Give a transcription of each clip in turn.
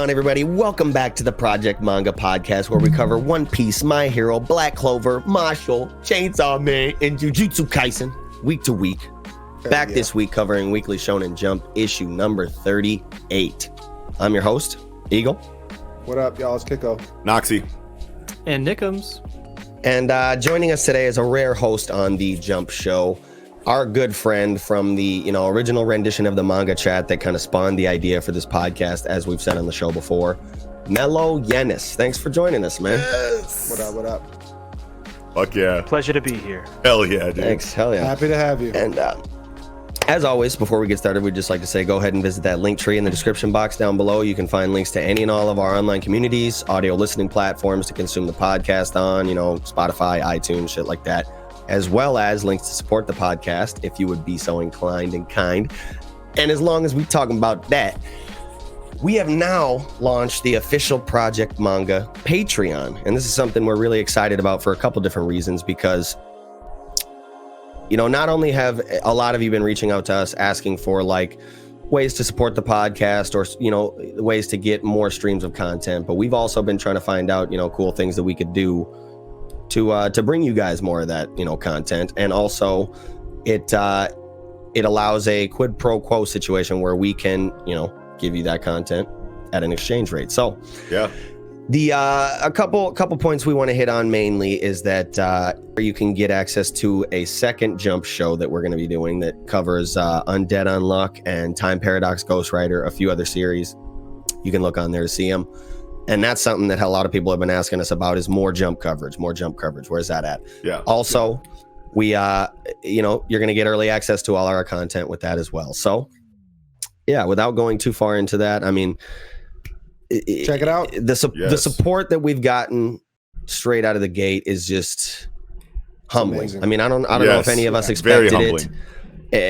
Everybody, welcome back to the Project Manga podcast, where we cover One Piece, My Hero, Black Clover, Mashle, Chainsaw Man, and Jujutsu Kaisen week to week. Back this week covering Weekly Shonen Jump issue number 38. I'm your host, Eagle. What up, y'all? It's Kiko, Noxie, and Nickums. And joining us today is a rare host on the Jump Show, our good friend from the original rendition of the manga chat that kind of spawned the idea for this podcast, as we've said on the show before, Mello Yenis. Thanks for joining us, man. Yes. What up? What up? Fuck yeah. Pleasure to be here. Hell yeah, dude. Thanks. Hell yeah. Happy to have you. And as always, before we get started, we'd just like to say go ahead and visit that link tree in the description box down below. You can find links to any and all of our online communities, audio listening platforms to consume the podcast on, Spotify, iTunes, shit like that, as well as links to support the podcast if you would be so inclined and kind. And as long as we're talking about that, we have now launched the official Project Manga Patreon. And this is something we're really excited about for a couple different reasons, because not only have a lot of you been reaching out to us asking for ways to support the podcast or ways to get more streams of content, but we've also been trying to find out cool things that we could do to bring you guys more of that content. And also it allows a quid pro quo situation where we can give you that content at an exchange rate. So yeah, the a couple points we want to hit on mainly is that you can get access to a second Jump show that we're going to be doing that covers Undead Unluck and Time Paradox Ghost Rider, a few other series. You can look on there to see them. And that's something that a lot of people have been asking us about, is more jump coverage. Where's that at? Yeah. Also, we, you're going to get early access to all our content with that as well. So, yeah, without going too far into that, I mean, check it out. The support that we've gotten straight out of the gate is just humbling. Amazing. I mean, I don't know if any of us expected it,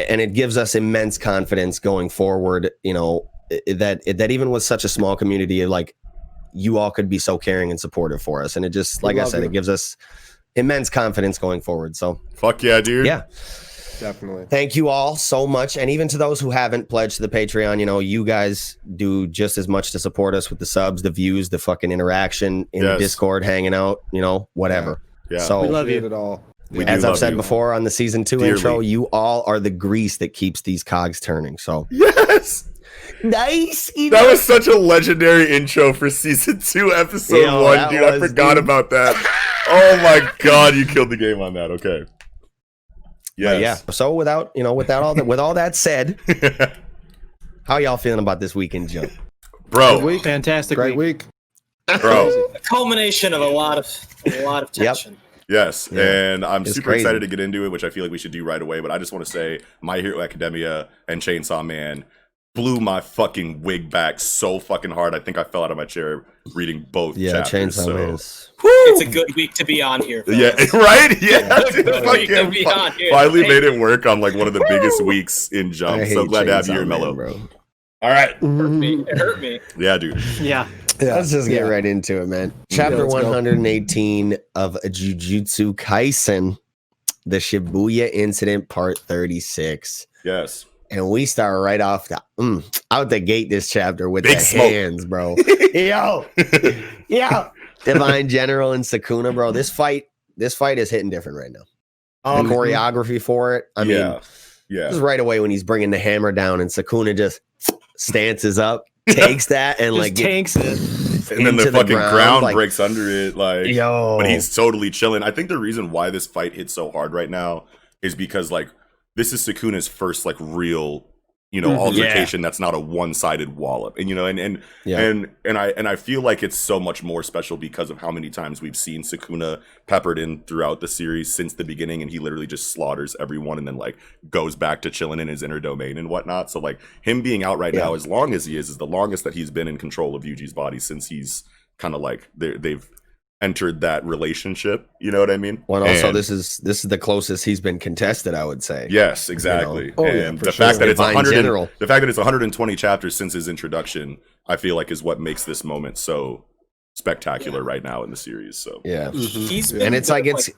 and it gives us immense confidence going forward. That even with such a small community, you all could be so caring and supportive for us. And it just, like I said, it gives us immense confidence going forward. So fuck yeah, dude. Yeah, definitely. Thank you all so much. And even to those who haven't pledged to the Patreon, you guys do just as much to support us with the subs, the views, the fucking interaction in the Discord, hanging out, whatever. Yeah. So we love you. It all. As I've said before on the season 2 intro, you all are the grease that keeps these cogs turning. So yes. Nice. That was such a legendary intro for season 2, episode 1, dude. I forgot about that. Oh my god, you killed the game on that. Okay. Yes. Yeah. So with all that said, how y'all feeling about this weekend Jump? Bro. Good week. Fantastic. Great week. Bro. A culmination of a lot of tension. Yep. Yes, yeah. and I'm super crazy. excited to get into it, which I feel like we should do right away. But I just want to say, My Hero Academia and Chainsaw Man blew my fucking wig back so fucking hard. I think I fell out of my chair reading both chapters. Chainsaw Man is... It's a good week to be on here. Yeah, right? Yeah. Finally made it work on one of the biggest weeks in Jump. So glad to have you here, Mello. Bro. All right. It hurt me. Yeah, dude. Yeah. Let's just get right into it, man. Chapter 118 of Jujutsu Kaisen, the Shibuya Incident, Part 36. Yes. And we start right off out the gate this chapter with Big the smoke. hands, bro. Yo. Divine General and Sukuna, bro. This fight is hitting different right now. The choreography for it. I mean, this is right away when he's bringing the hammer down and Sukuna just stances up, takes that, and Just tanks it. And then the fucking ground like, breaks under it. Like, yo. But he's totally chilling. I think the reason why this fight hits so hard right now is because, like, this is Sukuna's first, like, real, you know, altercation that's not a one-sided wallop. And, you know, and I feel like it's so much more special because of how many times we've seen Sukuna peppered in throughout the series since the beginning, and he literally just slaughters everyone and then, like, goes back to chilling in his inner domain and whatnot. So, like, him being out right now, as long as he is the longest that he's been in control of Yuji's body since he's kind of like they've entered that relationship. You know what I mean? Well, and also And- this is the closest he's been contested, I would say. Yes, exactly. You know? Oh, yeah, And for the sure. fact that it's Divine general. the fact that it's 120 chapters since his introduction, I feel like is what makes this moment so spectacular right now in the series. So Yeah. He's And it's like it's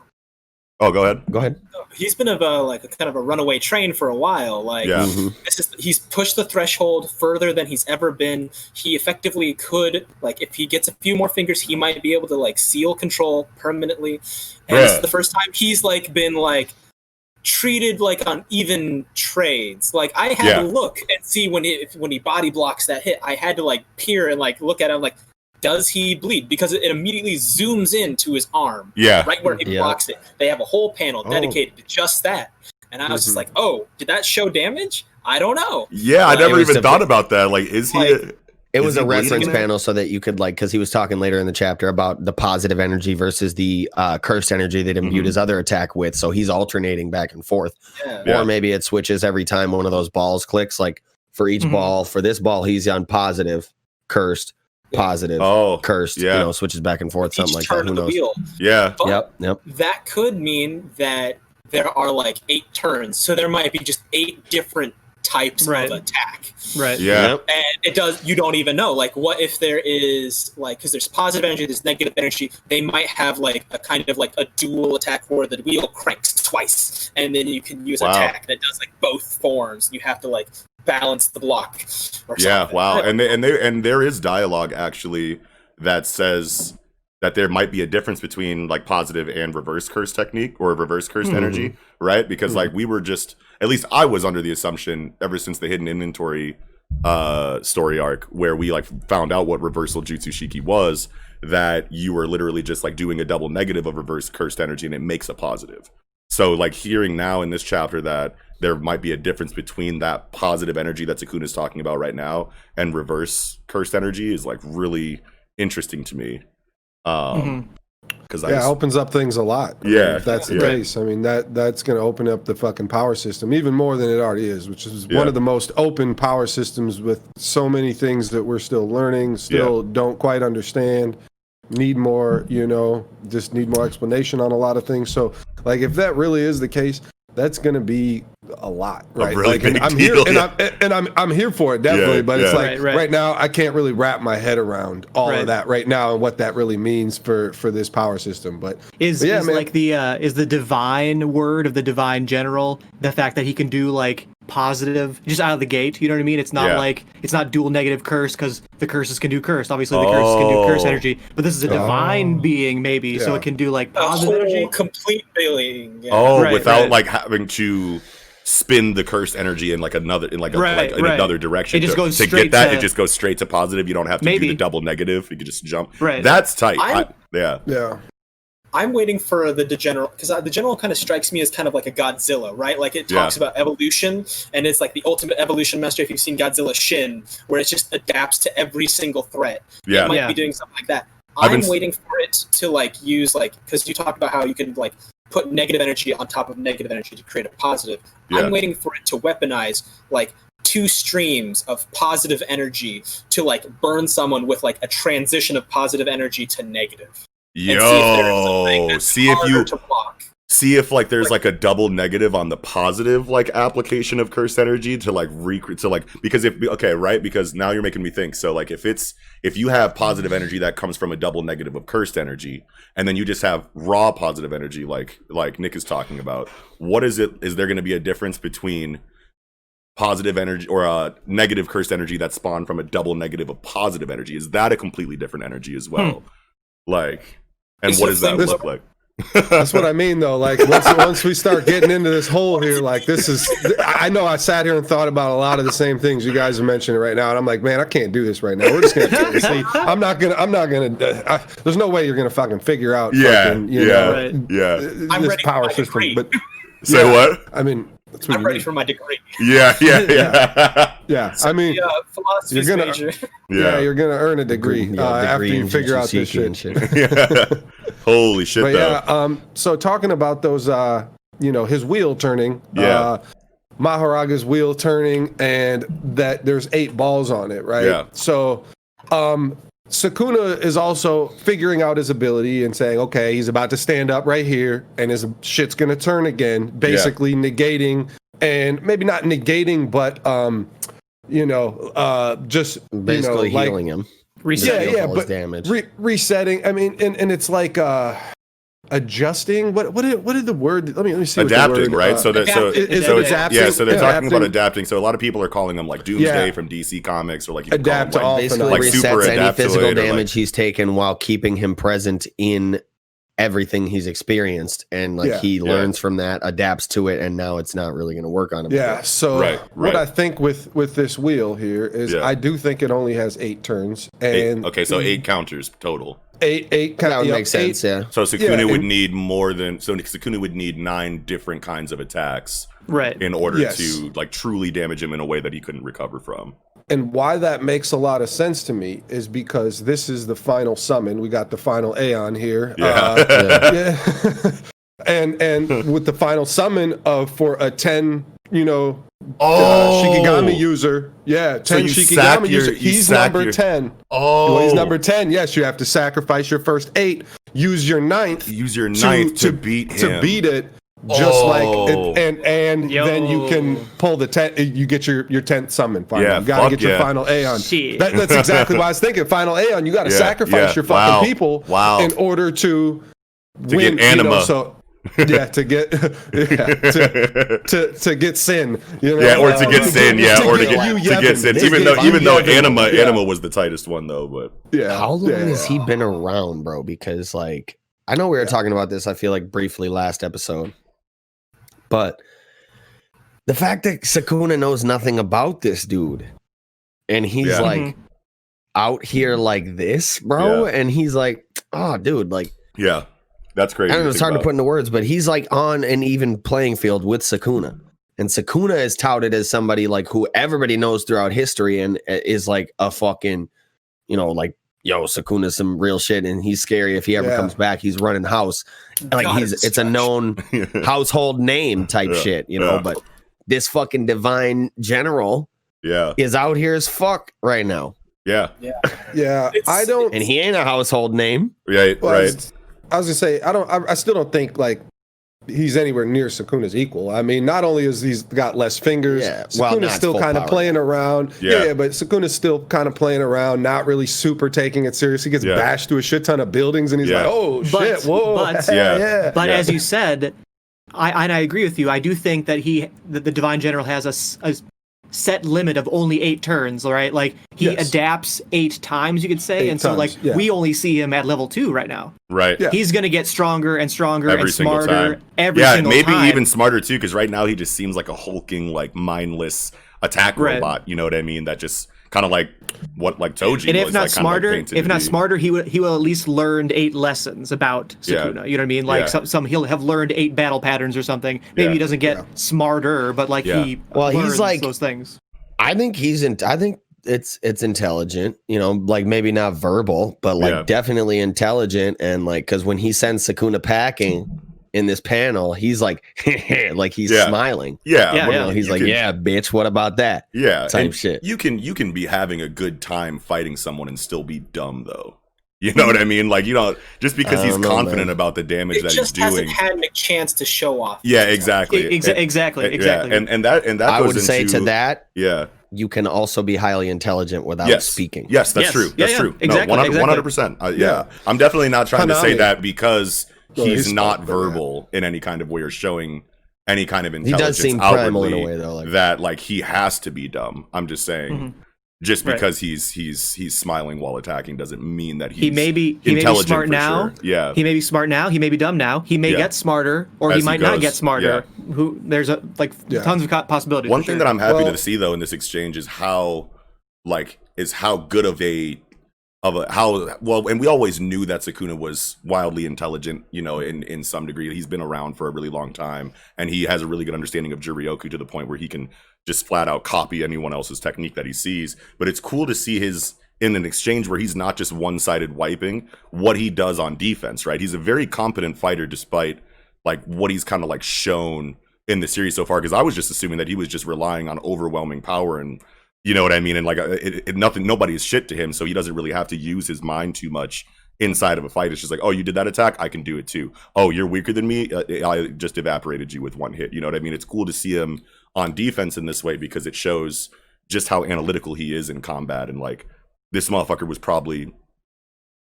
oh, go ahead. go ahead. he's been a kind of a runaway train for a while. Like Yeah. he's pushed the threshold further than he's ever been. He effectively could, like, if he gets a few more fingers, he might be able to like seal control permanently. And this is the first time he's like been like treated like on even trades. Like I had to look and see when he body blocks that hit. I had to like peer and like look at him like, does he bleed? Because it immediately zooms into his arm. Yeah. Right where he blocks it. They have a whole panel dedicated to just that. And I was just like, oh, did that show damage? I don't know. Yeah, I It never was even a- thought about that. Like, is he? Like, It is was he a reference bleeding? panel so that you could like, because he was talking later in the chapter about the positive energy versus the cursed energy that imbued his other attack with. So he's alternating back and forth. yeah. Or maybe it switches every time one of those balls clicks. Like for each ball, for this ball, he's on positive, cursed, positive, cursed. yeah. You know, switches back and forth, something Each like that. turn Who of the knows? wheel. Yeah. But Yep. that could mean that there are like 8 turns. So there might be just 8 different types of attack. Right. Yeah. And it does, you don't even know. Like, what if there is, like, because there's positive energy, there's negative energy, they might have, like, a kind of, like, a dual attack where the wheel cranks twice, and then you can use attack that does, like, both forms. You have to, like, balance the block or something. Wow. And there is dialogue, actually, that says that there might be a difference between, like, positive and reverse curse technique, or reverse cursed energy, right? Because, like, we were just, at least I was under the assumption, ever since the hidden inventory story arc, where we like found out what reversal jutsu shiki was, that you were literally just like doing a double negative of reverse cursed energy and it makes a positive. So like hearing now in this chapter that there might be a difference between that positive energy that Sukuna's talking about right now and reverse cursed energy is like really interesting to me. Because it opens up things a lot. I mean, if that's the case, I mean that's going to open up the fucking power system even more than it already is, which is one of the most open power systems with so many things that we're still learning, still don't quite understand, need more, just need more explanation on a lot of things. So, like, if that really is the case, that's going to be a lot, right? Really like, big I'm deal, here, and I'm here for it, definitely. But it's like Right. now, I can't really wrap my head around all of that right now and what that really means for this power system. But is like the divine word of the divine general, the fact that he can do like positive just out of the gate, you know what I mean? It's not like it's not dual negative curse, because the curses can do curse. Obviously the curses can do curse energy, but this is a divine being maybe, so it can do like positive energy. Complete being. Without like having to spin the cursed energy in like another another direction. It just goes to straight get that. to- It just goes straight to positive. You don't have to do the double negative. You can just jump. Right. That's tight. yeah. I'm waiting for the general, because the general kind of strikes me as kind of like a Godzilla, right? Like it talks about evolution, and it's like the ultimate evolution master. If you've seen Godzilla Shin, where it just adapts to every single threat, it might be doing something like that. I'm waiting for it to like use like, because you talked about how you can like put negative energy on top of negative energy to create a positive. I'm waiting for it to weaponize like 2 streams of positive energy to like burn someone with like a transition of positive energy to negative. See if like there's like a double negative on the positive like application of cursed energy to like because now you're making me think. So like if you have positive energy that comes from a double negative of cursed energy, and then you just have raw positive energy like Nick is talking about, what is it? Is there going to be a difference between positive energy or a negative cursed energy that spawned from a double negative of positive energy? Is that a completely different energy as well? Like, and what does that look like? That's what I mean, though. Like once we start getting into this hole here, like I know I sat here and thought about a lot of the same things you guys are mentioning right now, and I'm like, man, I can't do this right now. We're just gonna see. I'm not gonna. There's no way you're gonna fucking figure out. I'm this ready power for my system. degree. But say what? I mean, that's what I'm you ready need. for my degree. Yeah. I mean, philosophy you're gonna major. you're gonna earn a degree after you figure out this shit. Holy shit! But though. So talking about those, his wheel turning, Maharaga's wheel turning, and that there's 8 balls on it, right? Yeah. So, Sukuna is also figuring out his ability and saying, okay, he's about to stand up right here and his shit's going to turn again, basically negating, and maybe not negating, but, just basically healing him. Resetting, but damage. Resetting. I mean, and it's like adjusting. What did the word? Let me see. Adapting, right? So they're talking about adapting. So a lot of people are calling them like Doomsday from DC Comics, or like you can adapt call them, basically like resets super any physical adaptoid, damage he's taken while keeping him present in everything he's experienced, and he learns from that, adapts to it, and now it's not really going to work on him. Yeah. So what I think with this wheel here is I do think it only has 8 turns, and so 8 counters total. 8 that would make sense. Yeah. So Sukuna would need Sukuna would need 9 different kinds of attacks, in order to like truly damage him in a way that he couldn't recover from. And why that makes a lot of sense to me is because this is the final summon. We got the final Aeon here. And with the final summon for a 10, Shikigami user. 10 Shikigami user. He's number 10. Oh. He's number 10. Yes, you have to sacrifice your first 8. Use your 9th. To beat him. To beat it. Just like and then you can pull the 10. You get your 10th summon. Finally. You gotta get your final Aeon. That's exactly what I was thinking. Final Aeon. You gotta sacrifice your fucking people in order to win. Get anima. To get to get sin. Or to get sin. To get sin. Even though anima was the tightest one though. But how long has he been around, bro? Because like I know we were talking about this. I feel like briefly last episode. But the fact that Sukuna knows nothing about this dude, and he's like out here like this, bro, and he's like, oh, dude, like, that's crazy. I don't know, it's hard to put into words, but he's like on an even playing field with Sukuna, and Sukuna is touted as somebody like who everybody knows throughout history and is like a fucking, like, yo, Sukuna's some real shit, and he's scary. If he ever comes back, he's running house. Like it's a known household name type shit, But this fucking divine general, is out here as fuck right now. Yeah. I don't, and he ain't a household name. Right. I was gonna say I still don't think like he's anywhere near Sukuna's equal. I mean, not only is he's got less fingers, Sukuna's still kind of playing around. But Sukuna's still kind of playing around, not really super taking it serious. He gets bashed to a shit ton of buildings, and he's like, "Oh shit, whoa!" But as you said, I agree with you. I do think that the Divine General has a set limit of only 8 turns, right? Like he adapts 8 times, you could say, and so we only see him at level 2 right now. Right. Yeah. He's gonna get stronger and stronger and smarter every single time. Maybe even smarter too, because right now he just seems like a hulking, like mindless attack robot. You know what I mean? That just kind of like what like Toji. And if was, not like, smarter, smarter, he will at least learned 8 lessons about Sukuna. You know what I mean? Like some he'll have learned 8 battle patterns or something. Maybe he doesn't get smarter, but like he learns he's like those things. I think it's intelligent, like maybe not verbal, but like definitely intelligent. And like, cause when he sends Sukuna packing in this panel, he's like, like he's smiling. He's like, bitch, what about that? Type shit. You can be having a good time fighting someone and still be dumb though. You know what I mean? Like, just because he's confident about the damage that he's doing. It just hasn't had a chance to show off. Yeah, exactly. Exactly. And that I goes would say into, to that. Yeah. You can also be highly intelligent without speaking. Yes, that's true. That's true. Exactly. 100%. I'm definitely not trying to say that because he's not verbal in any kind of way or showing any kind of intelligence. He does seem primal in a way, though. That like he has to be dumb. I'm just saying. Just because he's smiling while attacking doesn't mean that he may be smart now. Sure. Yeah, he may be smart now. He may be dumb now. He may get smarter, or he might not get smarter. There's tons of possibilities. One thing that I'm happy to see though in this exchange is how good of a and we always knew that Sukuna was wildly intelligent, in some degree. He's been around for a really long time, and he has a really good understanding of Juryoku to the point where he can just flat out copy anyone else's technique that he sees. But it's cool to see in an exchange where he's not just one-sided wiping what he does on defense, right? He's a very competent fighter despite like what he's kind of like shown in the series so far, because I was just assuming that he was just relying on overwhelming power and You know what I mean? And like nobody is shit to him, so he doesn't really have to use his mind too much inside of a fight. It's just like, oh, you did that attack, I can do it too. Oh, you're weaker than me, I just evaporated you with one hit. You know what I mean? It's cool to see him on defense in this way because it shows just how analytical he is in combat. And like, this motherfucker was probably,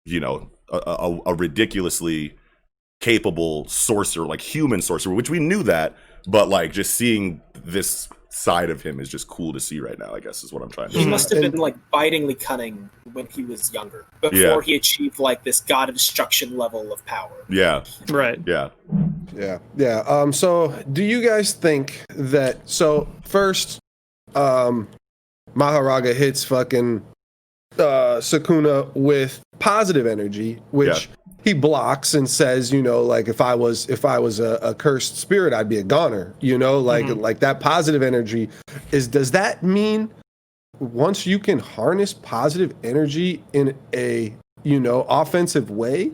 you know, a ridiculously capable sorcerer, like human sorcerer, which we knew that, but like just seeing this side of him is just cool to see right now, I guess is what I'm trying to say. He must have been like bitingly cunning when he was younger, before he achieved like this god of destruction level of power. Yeah. Right. Yeah. Yeah. So do you guys think that, so first, Maharaga hits fucking Sukuna with positive energy, which he blocks and says, you know, like if I was a cursed spirit, I'd be a goner, you know, like like that positive energy does that mean once you can harness positive energy in a, you know, offensive way,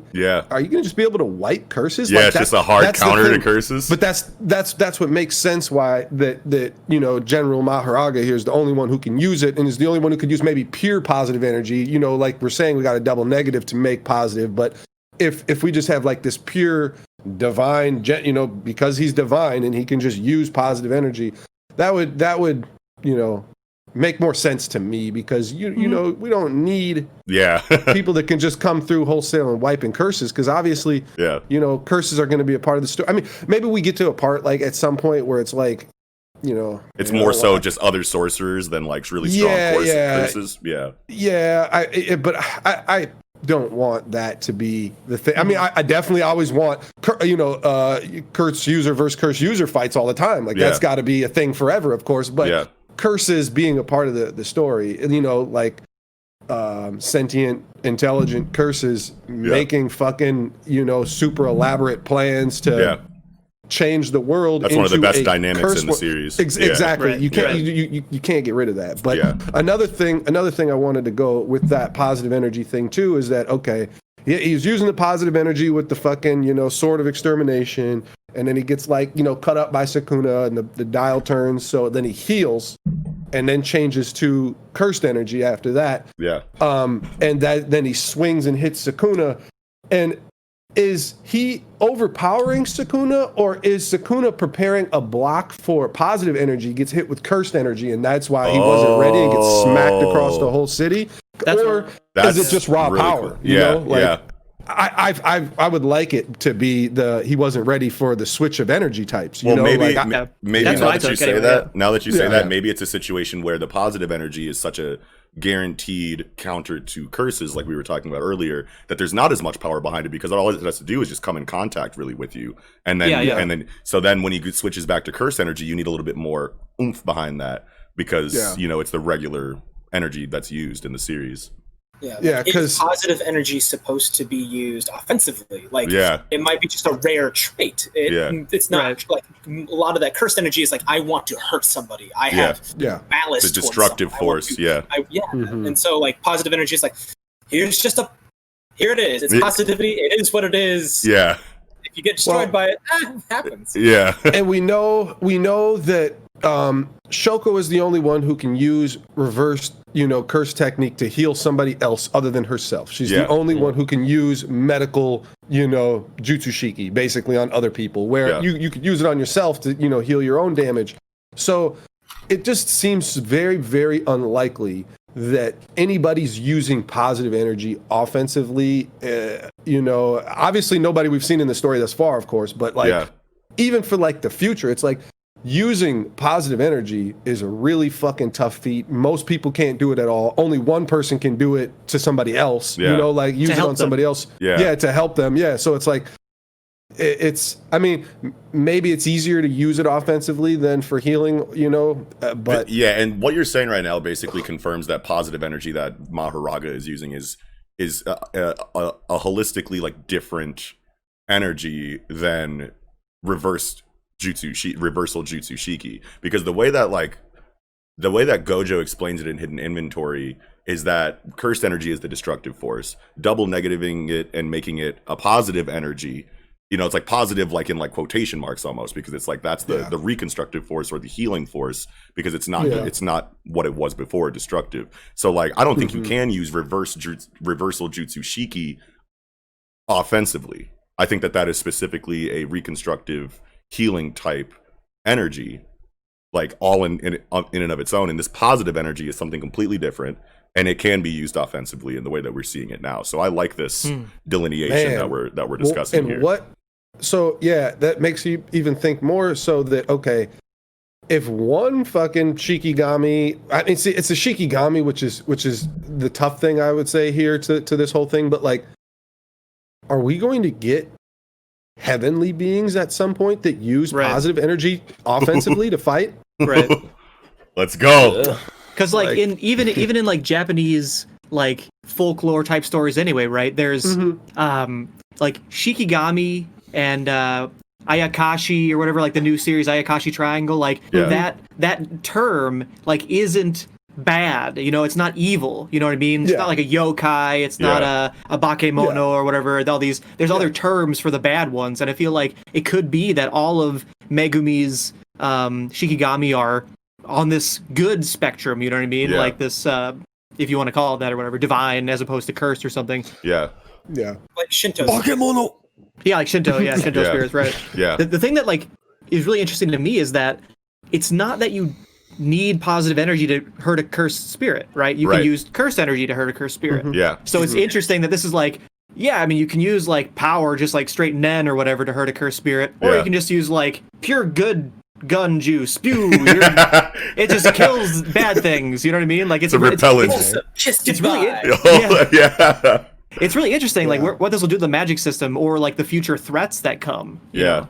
are you gonna just be able to wipe curses? Yeah, like it's just a hard counter to curses. But that's what makes sense why that you know, General Maharaga here is the only one who can use it, and is the only one who could use maybe pure positive energy. You know, like we're saying, we got a double negative to make positive, but if we just have like this pure divine, you know, because he's divine and he can just use positive energy, that would you know, make more sense to me, because you know, we don't need people that can just come through wholesale and wiping curses, because obviously you know, curses are going to be a part of the story. I mean, maybe we get to a part like at some point where it's like, you know, it's more so just other sorcerers than like really strong curses. But I don't want that to be the thing. I mean, I definitely always want, you know, curse user versus curse user fights all the time. Like that's got to be a thing forever, of course. But curses being a part of the story, and you know, like sentient, intelligent curses making fucking, you know, super elaborate plans to change the world. That's one of the best dynamics in the series. Exactly. Right. You can't you can't get rid of that. But another thing I wanted to go with that positive energy thing too is that, okay, he's using the positive energy with the fucking, you know, sword of extermination, and then he gets like, you know, cut up by Sukuna, and the dial turns, so then he heals and then changes to cursed energy after that. And then he swings and hits Sukuna. And is he overpowering Sukuna, or is Sukuna preparing a block for positive energy, gets hit with cursed energy, and that's why he wasn't ready and gets smacked across the whole city? Or is it just raw power? Cool. You know? Like, I would like it to be he wasn't ready for the switch of energy types. You know, maybe like, now that you say that, maybe it's a situation where the positive energy is such a guaranteed counter to curses, like we were talking about earlier, that there's not as much power behind it, because all it has to do is just come in contact really with you, and then and then when he switches back to curse energy, you need a little bit more oomph behind that, because you know, it's the regular energy that's used in the series. Because positive energy is supposed to be used offensively. Like, it might be just a rare trait. It's not like a lot of that cursed energy is like, I want to hurt somebody. I have malice. It's a destructive force. And so like positive energy is like, here it is. It's positivity. It is what it is. If you get destroyed by it, it happens. And we know that Shoko is the only one who can use reverse, you know, curse technique to heal somebody else other than herself. She's the only one who can use medical, you know, jutsu shiki basically on other people, where you could use it on yourself to, you know, heal your own damage. So it just seems very, very unlikely that anybody's using positive energy offensively. You know, obviously nobody we've seen in the story thus far, of course, but like even for like the future, it's like, using positive energy is a really fucking tough feat. Most people can't do it at all. Only one person can do it to somebody else. You know, like use it on somebody else. To help them. So it's like, I mean, maybe it's easier to use it offensively than for healing, you know, but and what you're saying right now basically confirms that positive energy that Maharaga is using is a holistically like different energy than reversal jutsu shiki, because the way that Gojo explains it in Hidden Inventory is that cursed energy is the destructive force. Double negativing it and making it a positive energy You know, it's like positive, like in like quotation marks almost, because it's like that's the reconstructive force or the healing force, because it's not what it was before, destructive. So like I don't think you can use reversal jutsu shiki offensively. I think that is specifically a reconstructive healing type energy, like all in and of its own. And this positive energy is something completely different, and it can be used offensively in the way that we're seeing it now. So I like this delineation that we're discussing here. So yeah, that makes you even think more so that, okay, if one fucking Shikigami, I mean, see, it's a Shikigami, which is the tough thing I would say here to this whole thing, but like, are we going to get heavenly beings at some point that use positive energy offensively to fight? Right. Let's go. Because like in even in like Japanese like folklore type stories anyway, right? There's like Shikigami and Ayakashi or whatever, like the new series Ayakashi Triangle, like that term like isn't bad, you know, it's not evil, you know what I mean? It's not like a yokai, it's not a bakemono or whatever. All these, there's other terms for the bad ones, and I feel like it could be that all of Megumi's Shikigami are on this good spectrum, you know what I mean? Like this, if you want to call it that or whatever, divine as opposed to cursed or something. Yeah. Like Shinto. Bakemono. Yeah, like Shinto, Shinto spirits, right? Yeah. The thing that like is really interesting to me is that it's not that you need positive energy to hurt a cursed spirit, right? You can use cursed energy to hurt a cursed spirit. Yeah. So it's interesting that this is like, I mean, you can use like power, just like straight nen or whatever to hurt a cursed spirit, or you can just use like pure good gun juice, spew. It just kills bad things. You know what I mean? Like it's a repellent. It's really It's really interesting, like what this will do to the magic system, or like the future threats that come. Yeah.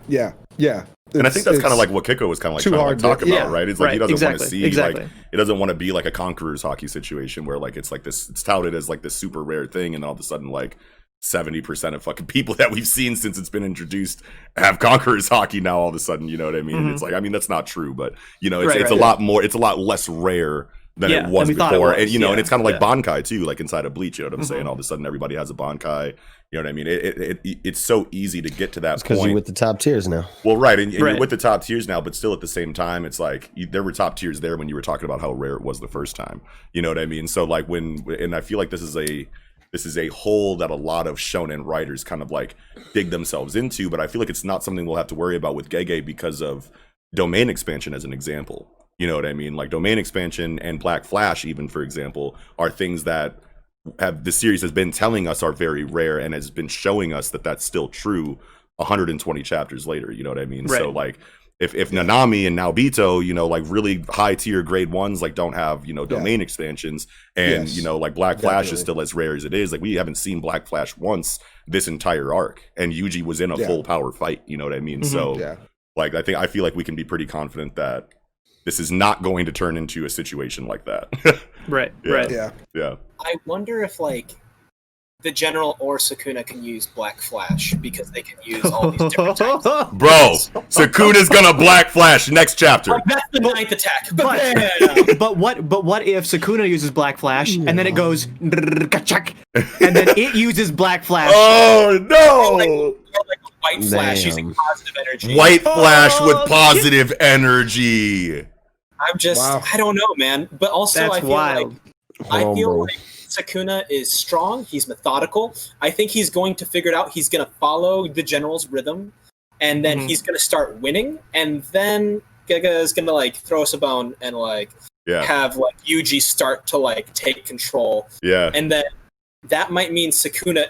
And I think that's kind of like what Kiko was kind of like trying to talk about, right? It's like he doesn't want to see like it doesn't want to be like a conqueror's hockey situation where like it's like this, it's touted as like this super rare thing, and all of a sudden like 70% of fucking people that we've seen since it's been introduced have conqueror's hockey now all of a sudden, you know what I mean? And it's like, I mean, that's not true, but you know, it's a lot more, it's a lot less rare than it was before. And you know, and it's kind of like Bankai too, like inside of Bleach, you know what I'm saying? All of a sudden everybody has a Bankai, you know what I mean? It's so easy to get to that point. Because you're with the top tiers now. Well, right, and you're with the top tiers now, but still at the same time, it's like there were top tiers there when you were talking about how rare it was the first time. You know what I mean? So like and I feel like this is a hole that a lot of shonen writers kind of like dig themselves into, but I feel like it's not something we'll have to worry about with M.A.N.G.A because of domain expansion as an example. You know what I mean? Like domain expansion and Black Flash, even for example, are things that the series has been telling us are very rare, and has been showing us that that's still true 120 chapters later. You know what I mean? So like if Nanami and Naobito, you know, like really high tier grade ones, like don't have, you know, domain expansions, and you know, like Black Flash is still as rare as it is. Like we haven't seen Black Flash once this entire arc, and Yuji was in a full power fight. You know what I mean? So like I feel like we can be pretty confident that this is not going to turn into a situation like that. Right. Yeah. I wonder if like the General or Sukuna can use Black Flash, because they can use all these different types. Bro, Sukuna's gonna Black Flash next chapter. Like, that's the ninth attack. But what if Sukuna uses Black Flash and then it goes and then it uses Black Flash? Oh no! Or like White Flash using positive energy. White Flash with positive energy. I'm just, I don't know, man. But also, That's I feel wild. like Sukuna is strong. He's methodical. I think he's going to figure it out. He's going to follow the General's rhythm, and then he's going to start winning. And then Giga is going to like throw us a bone and like have like Yuji start to like take control. Yeah. And then that might mean Sukuna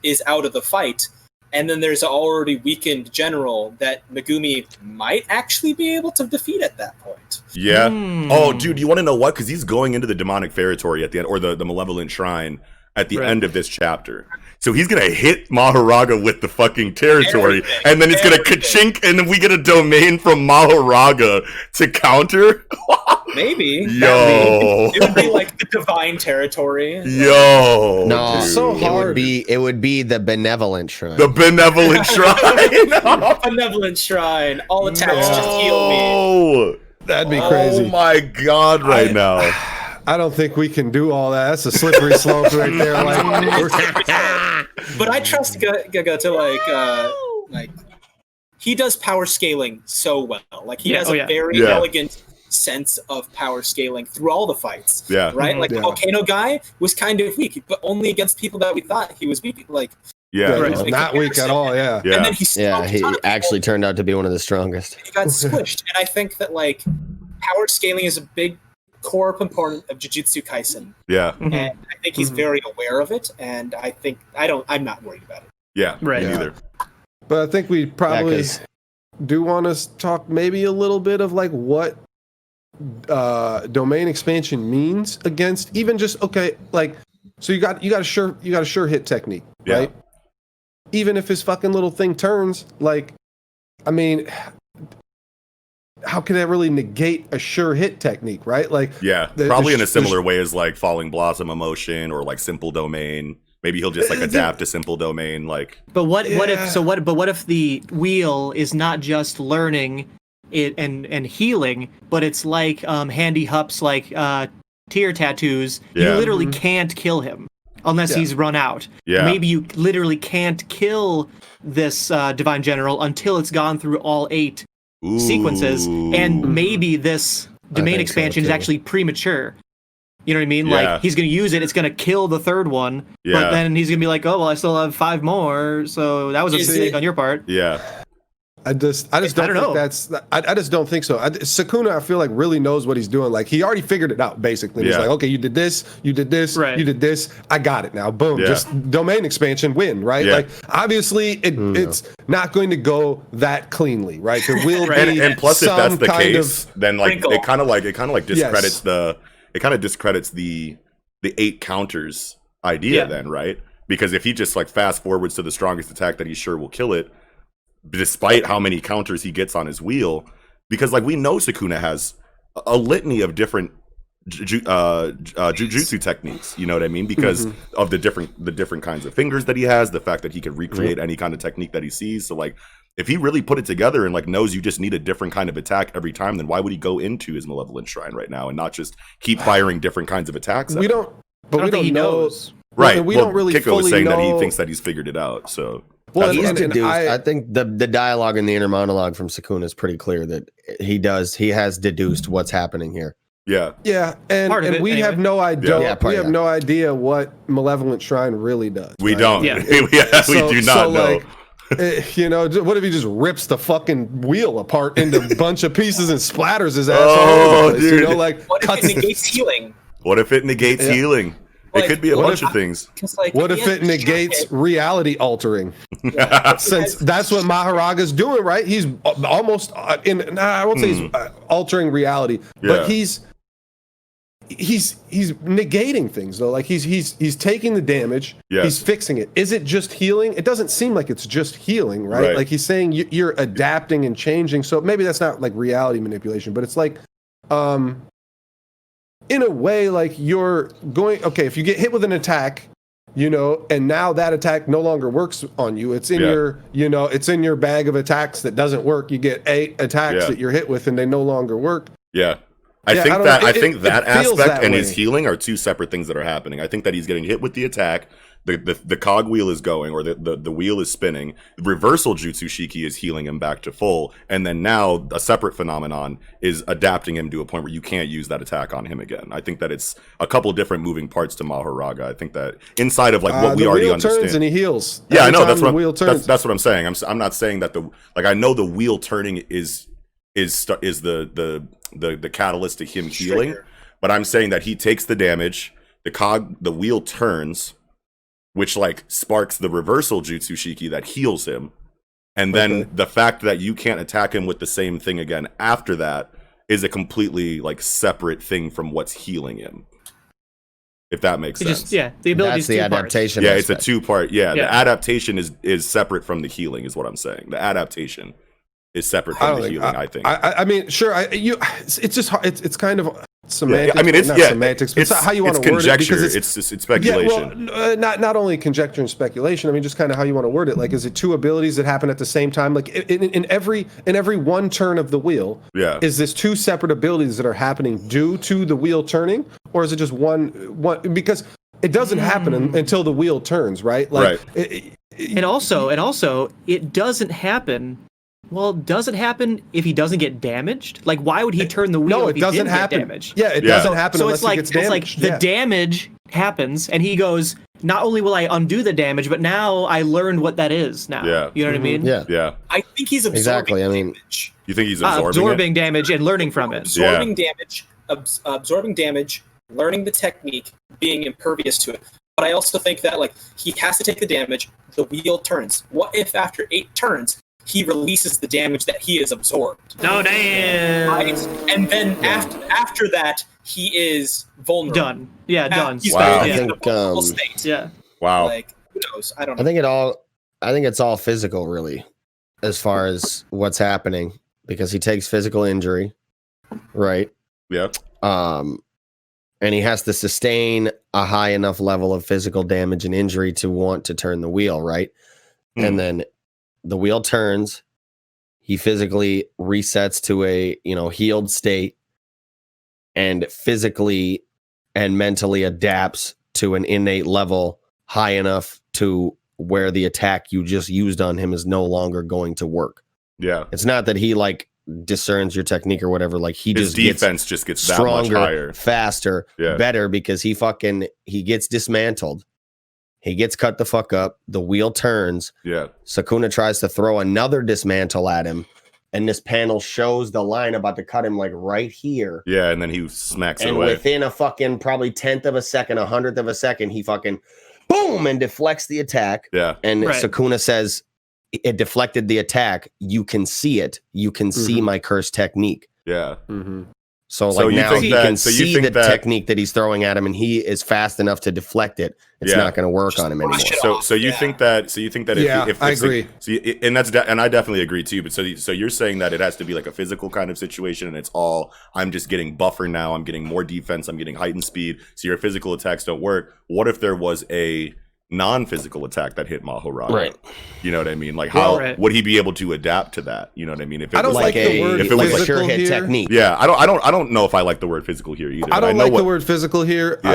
is out of the fight. And then there's an already weakened General that Megumi might actually be able to defeat at that point. Yeah. Oh, dude, you want to know what? Because he's going into the demonic territory at the end, or the malevolent shrine at the end of this chapter. So he's going to hit Mahoraga with the fucking territory, and then it's going to ka-chink, and then we get a domain from Mahoraga to counter. Maybe. Yo. It would be like the divine territory. Yo. No, dude. So hard. It would be the benevolent shrine. The benevolent shrine. Benevolent shrine. All attacks just heal me. Oh. That'd be crazy. Oh my god, now. I don't think we can do all that. That's a slippery slope right there. But I trust Gaga to like he does power scaling so well. Like he has a very elegant sense of power scaling through all the fights. Yeah. Right? Like the volcano guy was kind of weak, but only against people that we thought he was weak. Like not weak at all. Yeah. And then he actually turned out to be one of the strongest. He got squished. And I think that like power scaling is a big core component of Jujutsu Kaisen. Yeah. And I think he's very aware of it, and I'm not worried about it. Yeah. Right. Either. But I think we probably do want to talk maybe a little bit of like what domain expansion means against even just so you got a sure hit technique, right? Even if his fucking little thing turns, like, I mean, how can that really negate a sure hit technique, right? Like, probably in a similar way as like Falling Blossom Emotion or like Simple Domain. Maybe he'll just like adapt to Simple Domain, like. But what if the wheel is not just learning it and healing, but it's like Handy Hup's like tear tattoos. You literally can't kill him unless he's run out. Maybe you literally can't kill this Divine General until it's gone through all 8 sequences, and maybe this domain expansion is actually premature. You know what I mean? Like, he's going to use it, it's going to kill the 3rd one, but then he's going to be like, oh, well, I still have 5 more, so that was a mistake on your part. I just don't think that's. I just don't think so. Sukuna, I feel like, really knows what he's doing. Like, he already figured it out, basically. He's like, okay, you did this, you did this, you did this. I got it now. Boom. Just domain expansion, win, right? Like, obviously, it's not going to go that cleanly, right? There will be and plus, if that's the case, then like it kind of like discredits the 8 counters idea, then, right? Because if he just like fast forwards to the strongest attack that he's sure will kill it, despite how many counters he gets on his wheel, because like we know Sukuna has a litany of different jujutsu techniques, you know what I mean? Because of the different kinds of fingers that he has, the fact that he can recreate any kind of technique that he sees. So like, if he really put it together and like knows you just need a different kind of attack every time, then why would he go into his Malevolent Shrine right now and not just keep firing different kinds of attacks? We don't know. Right. We don't really Kiko was saying know. that he thinks that he's figured it out. So. Well, I think the dialogue in the inner monologue from Sukuna is pretty clear that he has deduced what's happening here. Yeah, and we have no idea. We have no idea what Malevolent Shrine really does. We don't. We do not know. Like, you know, what if he just rips the fucking wheel apart into a bunch of pieces and splatters his ass all over the place? Dude. You know, like, what if it negates healing? What if it negates healing? It could be a bunch of things. Like, what if it negates reality altering? Since that's what Maharaga's doing, right? He's almost I won't say he's altering reality, but he's negating things though. Like he's taking the damage, he's fixing it. Is it just healing? It doesn't seem like it's just healing, right? Like he's saying you're adapting and changing. So maybe that's not like reality manipulation, but it's like in a way, like you're going, okay, if you get hit with an attack, you know, and now that attack no longer works on you, it's in your, you know, it's in your bag of attacks that doesn't work. You get 8 attacks that you're hit with and they no longer work. I think that aspect and his healing are 2 separate things that are happening. I think that he's getting hit with the attack. The cog wheel is going, or the wheel is spinning. The reversal Jutsu Shiki is healing him back to full, and then now a separate phenomenon is adapting him to a point where you can't use that attack on him again. I think that it's a couple different moving parts to Maharaga. I think that inside of like what we already understand, turns and he heals. I know that's what I'm saying. I'm not saying that I know the wheel turning is the catalyst to him healing, but I'm saying that he takes the damage, the wheel turns, which like sparks the reversal Jutsu Shiki that heals him. And then the fact that you can't attack him with the same thing again after that is a completely like separate thing from what's healing him. If that makes sense. The ability is the adaptation. Yeah, it's a 2-part. The adaptation is separate from the healing is what I'm saying. The adaptation is separate from the healing, I think. I mean, sure, it's just hard. It's kind of semantics. I mean, it's not semantics, but it's how you want to word it, because it's speculation. Not only conjecture and speculation. I mean, just kind of how you want to word it. Like, is it two abilities that happen at the same time? Like in every one turn of the wheel, is this two separate abilities that are happening due to the wheel turning, or is it just one? Because it doesn't happen until the wheel turns, right? Like, and also, it doesn't happen. Well, does it happen if he doesn't get damaged? Like, why would he turn the wheel? No, if it doesn't happen. Get damaged? Yeah, it doesn't happen unless he gets damaged. It's like the damage happens, and he goes, not only will I undo the damage, but now I learned what that is now. Yeah. You know what I mean? Yeah. I think he's absorbing damage. You think he's absorbing damage and learning from it. Absorbing damage, learning the technique, being impervious to it. But I also think that, like, he has to take the damage, the wheel turns. What if after 8 turns, he releases the damage that he has absorbed? No, damn. Right? And then after that, he is vulnerable. Done. Yeah, done. He's Wow. in a vulnerable state. Yeah. Wow. Like, who knows? I don't know. I think it's all physical, really, as far as what's happening, because he takes physical injury, right? Yeah. And he has to sustain a high enough level of physical damage and injury to want to turn the wheel, right? And then the wheel turns, he physically resets to a, healed state, and physically and mentally adapts to an innate level high enough to where the attack you just used on him is no longer going to work. Yeah. It's not that he discerns your technique or whatever. Like, his defense just gets stronger, that much higher, faster, better, because he gets dismantled. He gets cut the fuck up. The wheel turns. Yeah. Sukuna tries to throw another dismantle at him, and this panel shows the line about to cut him, like, right here. Yeah, and then he smacks it and away. Within a fucking probably 10th of a second, 100th of a second, he fucking boom and deflects the attack. Yeah. And Sukuna says, it deflected the attack. You can see it. You can see my cursed technique. Yeah. So now he can see the technique that he's throwing at him, and he is fast enough to deflect it. It's not going to work on him anymore. So you think that if I agree. And I definitely agree too. But so you're saying that it has to be like a physical kind of situation, and it's all, I'm just getting buffer now. I'm getting more defense. I'm getting heightened speed. So your physical attacks don't work. What if there was a non-physical attack that hit Mahoraga? Right. You know what I mean? Like, how would he be able to adapt to that? You know what I mean? If it was like a sure hit technique. Yeah, I don't know if I like the word physical here either. I don't like the word physical here. Yeah.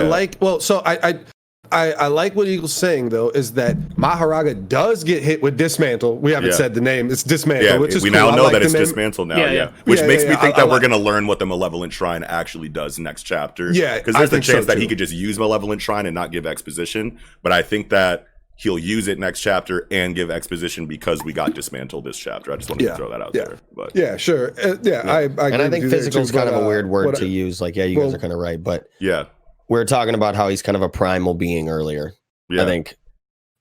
I like what Eagle's saying, though, is that Mahoraga does get hit with dismantle. We haven't said the name. It's dismantle, which is we cool. now know that it's dismantle now. Yeah. Which makes me think that we're going to learn what the Malevolent Shrine actually does next chapter. Yeah, because there's a chance that he could just use Malevolent Shrine and not give exposition. But I think that he'll use it next chapter and give exposition because we got dismantled this chapter. I just wanted to throw that out there. But yeah, sure. I think physical is kind of a weird word to use. Like, you guys are kind of right. But we were talking about how he's kind of a primal being earlier. I think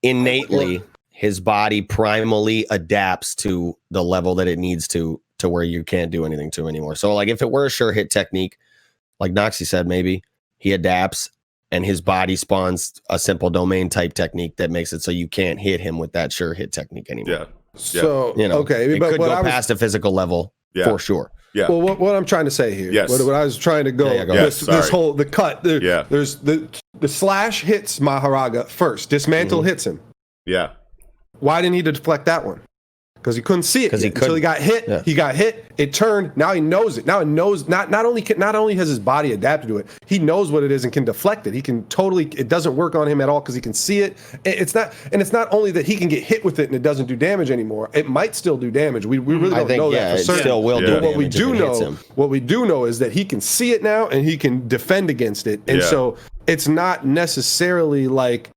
innately his body primally adapts to the level that it needs to where you can't do anything to anymore. So, like, if it were a sure hit technique, like Noxie said, maybe he adapts and his body spawns a simple domain type technique that makes it so you can't hit him with that sure hit technique anymore. Yeah. So, okay, it could go past a physical level for sure. Yeah. Well, what I'm trying to say here, what I was trying to go, this whole the cut, there's the slash hits Mahoraga first, dismantle hits him. Yeah. Why didn't he deflect that one? Because he couldn't see it until he got hit. Yeah. He got hit. It turned. Now he knows it. Now he knows. Not only has his body adapted to it, he knows what it is and can deflect it. He can totally. It doesn't work on him at all because he can see it. It's not only that he can get hit with it and it doesn't do damage anymore. It might still do damage. We really don't know that for certain. It still will do what we do know is that he can see it now and he can defend against it. And so it's not necessarily like,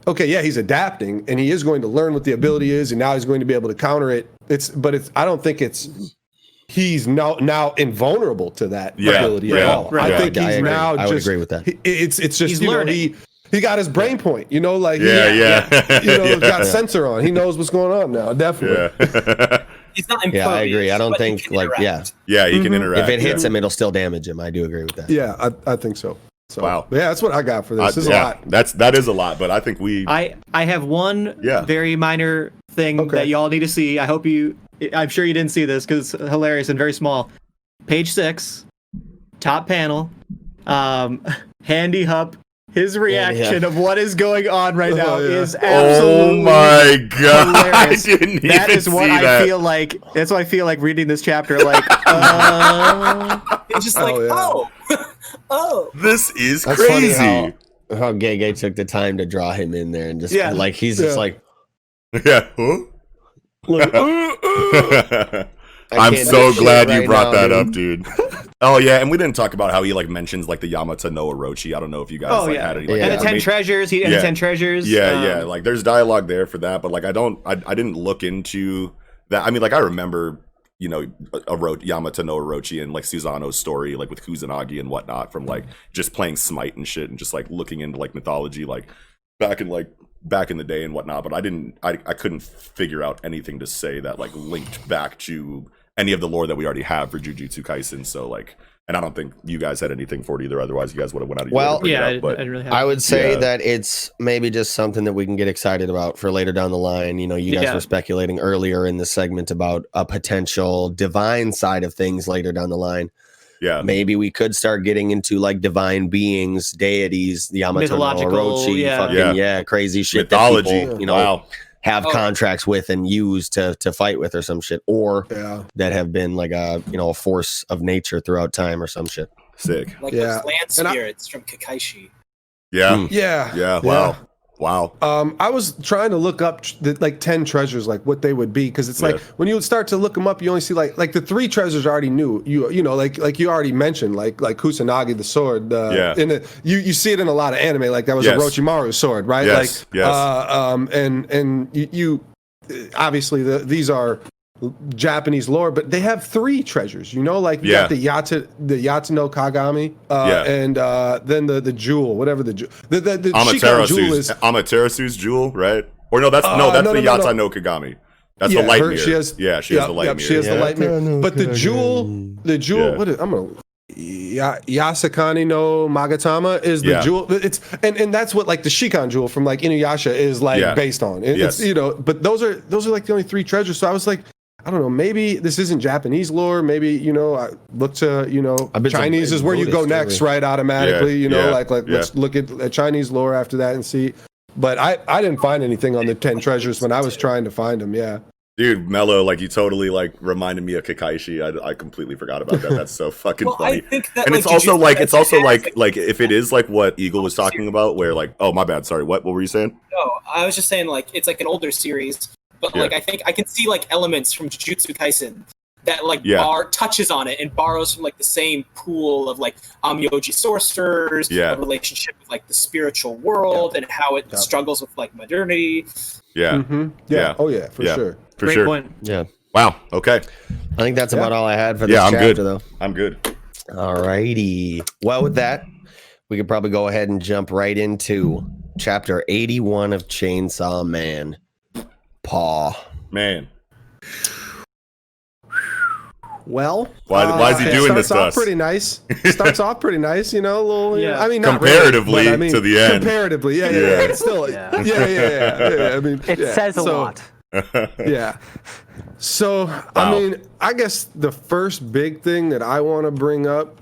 okay, yeah, he's adapting and he is going to learn what the ability is and now he's going to be able to counter it. I don't think he's now invulnerable to that ability at all. Right. I think he's now I would agree with that. It's just, he's learning. He got his brain point, like got a sensor on. He knows what's going on now, definitely. Yeah. He's not impervious. Yeah, I agree. I don't think he can interact. If it hits him, it'll still damage him. I do agree with that. Yeah, I think so. So, wow. Yeah, that's what I got for this. This is a lot. That is a lot, but I think I have one very minor thing that y'all need to see. I'm sure you didn't see this because it's hilarious and very small. Page 6, top panel, Handy Hup. His reaction of what is going on right now is absolutely my god! hilarious. That is what I feel like. That's what I feel like reading this chapter. Like, it's just like, oh, this is That's crazy. Funny how M.A.N.G.A took the time to draw him in there and just like he's just like, Huh? like I'm so glad you brought that up, dude. Oh yeah, and we didn't talk about how he like mentions like the Yamata no Orochi. I don't know if you guys had any. Like, and the 10 treasures. He and the 10 treasures. Yeah. Like there's dialogue there for that, but like I didn't look into that. I mean, like I remember, you know, Yamata no Orochi and like Susanoo's story, like with Kusanagi and whatnot, from like just playing Smite and shit, and just like looking into like mythology, like back in the day and whatnot. But I couldn't figure out anything to say that like linked back to any of the lore that we already have for Jujutsu Kaisen. So like, and I don't think you guys had anything for it either. Otherwise, you guys would have went out of your way to bring it up, I didn't really have. I would say that it's maybe just something that we can get excited about for later down the line. You know, you guys were speculating earlier in the segment about a potential divine side of things later down the line. Yeah, maybe we could start getting into like divine beings, deities, the Yamato no Orochi, crazy shit mythology. That people, you know, have contracts with and use to fight with or some shit, or that have been like a force of nature throughout time or some shit. Sick. Like those land spirits from Kakaishi. Yeah. Wow. I was trying to look up like 10 treasures, like what they would be, because it's like when you start to look them up, you only see like the 3 treasures I already knew. You know, like you already mentioned, like Kusanagi the sword. You see it in a lot of anime, like that was Orochimaru's sword, right? And you obviously these are Japanese lore, but they have 3 treasures, you know, like you got the Yata no Kagami, and then the jewel, whatever the Shikan jewel is. Amaterasu's jewel, right? Or no, that's the Yata no Kagami. That's the light mirror. She has the light mirror. She has the light mirror. But the jewel, what is, I'm gonna Yasakani no Magatama is the jewel. It's and that's what like the Shikan jewel from like Inuyasha is like based on. It's, you know, but those are like the only 3 treasures. So I was like, I don't know, maybe this isn't Japanese lore. Maybe, you know, I look to, you know, Chinese is where you go next, right? Automatically, you know, like let's look at Chinese lore after that and see. But I didn't find anything on the 10 treasures when I was trying to find them. Yeah. Dude, Mello, like you totally like reminded me of Kakaishi. I completely forgot about that. That's so fucking funny. I think that, and it's also like if it is like what Eagle was talking about, where like, oh my bad, sorry, what were you saying? No, I was just saying like it's like an older series. But like I think I can see like elements from Jujutsu Kaisen that like touches on it and borrows from like the same pool of like Amyoji sorcerers, a relationship with like the spiritual world and how it struggles with like modernity. Oh yeah, for sure. Great point. Yeah. Wow. Okay. I think that's about all I had for this chapter, though. I'm good. Alrighty. Well, with that, we could probably go ahead and jump right into chapter 81 of Chainsaw Man. Man. Well, why is he doing this to us? Starts off pretty nice, you know, a little. I mean, not comparatively really, to the end. Comparatively, It's still, I mean, it says a lot. Yeah. So, I mean, I guess the first big thing that I want to bring up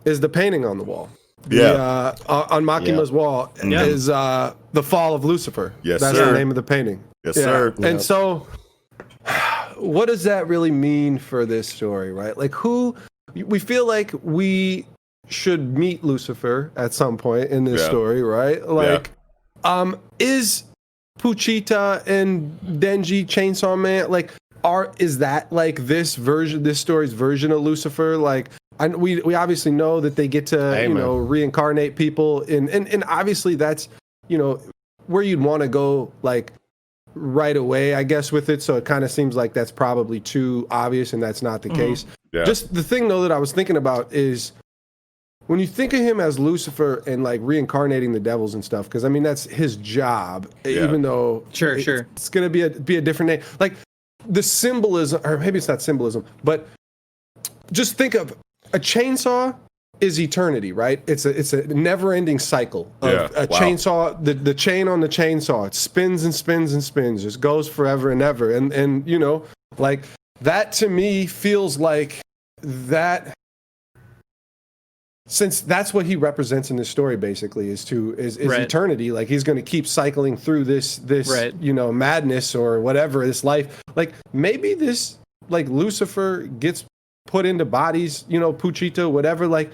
is the painting on the wall. On Makima's wall is the fall of Lucifer. Yes, that's the name of the painting. Yes, sir. And so, what does that really mean for this story, right? Like, we feel like we should meet Lucifer at some point in this story, right? Like, is Puchita and Denji Chainsaw Man, like, is that like this story's version of Lucifer? Like, we obviously know that they get to reincarnate people, and obviously that's, you know, where you'd want to go like right away, I guess, with it. So it kind of seems like that's probably too obvious, and that's not the case. Yeah. Just the thing though that I was thinking about is when you think of him as Lucifer and like reincarnating the devils and stuff, because I mean that's his job, even though it's gonna be a different name. Like the symbolism, or maybe it's not symbolism, but just think of a chainsaw is eternity, right? It's a never-ending cycle of chainsaw. The chain on the chainsaw, it spins and spins and spins, just goes forever and ever. And you know, like that to me feels like that since that's what he represents in this story, basically, is Right. eternity. Like he's going to keep cycling through this Right. madness or whatever, this life. Like maybe this, like Lucifer gets put into bodies, Puchito, whatever. Like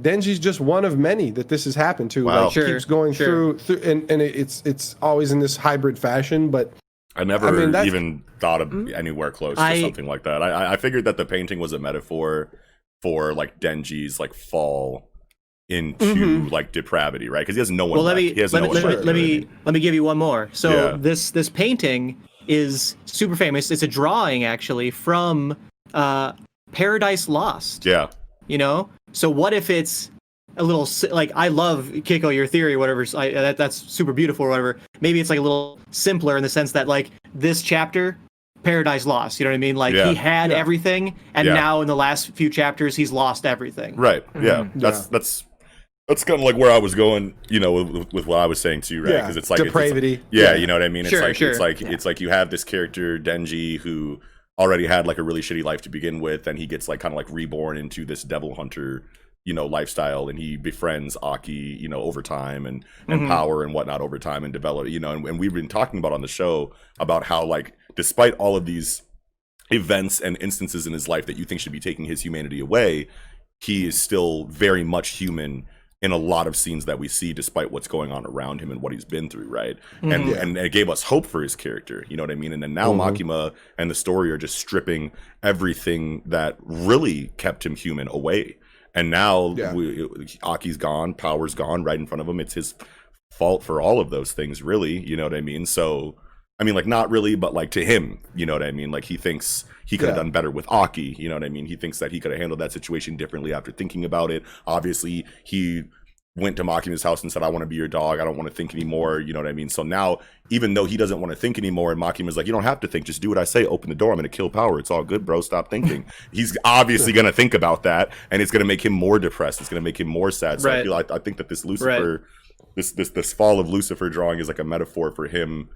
Denji's just one of many that this has happened to. Wow. Like keeps going through, and it's always in this hybrid fashion. But I never even thought of anywhere close to something like that. I figured that the painting was a metaphor for like Denji's like fall into like depravity, right? Because he has no one. Well, let me give you one more. So Yeah. this painting is super famous. It's a drawing actually from Paradise Lost. Yeah. So what if it's a little like, I love Kiko, your theory, whatever. That's super beautiful or whatever. Maybe it's like a little simpler in the sense that like this chapter, Paradise Lost. You know what I mean? Like he had everything, and now in the last few chapters, he's lost everything. Right. Yeah. That's kind of like where I was going. With what I was saying too, right? Because it's like depravity. You know what I mean? Sure, It's like you have this character Denji who already had like a really shitty life to begin with, and he gets like kind of like reborn into this devil hunter lifestyle, and he befriends Aki over time and power and whatnot over time and develop and we've been talking about on the show about how like despite all of these events and instances in his life that you think should be taking his humanity away, he is still very much human in a lot of scenes that we see, despite what's going on around him and what he's been through, right? And it gave us hope for his character, you know what I mean? And then now Makima and the story are just stripping everything that really kept him human away. And now Aki's gone, power's gone right in front of him. It's his fault for all of those things, really, you know what I mean? So, I mean, like, not really, but like to him, you know what I mean? Like, he thinks he could have done better with Aki, you know what I mean? He thinks that he could have handled that situation differently after thinking about it. Obviously, he went to Makima's house and said, I want to be your dog. I don't want to think anymore. You know what I mean? So now, even though he doesn't want to think anymore, and Makima's like, you don't have to think. Just do what I say. Open the door. I'm going to kill power. It's all good, bro. Stop thinking. He's obviously going to think about that, and it's going to make him more depressed. It's going to make him more sad. So I think that this Lucifer, this fall of Lucifer drawing is like a metaphor for him,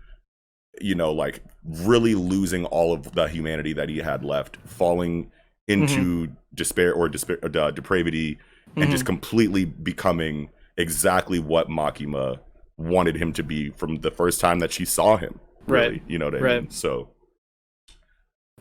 like really losing all of the humanity that he had left, falling into despair or depravity, and just completely becoming exactly what Makima wanted him to be from the first time that she saw him. Really, Right. You know what I mean? So,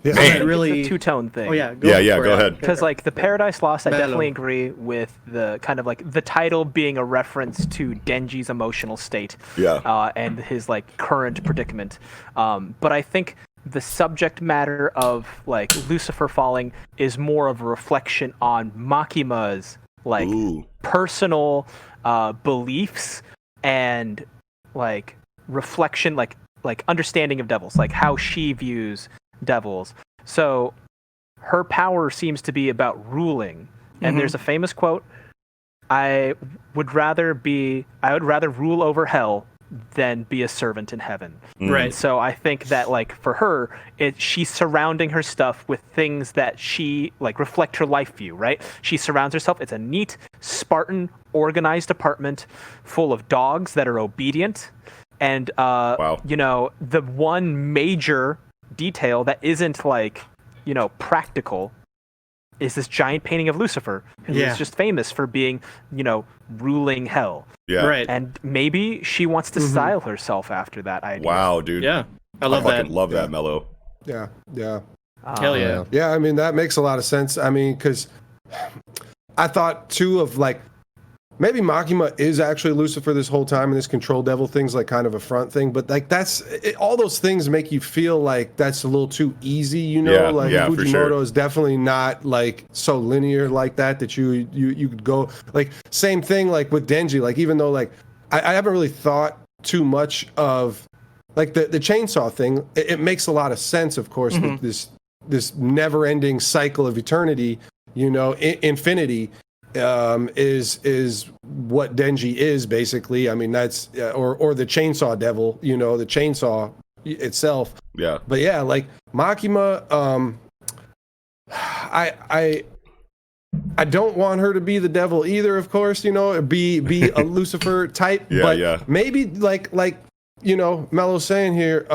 It's really it's a two-tone thing. Oh yeah, go ahead. Because like the Paradise Lost, I definitely agree with the kind of like the title being a reference to Denji's emotional state, and his like current predicament. But I think the subject matter of like Lucifer falling is more of a reflection on Makima's like personal beliefs and like reflection, like understanding of devils, like how she views devils. So her power seems to be about ruling. And there's a famous quote, I would rather rule over hell than be a servant in heaven. Right. So I think that like for her, she's surrounding her stuff with things that she like reflect her life view, right? She surrounds herself. It's a neat, Spartan, organized apartment full of dogs that are obedient. And the one major detail that isn't like, practical is this giant painting of Lucifer, who is just famous for being, ruling hell. Yeah. Right. And maybe she wants to style herself after that idea. Wow, dude. Yeah. I love that. Love that, Mello. Yeah. Hell yeah. Yeah, I mean, that makes a lot of sense. I mean, because I thought, too, of, like, maybe Makima is actually Lucifer this whole time, and this control devil thing's, like, kind of a front thing. But, like, all those things make you feel like that's a little too easy, Yeah, like, for Fujimoto sure. is definitely not, like, so linear like that you could go. Like, same thing, like, with Denji. Like, even though, like, I haven't really thought too much of, like, the chainsaw thing. It makes a lot of sense, of course, with this never-ending cycle of eternity, infinity is what Denji is, basically. I mean, that's or the chainsaw devil, the chainsaw itself. Yeah. But yeah, like Makima, I don't want her to be the devil either, of course, be a Lucifer type. But maybe like Mello's saying here,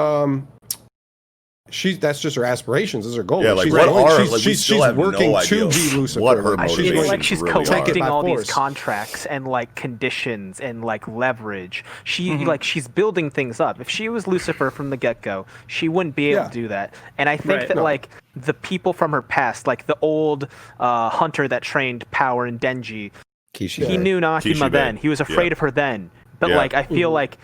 that's just her aspirations. Those are goals. Yeah, like she's what are she's working to be Lucifer. What her motivations like she's really collecting are. all these contracts and like conditions and like leverage. She's building things up. If she was Lucifer from the get-go, she wouldn't be able to do that. And I think that like the people from her past, like the old hunter that trained Power and Denji, he knew Makima then. He was afraid of her then. But like I feel like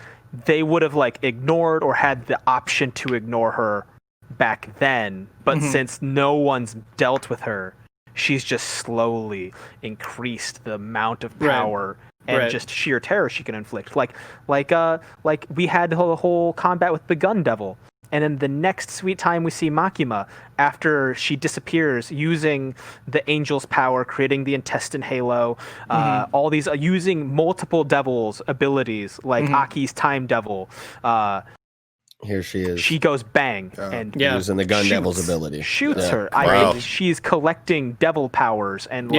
they would have like ignored or had the option to ignore her back then, but since no one's dealt with her, she's just slowly increased the amount of power and just sheer terror she can inflict. Like we had the whole combat with the Gun Devil, and then the next sweet time we see Makima after she disappears using the angel's power, creating the intestine halo, all these using multiple devils abilities like Aki's time devil. Here she is. She goes bang and using the Gun Devil's ability. Shoots her. I think she's collecting devil powers and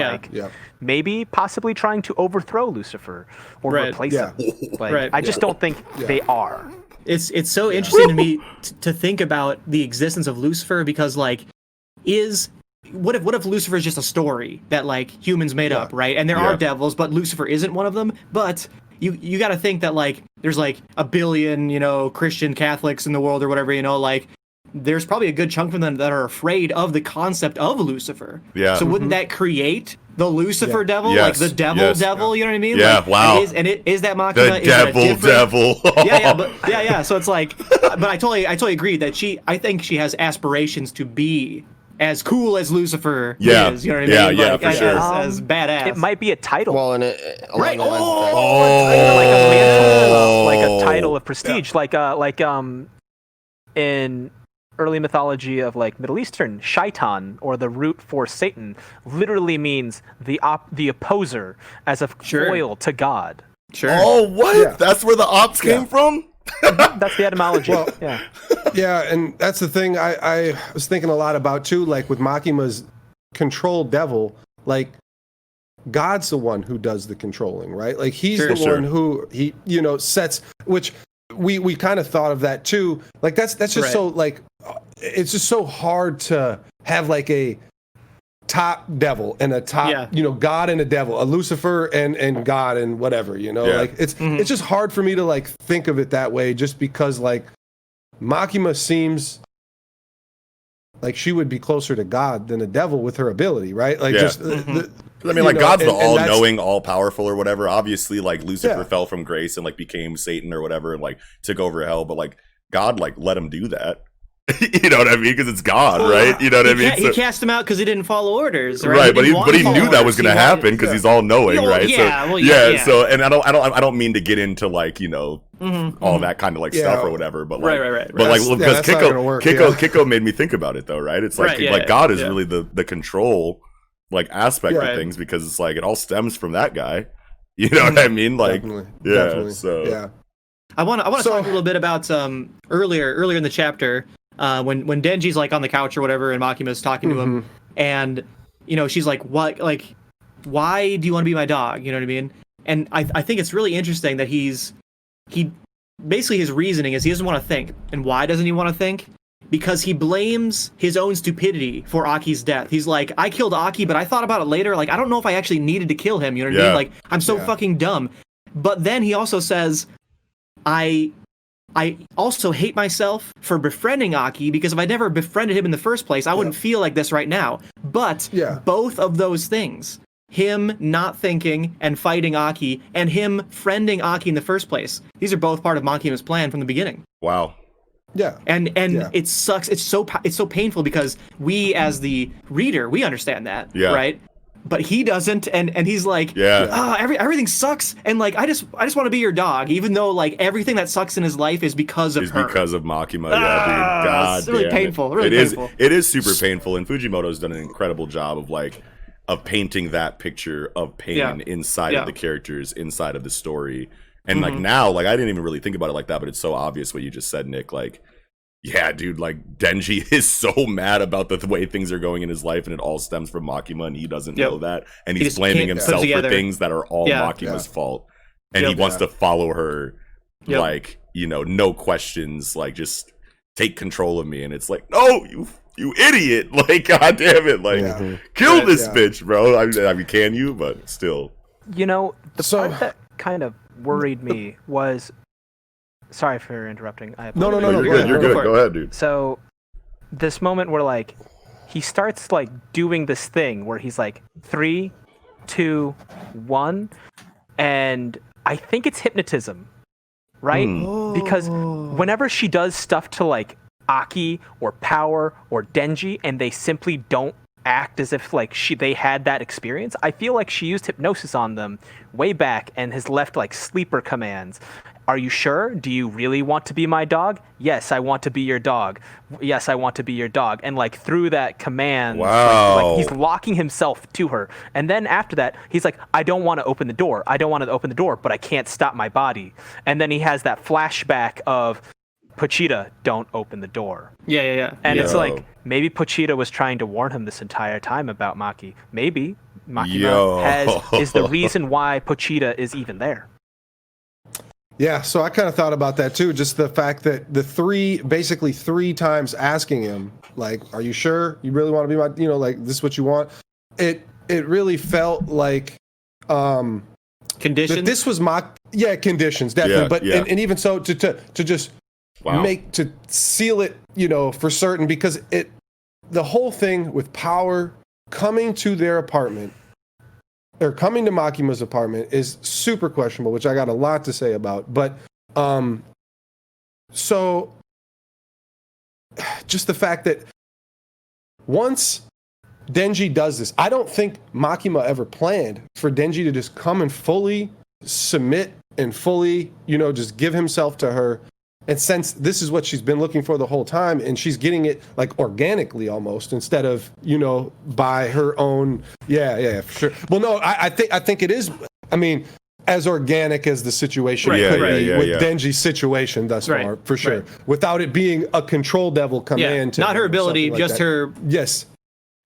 maybe possibly trying to overthrow Lucifer or replace him. Like, I just don't think they are. It's so interesting to me to think about the existence of Lucifer, because like what if Lucifer is just a story that like humans made up, right? And there are devils, but Lucifer isn't one of them. But you got to think that like there's like a billion, Christian Catholics in the world or whatever, like there's probably a good chunk of them that are afraid of the concept of Lucifer. Yeah. So wouldn't that create the Lucifer devil, like the devil? You know what I mean? Yeah. Like, Wow. And is that Makima? The devil. Yeah. So it's like, but I totally agree that I think she has aspirations to be as cool as Lucifer is, you know what I mean? Like, for sure. As badass. It might be a title. Well, and like a title of prestige, like in early mythology of like Middle Eastern, shaitan, or the root for Satan, literally means the opposer, as a foil to God. Sure. Oh, what? Yeah. That's where the ops came from? That's the etymology. Well, and that's the thing I was thinking a lot about too, like with Makima's controlled devil, like God's the one who does the controlling, right? Like he's the one who he sets, which we kind of thought of that too. Like that's just so like it's just so hard to have like a top devil and a top God and a devil, a Lucifer and God and whatever, like it's just hard for me to like think of it that way, just because like Makima seems like she would be closer to God than a devil with her ability, right? Like just I mean, like God's the all-knowing, all-powerful or whatever. Obviously, like Lucifer fell from grace and like became Satan or whatever and like took over hell, but like God like let him do that. You know what I mean? Because it's God, right? You know what I mean? He cast him out because he didn't follow orders, right? Right, but he knew that was going to happen because he's all knowing, right? So and I don't mean to get into like all that kind of like stuff or whatever, but like right. But like because Kiko made me think about it though, right? It's like God is really the control like aspect of things, because it's like it all stems from that guy. You know what I mean? Like definitely. So I want to talk a little bit about earlier in the chapter. When Denji's like on the couch or whatever, and Makima's talking to him, and she's like, "What? Like, why do you want to be my dog?" You know what I mean? And I think it's really interesting that he basically his reasoning is he doesn't want to think. And why doesn't he want to think? Because he blames his own stupidity for Aki's death. He's like, I killed Aki, but I thought about it later. Like, I don't know if I actually needed to kill him. You know what I mean? Like, I'm so fucking dumb. But then he also says, I also hate myself for befriending Aki, because if I never befriended him in the first place, I wouldn't feel like this right now. But both of those things, him not thinking and fighting Aki, and him friending Aki in the first place, these are both part of Makima's plan from the beginning. Wow. Yeah. And it sucks. It's so painful, because we as the reader, we understand that, right? But he doesn't, and he's like, everything sucks, and like I just want to be your dog, even though like everything that sucks in his life is because of her. Because of Makima, dude. God, it's really painful. Really painful. It is super painful, and Fujimoto's done an incredible job of painting that picture of pain inside of the characters, inside of the story. And like now, like I didn't even really think about it like that, but it's so obvious what you just said, Nick. Like, yeah, dude, like Denji is so mad about the way things are going in his life, and it all stems from Makima, and he doesn't know that, and he's blaming himself for things that are all Makima's fault, and he wants to follow her, like no questions, like just take control of me, and it's like, no, you idiot, like, god damn it, like, kill this bitch, bro. I mean, can you? But still, you know, the part that kind of worried me was, sorry for interrupting. No, you're good. Go ahead, dude. So this moment where like he starts like doing this thing where he's like 3, 2, 1, and I think it's hypnotism, right? Because whenever she does stuff to like Aki or Power or Denji and they simply don't act as if like they had that experience, I feel like she used hypnosis on them way back and has left like sleeper commands. Are you sure? Do you really want to be my dog? Yes, I want to be your dog. Yes, I want to be your dog. And like through that command, like he's locking himself to her. And then after that, he's like, I don't want to open the door. I don't want to open the door, but I can't stop my body. And then he has that flashback of Pochita, don't open the door. Yeah. And it's like, maybe Pochita was trying to warn him this entire time about Maki. Maybe Makima is the reason why Pochita is even there. Yeah, so I kind of thought about that too. Just the fact that basically three times asking him, like, "Are you sure you really want to be my? You know, like this is what you want." It really felt like conditions. This was conditions definitely, but and even so to just to seal it, you know, for certain, because the whole thing with Power coming to their apartment. Or coming to Makima's apartment is super questionable, which I got a lot to say about. But so just the fact that once Denji does this, I don't think Makima ever planned for Denji to just come and fully submit and fully, you know, just give himself to her. And since this is what she's been looking for the whole time, and she's getting it like organically almost, instead of, you know, by her own. Yeah, for sure. Well, no, I think it is. I mean, as organic as the situation could be with Denji's situation thus far, for sure. Without it being a control devil command. Not her ability, just her. Yes.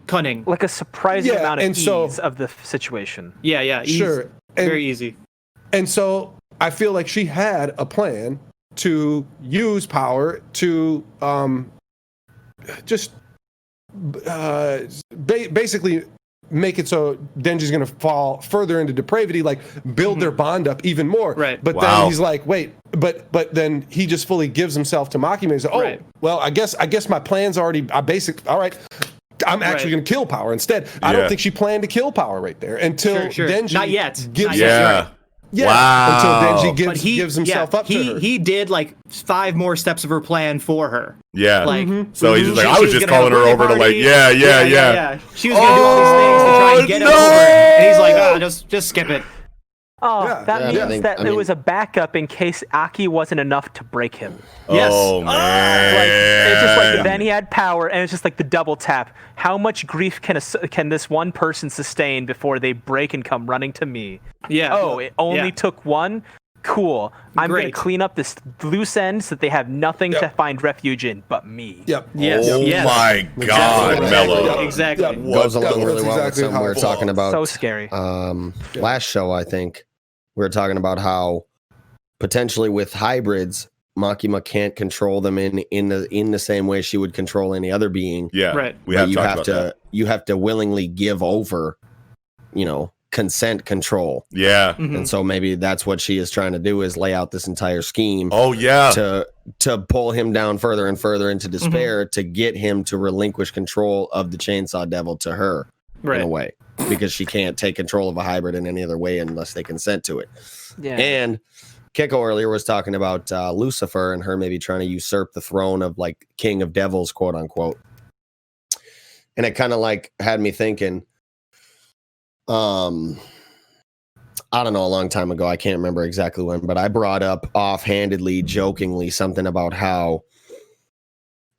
Cunning. Like a surprising amount of ease of the situation. Yeah. Ease. Sure. Very easy. And so I feel like she had a plan to use Power to basically make it so Denji's going to fall further into depravity, like build their bond up even more. Right. But then he's like, wait, but then he just fully gives himself to Makima. He's like, well, I guess my plan's already all right. I'm actually going to kill Power instead. I don't think she planned to kill Power right there until Denji not yet. Gives Yeah. Wow. Until Denji gives himself up to her. He did like 5 more steps of her plan for her. Yeah. Like, so he's just like, I was just calling her over to like, yeah. She was gonna do all these things to try and get over her, and he's like, just skip it. Oh, that means that it was a backup in case Aki wasn't enough to break him. Yes. Oh, man. It's just like then he had Power, and it's just like the double tap. How much grief can this one person sustain before they break and come running to me? Yeah. Oh, it only took one? Cool. I'm going to clean up this loose end so that they have nothing to find refuge in but me. Yep. Yes. Oh my God, Mello. Exactly. Goes along really well with something we were talking about. So scary. Last show, I think, we were talking about how potentially with hybrids, Makima can't control them in the same way she would control any other being. Yeah. Right. We have talked about that. You have to willingly give over, you know, consent control. Yeah. And so maybe that's what she is trying to do, is lay out this entire scheme. Oh yeah. To pull him down further and further into despair, to get him to relinquish control of the Chainsaw Devil to her in a way, because she can't take control of a hybrid in any other way unless they consent to it. Yeah. And Kiko earlier was talking about Lucifer and her maybe trying to usurp the throne of like king of devils, quote unquote. And it kind of like had me thinking, I don't know, a long time ago, I can't remember exactly when, but I brought up offhandedly, jokingly, something about how,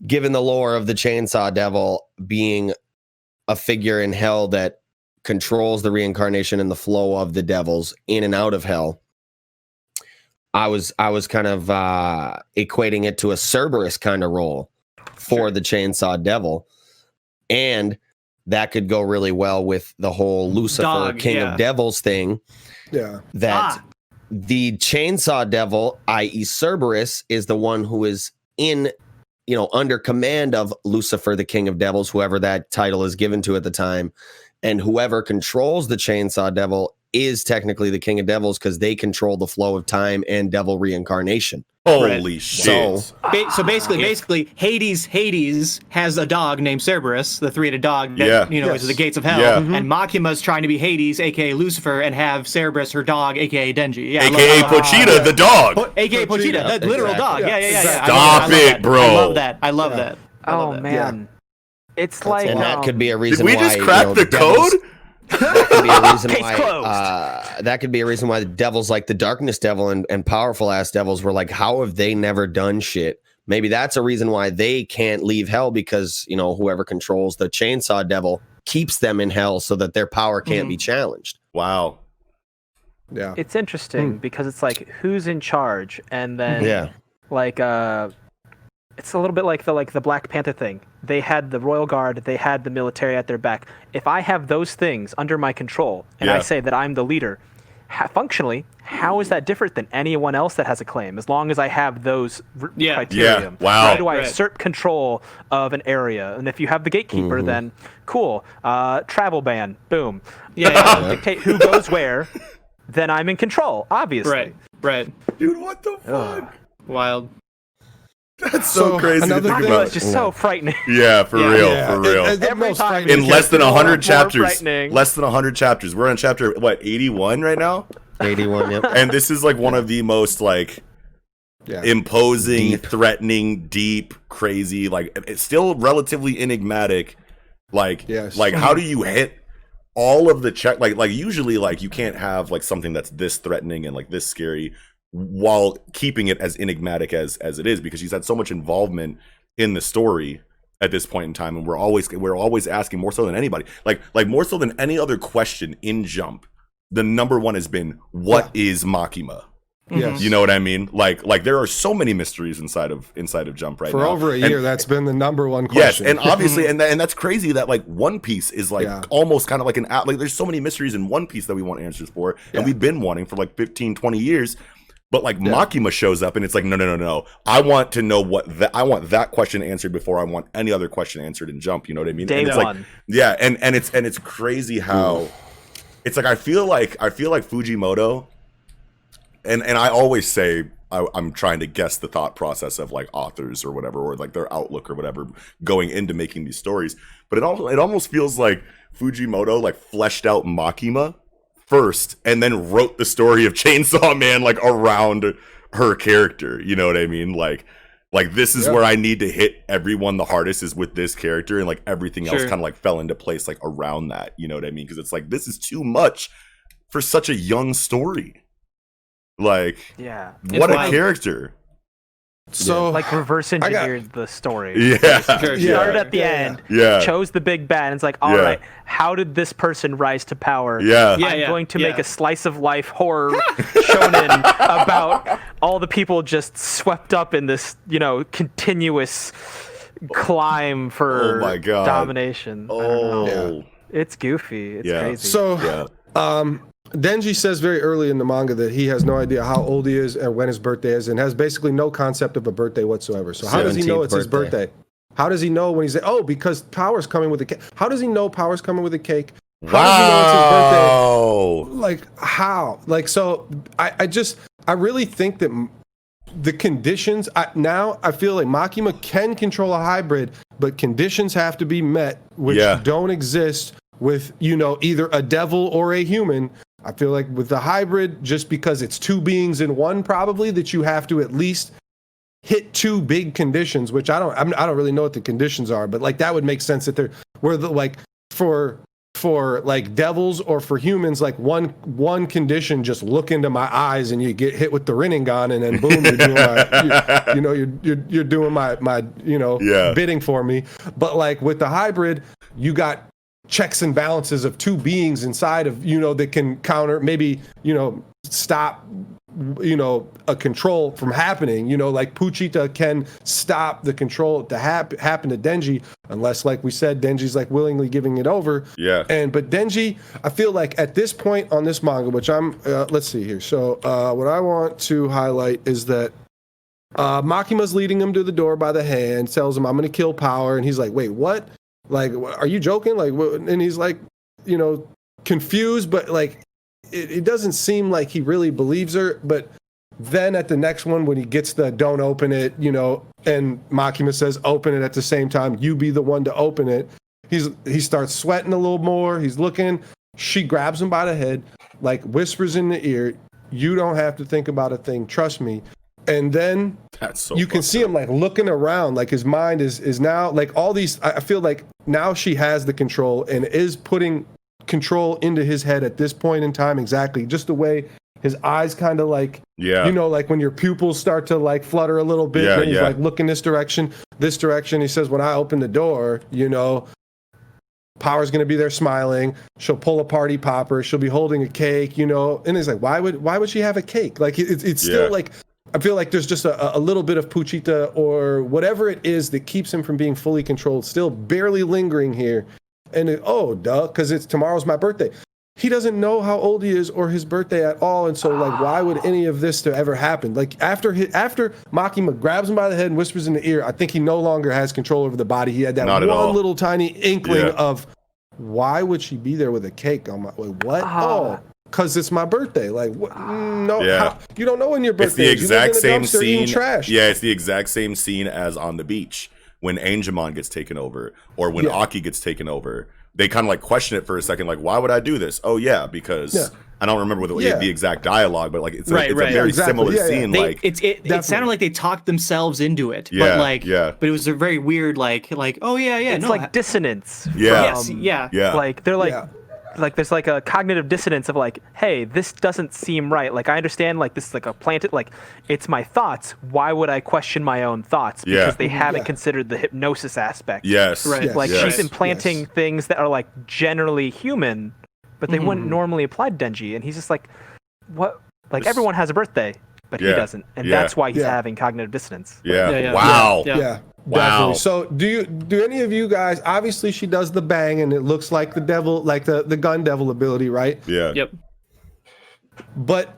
given the lore of the Chainsaw Devil being a figure in hell that controls the reincarnation and the flow of the devils in and out of hell, I was kind of equating it to a Cerberus kind of role for the Chainsaw Devil, and that could go really well with the whole Lucifer King of Devils thing. Yeah, that the Chainsaw Devil, i.e. Cerberus, is the one who is in under command of Lucifer, the king of devils, whoever that title is given to at the time, and whoever controls the Chainsaw Devil is technically the king of devils because they control the flow of time and devil reincarnation. Holy shit. So basically, Hades has a dog named Cerberus, the three-headed dog that is the gates of hell. Yeah. And Makima's trying to be Hades, aka Lucifer, and have Cerberus, her dog, aka Denji. Yeah, aka Pochita, the dog. AKA Pochita, the literal dog. Yeah. Stop it, bro. I love that. Oh man. It's like and that could be a reason why. Did we just crack the code? That could be a reason why. That could be a reason why the devils, like the Darkness Devil and powerful ass devils, were like, how have they never done shit? Maybe that's a reason why they can't leave hell because whoever controls the Chainsaw Devil keeps them in hell so that their power can't be challenged. Wow. Yeah, it's interesting because it's like who's in charge, and then it's a little bit like the Black Panther thing. They had the Royal Guard, they had the military at their back. If I have those things under my control, and I say that I'm the leader, functionally, how is that different than anyone else that has a claim? As long as I have those criteria. Yeah. Wow. How do I assert control of an area? And if you have the gatekeeper, then cool. Travel ban, boom. Dictate who goes where, then I'm in control, obviously. Right. Dude, what the fuck? Wild. That's so crazy to think about. It's just so frightening. Yeah, for real. Every time in less than 100 chapters. Less than 100 chapters. We're on chapter 81 right now? 81, yep. And this is like one of the most imposing, threatening, deep, crazy, it's still relatively enigmatic. How do you hit all of the check? Usually you can't have something that's this threatening and this scary while keeping it as enigmatic as it is, because she's had so much involvement in the story at this point in time, and we're always asking more so than anybody, more so than any other question in Jump. The number one has been, what is Makima? Yes. You know what I mean? There are so many mysteries inside of Jump right now. For over a year, that's been the number one question. Yes, and obviously, and that's crazy that One Piece is almost kind of like an there's so many mysteries in One Piece that we want answers for, and we've been wanting for 15, 20 years. But Makima shows up and it's no. I want to know I want that question answered before I want any other question answered in Jump. You know what I mean? Day and it's one. And it's crazy how it's I feel like Fujimoto, and I always say I'm trying to guess the thought process of authors or whatever, or their outlook or whatever going into making these stories. But it almost feels like Fujimoto fleshed out Makima first and then wrote the story of Chainsaw Man around her character. You know what I mean? This is where I need to hit everyone the hardest is with this character, and everything else kind of fell into place around that. You know what I mean? Because it's this is too much for such a young story. What a character. So reverse engineered the story. Yeah. Started at the end. Yeah. Chose the big bad. And it's all right, how did this person rise to power? Yeah. I'm going to make a slice of life horror shonen about all the people just swept up in this, continuous climb for domination. It's goofy. It's crazy. So Denji says very early in the manga that he has no idea how old he is and when his birthday is, and has basically no concept of a birthday whatsoever. So how does he know it's his birthday? How does he know when he's because power's coming with a cake? How does he know power's coming with a cake? How does he know it's his birthday? How? So I really think that the conditions now I feel like Makima can control a hybrid, but conditions have to be met which don't exist with either a devil or a human. I feel like with the hybrid, just because it's two beings in one, probably that you have to at least hit two big conditions, which I don't really know what the conditions are, but that would make sense that for devils or for humans, one condition, just look into my eyes and you get hit with the Rinnegan, and then boom, you're doing my bidding for me. But with the hybrid, you got checks and balances of two beings inside of that can counter, maybe stop a control from happening. Pochita can stop the control to happen to Denji, unless we said Denji's willingly giving it over. But Denji, I feel like at this point on this manga, which I'm let's see here, so what I want to highlight is that Makima's leading him to the door by the hand, tells him, I'm going to kill Power. And he's like, wait, what? Like, are you joking? Like, what? And he's like, you know, confused, but like, it doesn't seem like he really believes her. But then at the next one, when he gets the don't open it, you know, and Makima says, open it at the same time, you be the one to open it. He starts sweating a little more. He's looking. She grabs him by the head, like whispers in the ear, you don't have to think about a thing. Trust me. And then you can see him like looking around, like his mind is now like all these. I feel like now she has the control and is putting control into his head at this point in time. Exactly. Just the way his eyes kind of like, you know, like when your pupils start to like flutter a little bit, and he's like looking this direction. He says, when I open the door, you know, Power's going to be there smiling. She'll pull a party popper. She'll be holding a cake, you know. And it's like, why would she have a cake? Like it's still like, I feel like there's just a little bit of Puchita or whatever it is that keeps him from being fully controlled, still barely lingering here. And because it's tomorrow's my birthday. He doesn't know how old he is or his birthday at all. And so like, why would any of this to ever happen? Like after Makima grabs him by the head and whispers in the ear, I think he no longer has control over the body. He had that one little tiny inkling of, why would she be there with a cake on my, like, what? Oh, because it's my birthday. Like, what? No, you don't know when your birthday is. It's the exact same scene. Trash. Yeah, it's the exact same scene as on the beach when Angemon gets taken over or when Aki gets taken over. They kind of like question it for a second, like, why would I do this? Oh, because I don't remember the exact dialogue, but like it's a very similar scene. Like it sounded like they talked themselves into it, but it was a very weird like it's like dissonance. Like they're like there's like a cognitive dissonance of like, hey, this doesn't seem right. Like I understand like this is like a planted, like it's my thoughts. Why would I question my own thoughts? Because they haven't considered the hypnosis aspect. Like she's implanting things that are like generally human, but they wouldn't normally apply to Denji. And he's just like, what? Like everyone has a birthday, but he doesn't. And that's why he's having cognitive dissonance. Wow. Wow. So do any of you guys, obviously she does the bang and it looks like the devil, like the gun devil ability, right? Yeah. But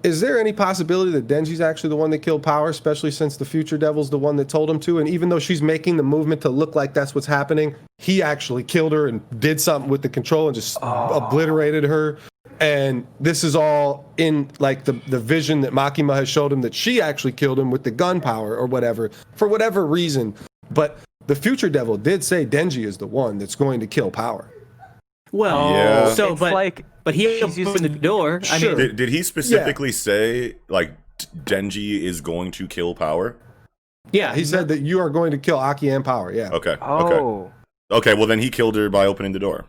is there any possibility that Denji's actually the one that killed Power, especially since the future devil's the one that told him to? And even though she's making the movement to look like that's what's happening, he actually killed her and did something with the control and just obliterated her. And this is all in like the vision that Makima has showed him that she actually killed him with the gun power or whatever, for whatever reason. But the future devil did say Denji is the one that's going to kill Power. Well, but he opened the door. I mean, did he specifically say like Denji is going to kill Power? Yeah, he said that you are going to kill Aki and Power. Yeah. Okay. Okay. Well, then he killed her by opening the door.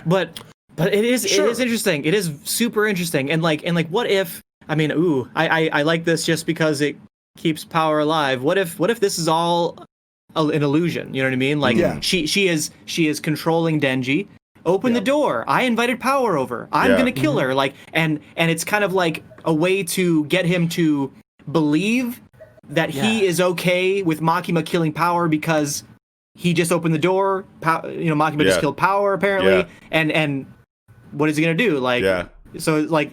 But it is interesting. It is super interesting. And like what if, I mean, I like this just because it keeps Power alive. What if this is all an illusion? You know what I mean? Like she is controlling Denji. Open the door. I invited Power over. I'm gonna kill her. Like and it's kind of like a way to get him to believe that he is okay with Makima killing Power because he just opened the door. Makima just killed Power apparently. And what is he gonna do? Like, so like,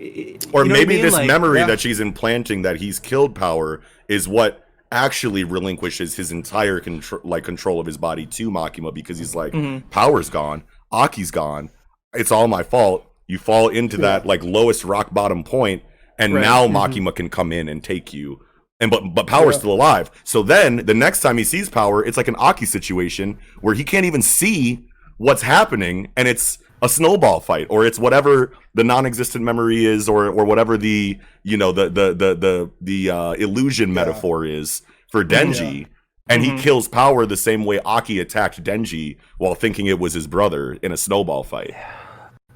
or maybe this memory that she's implanting that he's killed Power is what actually relinquishes his entire control of his body to Makima, because he's like, Power's gone, Aki's gone, it's all my fault. You fall into that like lowest rock bottom point, and now Makima can come in and take you. And but Power's still alive. So then the next time he sees Power, it's like an Aki situation where he can't even see what's happening, and it's a snowball fight, or it's whatever the non-existent memory is, or whatever the illusion metaphor is for Denji, and he kills Power the same way Aki attacked Denji while thinking it was his brother in a snowball fight.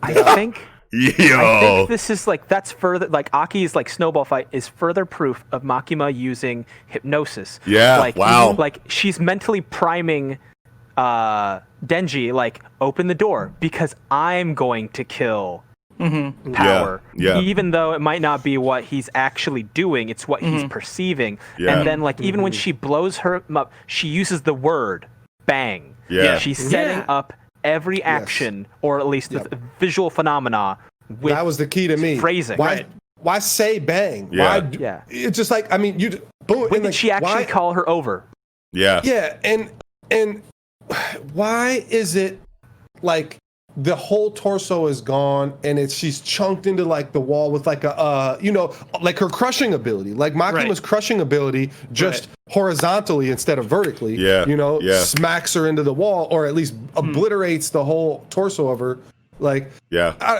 I think this is like, that's further, like Aki's like snowball fight is further proof of Makima using hypnosis. Like she's mentally priming Denji, like, open the door because I'm going to kill Power. Even though it might not be what he's actually doing, it's what he's perceiving. And then like even when she blows her up, she uses the word bang. She's setting up every action, or at least the visual phenomena with that was the key to me. Phrasing. Why say bang? It's just like, I mean, boom. When did she actually call her over? Yeah. Yeah, and why is it like the whole torso is gone and she's chunked into like the wall with like a like her crushing ability, like Makima's crushing ability, just horizontally instead of vertically. Smacks her into the wall, or at least obliterates the whole torso of her. Like,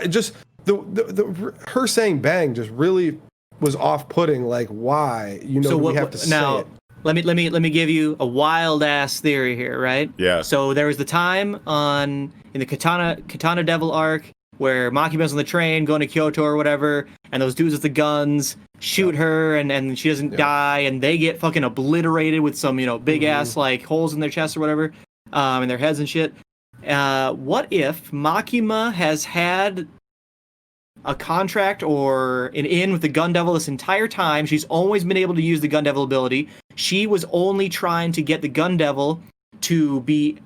just the her saying "bang" just really was off-putting. Like, why? So we have to say it. Let me give you a wild ass theory here, right? Yeah. So there was the time in the Katana Devil arc where Makima's on the train going to Kyoto or whatever, and those dudes with the guns shoot her, and she doesn't die, and they get fucking obliterated with some big ass like holes in their chest or whatever, in their heads and shit. What if Makima has had a contract or an in with the Gun Devil this entire time? She's always been able to use the Gun Devil ability. She was only trying to get the Gun Devil to be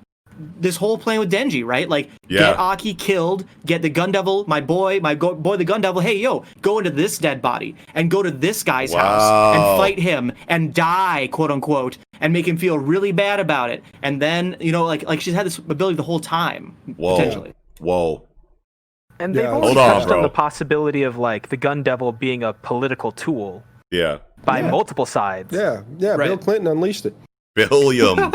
this whole plan with Denji, right? Like, get Aki killed, get the Gun Devil, my boy the Gun Devil, hey, yo, go into this dead body and go to this guy's house and fight him and die, quote unquote, and make him feel really bad about it. And then, like she's had this ability the whole time, potentially. Whoa. And they've always touched on the possibility of like the Gun Devil being a political tool. Yeah. By multiple sides. Yeah. Bill Clinton unleashed it. Billiam.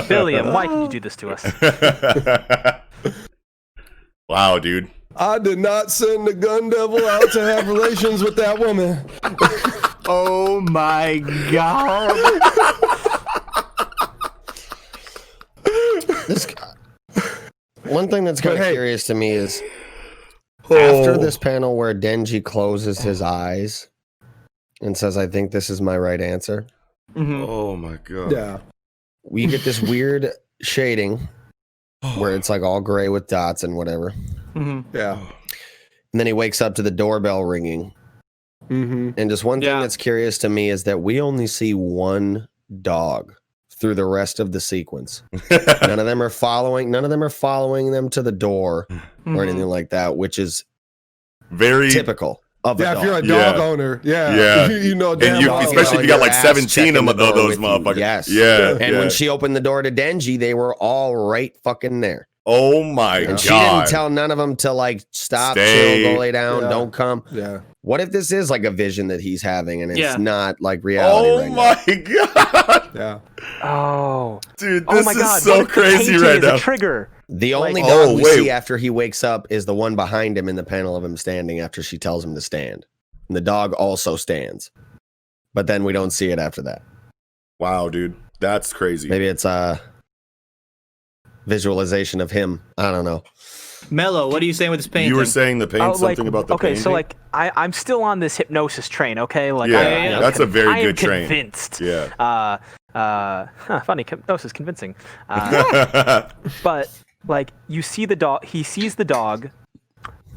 Billiam, why did you do this to us? Wow, dude. I did not send the Gun Devil out to have relations with that woman. Oh my god. One thing that's kind of curious to me is after this panel where Denji closes his eyes and says, "I think this is my right answer." Oh my god. Yeah. We get this weird shading where it's like all gray with dots and whatever. Yeah. And then he wakes up to the doorbell ringing. And just one thing that's curious to me is that we only see one dog through the rest of the sequence. None of them are following them to the door or anything like that, which is very typical of a dog. If you're a dog owner, you know, and especially if you got like 17 of those motherfuckers. Yes. Yeah. And when she opened the door to Denji, they were all right fucking there. Oh my god. And she didn't tell none of them to like stop, chill, go lay down, don't come. Yeah. What if this is like a vision that he's having and it's not like reality? Oh my god. Yeah. Oh. Dude, this is so crazy right now. A trigger. The only dog we see after he wakes up is the one behind him in the panel of him standing after she tells him to stand. And the dog also stands. But then we don't see it after that. Wow, dude. That's crazy. Maybe it's a visualization of him. I don't know. Mello, what are you saying with this painting? You were saying the paint, something about the painting? Okay, so like I'm still on this hypsis train, okay? Like that's a very good train. I am convinced. Yeah. Funny, hypnosis convincing. But like you see the dog, he sees the dog,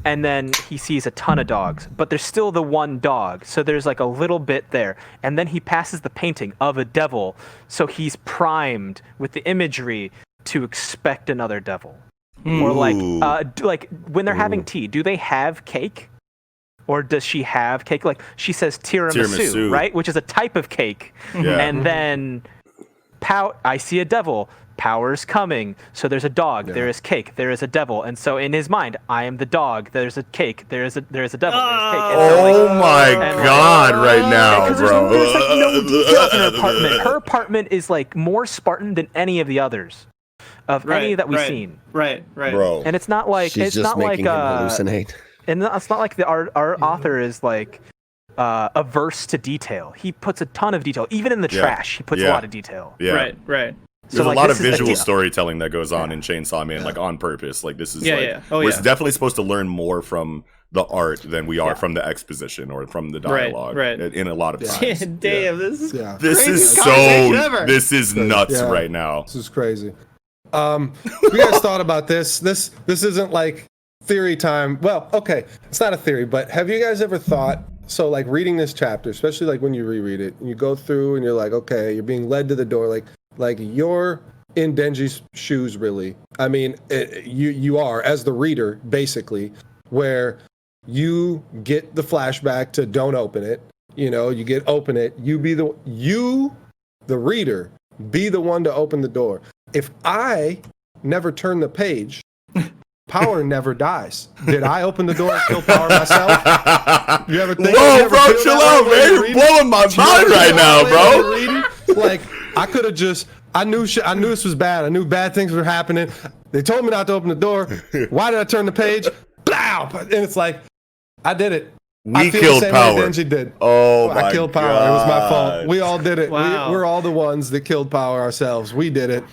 and then he sees a ton of dogs, but there's still the one dog. So there's like a little bit there. And then he passes the painting of a devil. So he's primed with the imagery to expect another devil. Or like when they're having tea, do they have cake? Or does she have cake? Like she says tiramisu, right? Which is a type of cake. Yeah. And then I see a devil. Power's coming. So there's a dog. Yeah. There is cake. There is a devil. And so in his mind, I am the dog. There's a cake. There's a devil. There's cake. And my god! Right now, bro. There's like no details in her apartment. Her apartment is like more Spartan than any of the others. Of any that we've seen. Right. Bro. And it's not like she's just making him hallucinate. And it's not like our author is like averse to detail. He puts a ton of detail. Even in the trash, he puts a lot of detail. Yeah. Right. There's a lot of visual storytelling that goes on in Chainsaw Man, like on purpose. Like this is we're definitely supposed to learn more from the art than we are from the exposition or from the dialogue. Right. In a lot of times. Damn, this is this is this is nuts right now. This is crazy. You guys thought about this? This isn't like theory time. Well, okay, it's not a theory, but have you guys ever thought? So like reading this chapter, especially like when you reread it and you go through and you're like, okay, you're being led to the door, like you're in Denji's shoes, really. I mean, you are as the reader, basically, where you get the flashback to don't open it. you get open it. You, the reader, be the one to open the door. If I never turn the page, Power never dies. Did I open the door and kill Power myself? You ever think? Whoa, bro, chill out, man. You're blowing my mind right now, bro. Like, I could have just. I knew this was bad. I knew bad things were happening. They told me not to open the door. Why did I turn the page? Blow! And it's like, I did it. We killed Power. Denji did. Oh my I killed Power. God. It was my fault. We all did it. Wow. We're all the ones that killed Power ourselves. We did it.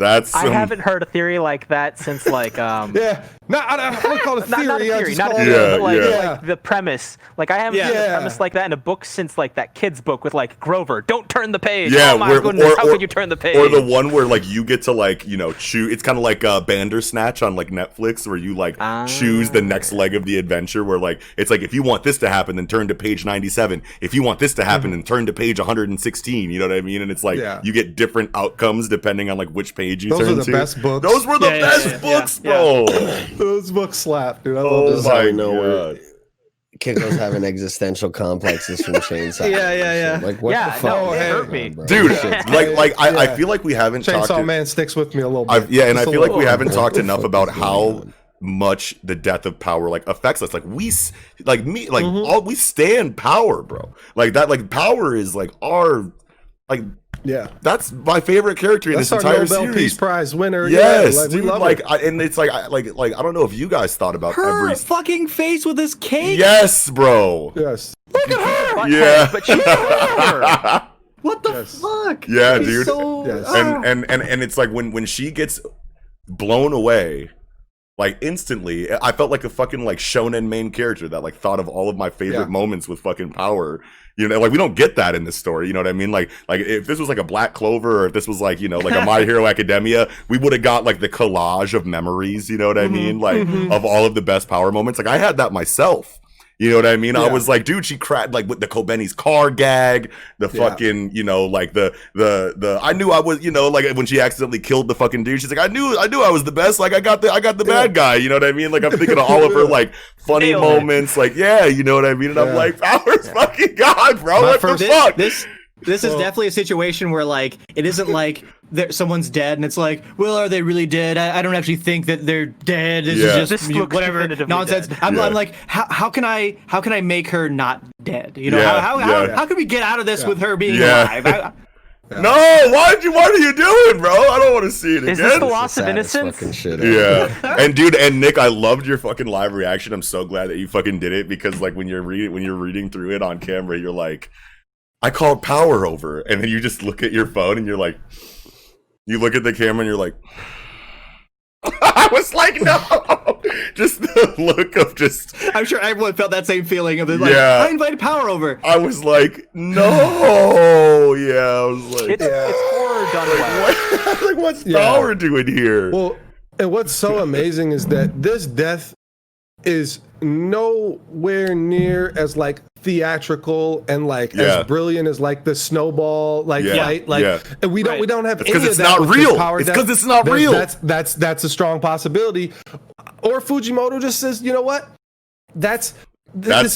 I haven't heard a theory like that since like yeah. No, I don't call it a theory. not a theory, but like the premise. Like I haven't seen a premise like that in a book since like that kid's book with like Grover. Don't turn the page. Yeah, oh my goodness, how could you turn the page? Or the one where like you get to like choose. It's kind of like Bandersnatch on like Netflix, where you like choose the next leg of the adventure. Where like it's like if you want this to happen, then turn to page 97. If you want this to happen, then turn to page 116. You know what I mean? And it's like you get different outcomes depending on like which page. Those were the best books. Those were the best books, bro. Those books slap, dude. I love this. My God. Kiko's having existential complexes from Chainsaw. Yeah. Like, what the fuck? No, it hurt me. Dude, I feel like we haven't Chainsaw Man sticks with me a little bit. I feel like we haven't talked enough about how much the death of Power like affects us. Like we all we stand Power, bro. Like that, like Power is like our like. Yeah, that's my favorite character in this entire Nobel series. Peace Prize winner. Yes, like, dude, we love like, it. And it's like, I don't know if you guys thought about her fucking face with this cake. Yes, bro. Yes. Look at her. Yeah. But she's her. What the fuck? Yeah, she's dude. So, and it's like when she gets blown away. Like instantly, I felt like a fucking like shonen main character that like thought of all of my favorite moments with fucking Power. Like we don't get that in this story. You know what I mean? Like if this was like a Black Clover, or if this was like like a My Hero Academia, we would have got like the collage of memories. You know what I mean? Like of all of the best Power moments. Like I had that myself. You know what I mean? I was like, dude, she cracked like with the Kobeni's car gag, the fucking, like the I knew I was, like when she accidentally killed the fucking dude, she's like, I knew I was the best. Like I got the bad guy. You know what I mean? Like I'm thinking of all of her like funny moments. Like, you know what I mean? And I'm like, Power's fucking God, bro. What the fuck? This is definitely a situation where like it isn't like someone's dead and it's like, well, are they really dead? I don't actually think that they're dead. This is just whatever nonsense. Dead. I'm like, how can I make her not dead? How can we get out of this with her being alive? No, what are you doing, bro? I don't want to see it again. Is this the loss of innocence? And dude, and Nick, I loved your fucking live reaction. I'm so glad that you fucking did it, because like when you're reading through it on camera, you're like, I called Power over, and then you just look at your phone and you're like, you look at the camera and you're like, I was like, no, just the look of just. I'm sure everyone felt that same feeling of like, I invited Power over. I was like, no, I was like, it's horror done well. Like, what's Power doing here? Well, and what's so amazing is that this death is nowhere near as like theatrical and like as brilliant as like the snowball fight. And we don't have any of that. It's not real. It's because it's not real. That's a strong possibility. Or Fujimoto just says, you know what? This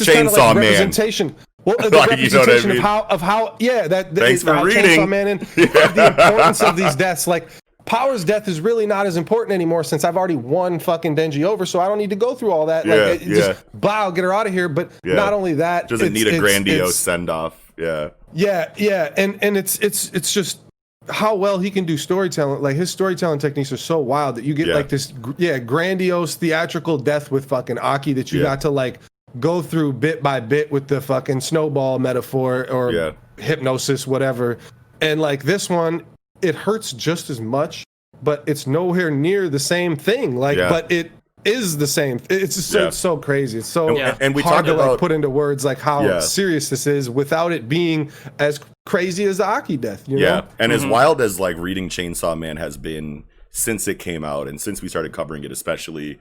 is kind of like representation. Well, the representation of how thanks for reading. Chainsaw Man and the importance of these deaths. Like Power's death is really not as important anymore since I've already won fucking Denji over, so I don't need to go through all that. Just get her out of here. But not only that, doesn't need a grandiose send off. And it's just how well he can do storytelling. Like his storytelling techniques are so wild that you get like this grandiose theatrical death with fucking Aki that you got to like go through bit by bit with the fucking snowball metaphor or hypnosis, whatever. And like this one, it hurts just as much, but it's nowhere near the same thing. But it is the same. It's just so crazy. It's so and we hard to about, like put into words like how serious this is without it being as crazy as the Aki death. You know? And as wild as like reading Chainsaw Man has been since it came out and since we started covering it, especially.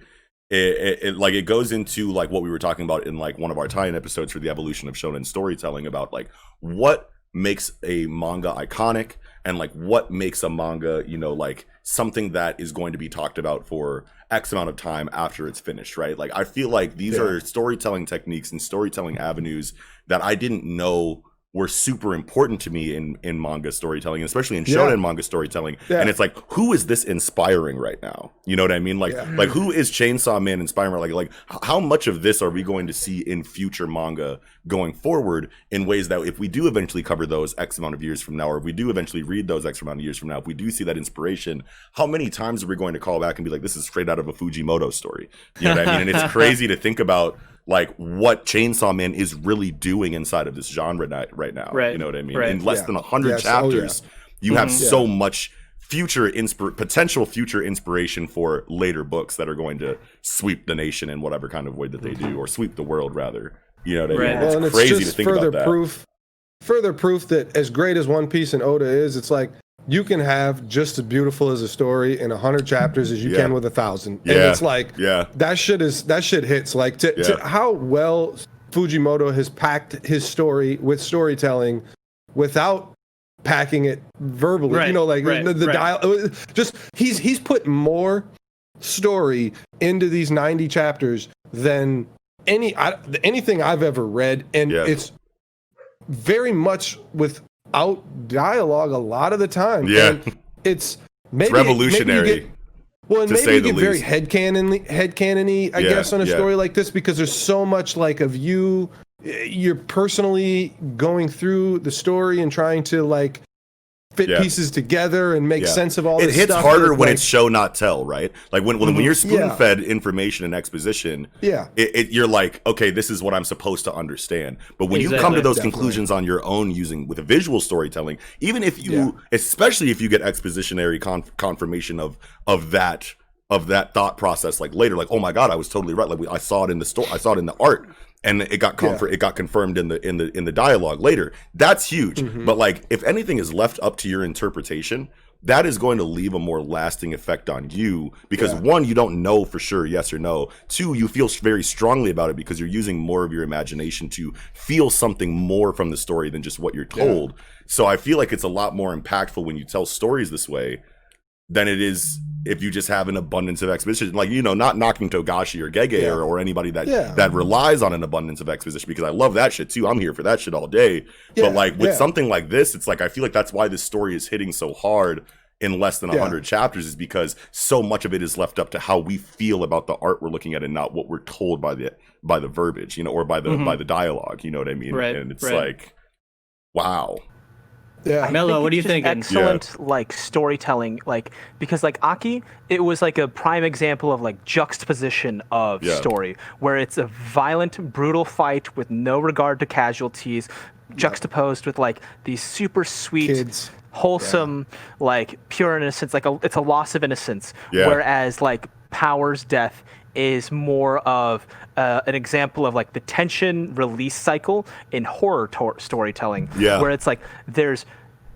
It goes into like what we were talking about in like one of our tie-in episodes for the evolution of shonen storytelling about like what makes a manga iconic, and like what makes a manga, you know, like something that is going to be talked about for X amount of time after it's finished, right? Like I feel like these are storytelling techniques and storytelling avenues that I didn't know were super important to me in manga storytelling, especially in shonen manga storytelling. And it's like, who is this inspiring right now? You know what I mean? Like, like who is Chainsaw Man inspiring? Like how much of this are we going to see in future manga going forward in ways that if we do eventually cover those X amount of years from now, or if we do eventually read those X amount of years from now, if we do see that inspiration, how many times are we going to call back and be like, this is straight out of a Fujimoto story? You know what I mean? And it's crazy to think about like what Chainsaw Man is really doing inside of this genre right now. You know what I mean? In less than 100 chapters, you have so much potential future inspiration for later books that are going to sweep the nation in whatever kind of way that they do, or sweep the world rather. You know what I mean? Well, it's crazy to think about that. Further proof that as great as One Piece and Oda is, it's like you can have just as beautiful as a story in 100 chapters as you can with 1,000. And it's like that shit hits. Like to how well Fujimoto has packed his story with storytelling without packing it verbally. You know, like the dialogue. Just he's put more story into these 90 chapters than anything I've ever read, and it's very much without dialogue a lot of the time. And it's revolutionary. Maybe you get very headcanon-y, I guess, on a story like this, because there's so much like of you're personally going through the story and trying to like fit pieces together and make sense of all this stuff. It hits harder when it's show not tell, right? Like when you're spoon-fed information and exposition, you're like, okay, this is what I'm supposed to understand. But when you come to those conclusions on your own with a visual storytelling, even if you, especially if you get expositionary confirmation of that thought process, like later, like, oh my God, I was totally right. Like I saw it in the story, I saw it in the art. And it got confirmed in the dialogue later. That's huge. But like, if anything is left up to your interpretation, that is going to leave a more lasting effect on you, because one, you don't know for sure yes or no. Two, you feel very strongly about it because you're using more of your imagination to feel something more from the story than just what you're told. So I feel like it's a lot more impactful when you tell stories this way than it is if you just have an abundance of exposition. Like, you know, not knocking Togashi or Gege or anybody that relies on an abundance of exposition, because I love that shit too. I'm here for that shit all day. But like with something like this, it's like I feel like that's why this story is hitting so hard in less than 100 chapters, is because so much of it is left up to how we feel about the art we're looking at and not what we're told by the verbiage, you know, or by the dialogue, you know what I mean? And it's like, wow. Mello, what do you think? Excellent, like storytelling, like, because like Aki, it was like a prime example of like juxtaposition of story, where it's a violent, brutal fight with no regard to casualties, juxtaposed with like these super sweet, kids, wholesome, like pure innocence, like it's a loss of innocence. Whereas like Power's death is more of an example of like the tension release cycle in horror storytelling, where it's like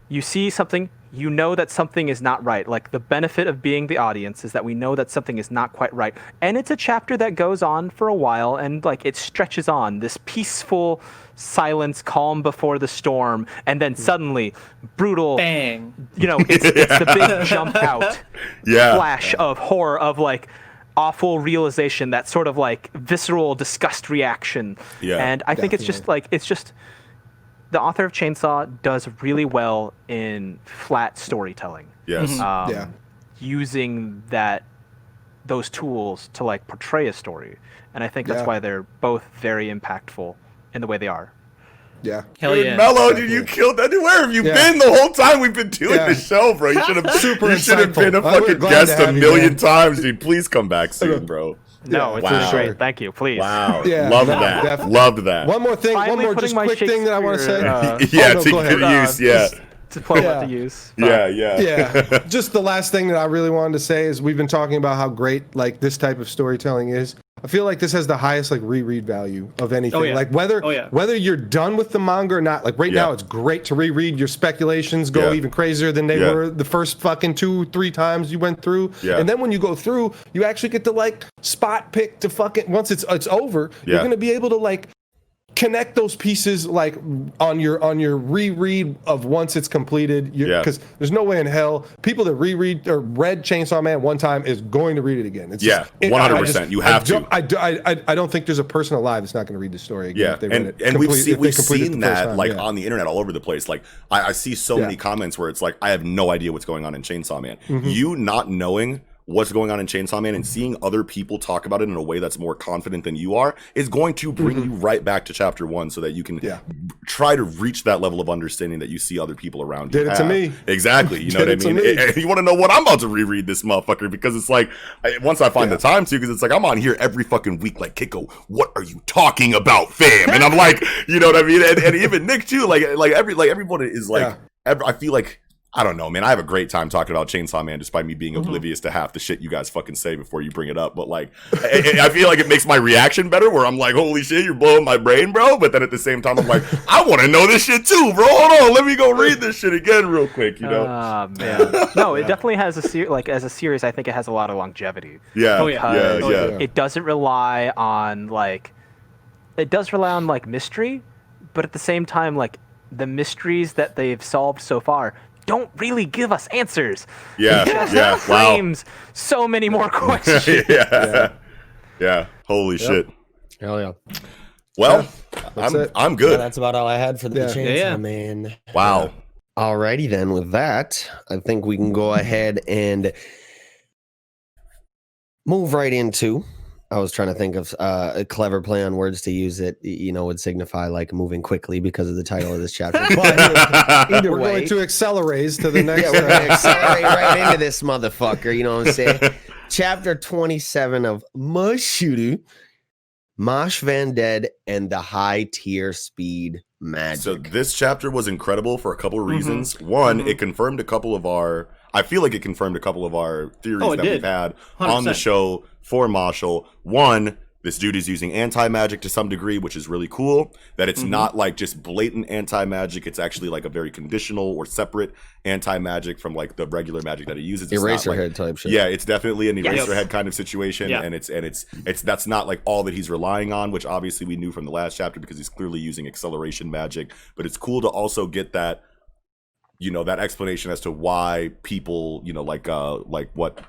you see something, you know that something is not right. Like the benefit of being the audience is that we know that something is not quite right. And it's a chapter that goes on for a while, and like it stretches on, this peaceful silence, calm before the storm, and then suddenly brutal bang. You know, it's the big jump out flash of horror, of like awful realization, that sort of like visceral disgust reaction. And I think it's just the author of Chainsaw does really well in flat storytelling. Using those tools to like portray a story. And I think that's why they're both very impactful in the way they are. Hell yeah. Mello, dude, you killed that. Dude, where have you been the whole time we've been doing this show, bro? You should have been a fucking guest a million times, dude. Please come back soon, bro. No, it's really great. Thank you. Please. Wow. Loved that. Definitely. Loved that. One more thing. Finally, one more just quick thing that I want to say. To good use. To play with the use. Just the last thing that I really wanted to say is we've been talking about how great like this type of storytelling is. I feel like this has the highest like reread value of anything. Like whether you're done with the manga or not, like right now it's great to reread. Your speculations go even crazier than they were the first fucking 2-3 times you went through. And then when you go through, you actually get to like spot pick to fucking, once it's over, you're gonna be able to like connect those pieces like on your reread of once it's completed, because there's no way in hell people that reread or read Chainsaw Man one time is going to read it again. It's 100%. You have to. I don't think there's a person alive that's not going to read the story again. If they read it. And we've seen that like on the internet all over the place. Like I see so many comments where it's like, I have no idea what's going on in Chainsaw Man. You not knowing what's going on in Chainsaw Man and seeing other people talk about it in a way that's more confident than you are is going to bring you right back to chapter 1 so that you can try to reach that level of understanding that you see other people around you Did it to me. Exactly. You know what I mean? And you want to know what I'm about to reread this motherfucker, because it's like, once I find the time to, because it's like, I'm on here every fucking week like, Kiko, what are you talking about, fam? And I'm like, you know what I mean? And even Nick too, like everyone is like, I feel like, I don't know, man. I have a great time talking about Chainsaw Man, despite me being oblivious to half the shit you guys fucking say before you bring it up. But like, I feel like it makes my reaction better, where I'm like, holy shit, you're blowing my brain, bro. But then at the same time, I'm like, I want to know this shit too, bro. Hold on, let me go read this shit again real quick, you know? Man. No, it definitely has as a series, I think it has a lot of longevity. Yeah. It doesn't rely on it does rely on like mystery, but at the same time, like the mysteries that they've solved so far don't really give us answers. It frames so many more questions. Holy shit. Hell yeah. Well, I'm good. Yeah, that's about all I had for the Chainsaw Man. Wow. Alrighty then, with that, I think we can go ahead and move right into, I was trying to think of a clever play on words to use it, would signify like moving quickly because of the title of this chapter. But either we're way, going to accelerate to the next. We're going to accelerate right into this motherfucker. You know what I'm saying? Chapter 27 of Mashle, Mosh Van Dead, and the High Tier Speed Magic. So this chapter was incredible for a couple of reasons. One, it confirmed a couple of our theories that we've had 100%. On the show for Mashle. One, this dude is using anti-magic to some degree, which is really cool. That it's not like just blatant anti-magic. It's actually like a very conditional or separate anti-magic from like the regular magic that he uses. Eraserhead type shit. Yeah, it's definitely an Eraserhead kind of situation. Yeah. And it's that's not like all that he's relying on, which obviously we knew from the last chapter because he's clearly using acceleration magic. But it's cool to also get that, that explanation as to why people, like what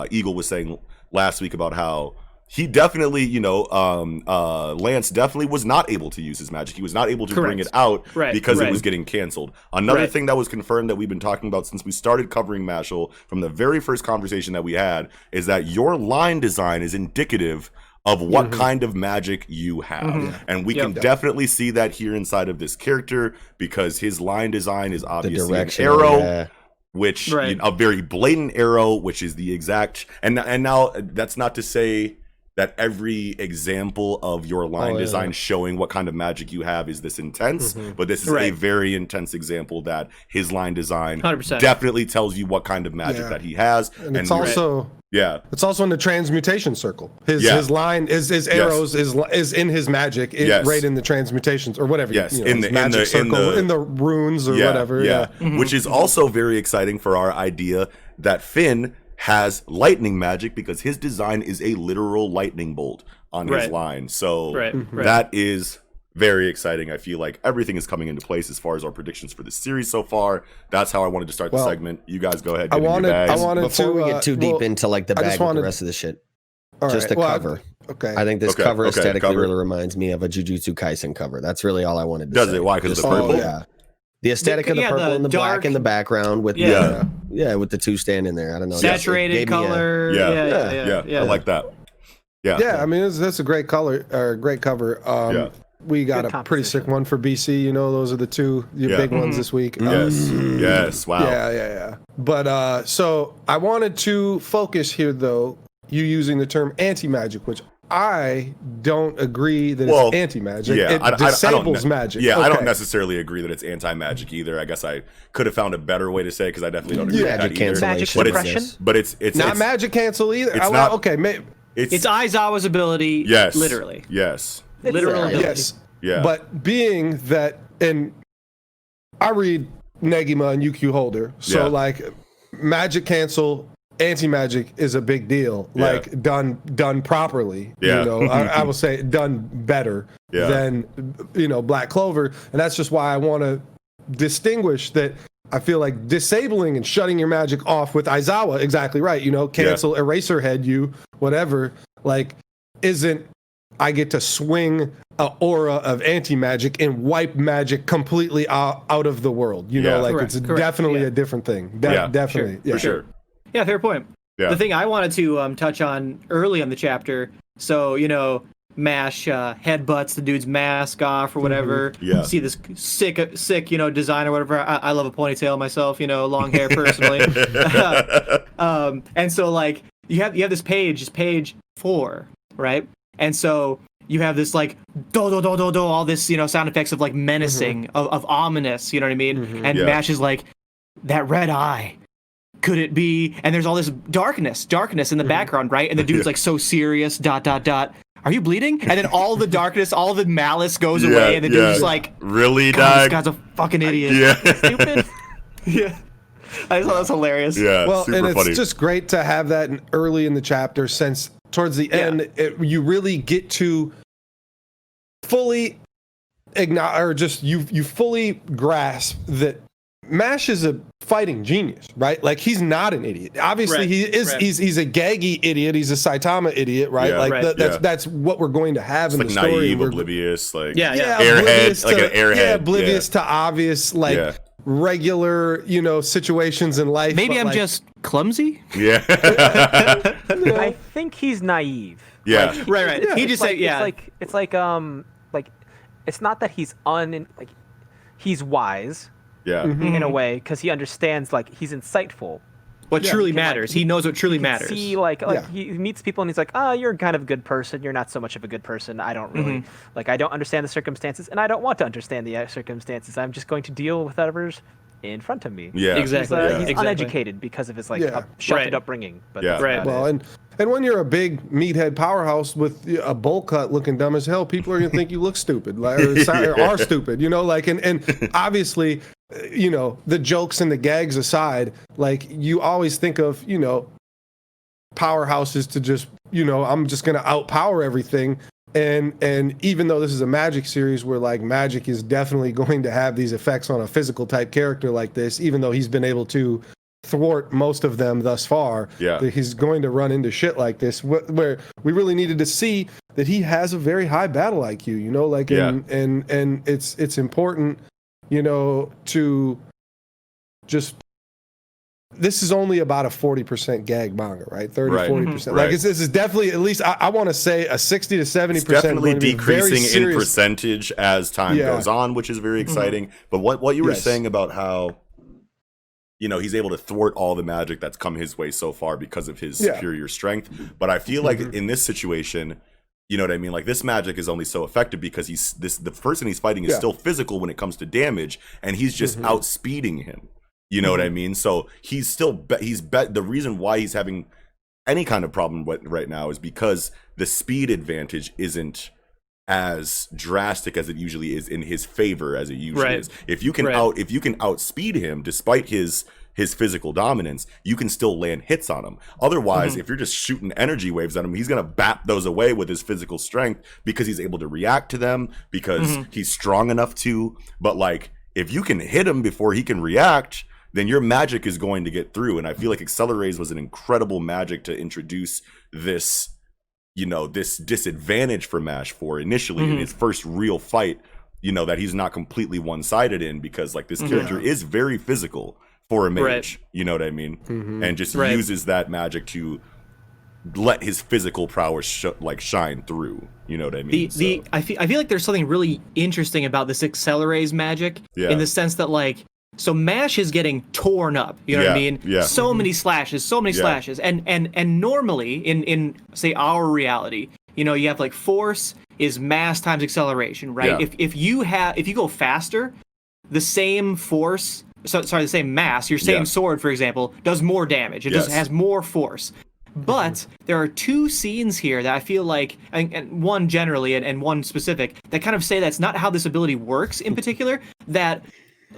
Eagle was saying last week about how he definitely, Lance definitely was not able to use his magic. He was not able to bring it out because it was getting canceled. Another thing that was confirmed that we've been talking about since we started covering Mashle from the very first conversation that we had is that your line design is indicative of what kind of magic you have. And we can definitely see that here inside of this character because his line design is obviously an arrow. Which a very blatant arrow, which is the exact and now that's not to say that every example of your line design showing what kind of magic you have is this intense, but this is a very intense example that his line design 100%. Definitely tells you what kind of magic that he has, and it's also it's also in the transmutation circle. His line his arrows is in his magic, right in the transmutations or whatever. In the runes or whatever. Which is also very exciting for our idea that Finn has lightning magic because his design is a literal lightning bolt on his line. So that is very exciting. I feel like everything is coming into place as far as our predictions for this series so far. That's how I wanted to start the segment. You guys go ahead. Before we get too deep into like the bag with the rest of the shit, just the cover. I think this cover aesthetically really reminds me of a Jujutsu Kaisen cover. That's really all I wanted to say. Does it? Why? Because the purple? Yeah. The aesthetic of the purple and the black in the background with with the two standing there. I don't know. Saturated color. I like that. I mean that's a great color or great cover. We got a pretty sick one for BC. Those are the two big ones this week. Yes. Wow. Yeah. But so I wanted to focus here though. You using the term anti-magic, which I don't agree that it's anti-magic. It disables magic. I don't necessarily agree that it's anti-magic either. I guess I could have found a better way to say it because I definitely don't agree with that either. Magic suppression? But it's not magic cancel either. It's not, it's Aizawa's ability. Yes. Literally. Yes. Literal ability. Yes. Yeah. But being that, and I read Negima and UQ Holder, so like magic cancel anti-magic is a big deal, like done properly. You know, I will say done better than, you know, Black Clover. And that's just why I want to distinguish that. I feel like disabling and shutting your magic off with Aizawa, exactly right, you know, cancel, Eraserhead you, whatever, like, isn't I get to swing an aura of anti-magic and wipe magic completely out of the world, you know, like it's definitely a different thing. Definitely. For sure. Yeah, fair point. The thing I wanted to touch on early in the chapter, so, you know, Mash headbutts the dude's mask off or whatever. See this sick, you know, design or whatever. I love a ponytail myself, you know, long hair personally. And so like you have this page 4, right? And so you have this like do do do do do, all this, you know, sound effects of like menacing, of ominous, you know what I mean? And Mash is like, that red eye. Could it be? And there's all this darkness in the background, right? And the dude's like so serious, ... Are you bleeding? And then all the darkness, all the malice goes away, and the dude's just like, really, God, this guy's a fucking idiot. Stupid. I thought that was hilarious. Well, super and it's funny. just great to have that early in the chapter, since towards the end, you really get to fully acknowledge, or just you fully grasp that Mash is a fighting genius, right? Like, he's not an idiot. Obviously, he is. He's a gaggy idiot. He's a Saitama idiot, right? That's what we're going to have in the story. Naive, oblivious, like airhead, like an airhead. Oblivious to obvious, like regular, you know, situations in life. Maybe I'm just clumsy. I think he's naive. Like, right. He just said, It's like it's not that he's he's wise. In a way, because he understands, like, he's insightful. What truly matters. He knows what truly matters. See, he meets people and he's like, you're kind of a good person. You're not so much of a good person. I don't really, I don't understand the circumstances, and I don't want to understand the circumstances. I'm just going to deal with whatever's in front of me. Exactly. He's uneducated because of his, shunted upbringing. But well, and when you're a big meathead powerhouse with a bowl cut looking dumb as hell, people are going to think you look stupid, or are stupid, you know, like, and obviously, you know, the jokes and the gags aside, like, you always think of, you know, powerhouses to just, you know, I'm just going to outpower everything. And even though this is a magic series where, like, magic is definitely going to have these effects on a physical type character like this, even though he's been able to thwart most of them thus far, he's going to run into shit like this, where we really needed to see that he has a very high battle IQ, you know, like, and it's important, you know, to just, this is only about a 40% gag manga, right? 40%. Like, this is definitely, at least I want to say, a 60 to 70%. It's definitely decreasing in percentage as time goes on, which is very exciting. But what you were saying about how, you know, he's able to thwart all the magic that's come his way so far because of his superior strength. But I feel like in this situation, you know what I mean? Like, this magic is only so effective because the person he's fighting is still physical when it comes to damage, and he's just outspeeding him. You know what I mean? So he's still the reason why he's having any kind of problem right now is because the speed advantage isn't as drastic as it usually is in his favor as it usually is. If you can outspeed him despite his physical dominance, you can still land hits on him. Otherwise, if you're just shooting energy waves at him, he's gonna bap those away with his physical strength because he's able to react to them, because he's strong enough to. But, like, if you can hit him before he can react, then your magic is going to get through. And I feel like Acceleraze was an incredible magic to introduce this, you know, this disadvantage for Mash for initially in his first real fight, you know, that he's not completely one-sided in, because, like, this character is very physical for a mage, you know what I mean? And just uses that magic to let his physical prowess shine through, you know what I mean? I feel like there's something really interesting about this Acceleraze magic in the sense that, like, so Mash is getting torn up, you know what I mean? So many slashes, and normally in say our reality, you know, you have, like, force is mass times acceleration, right? If you go faster, the same force, the same mass, your same sword, for example, does more damage. It just has more force. But there are two scenes here that I feel like, and one generally and one specific, that kind of say that's not how this ability works in particular, that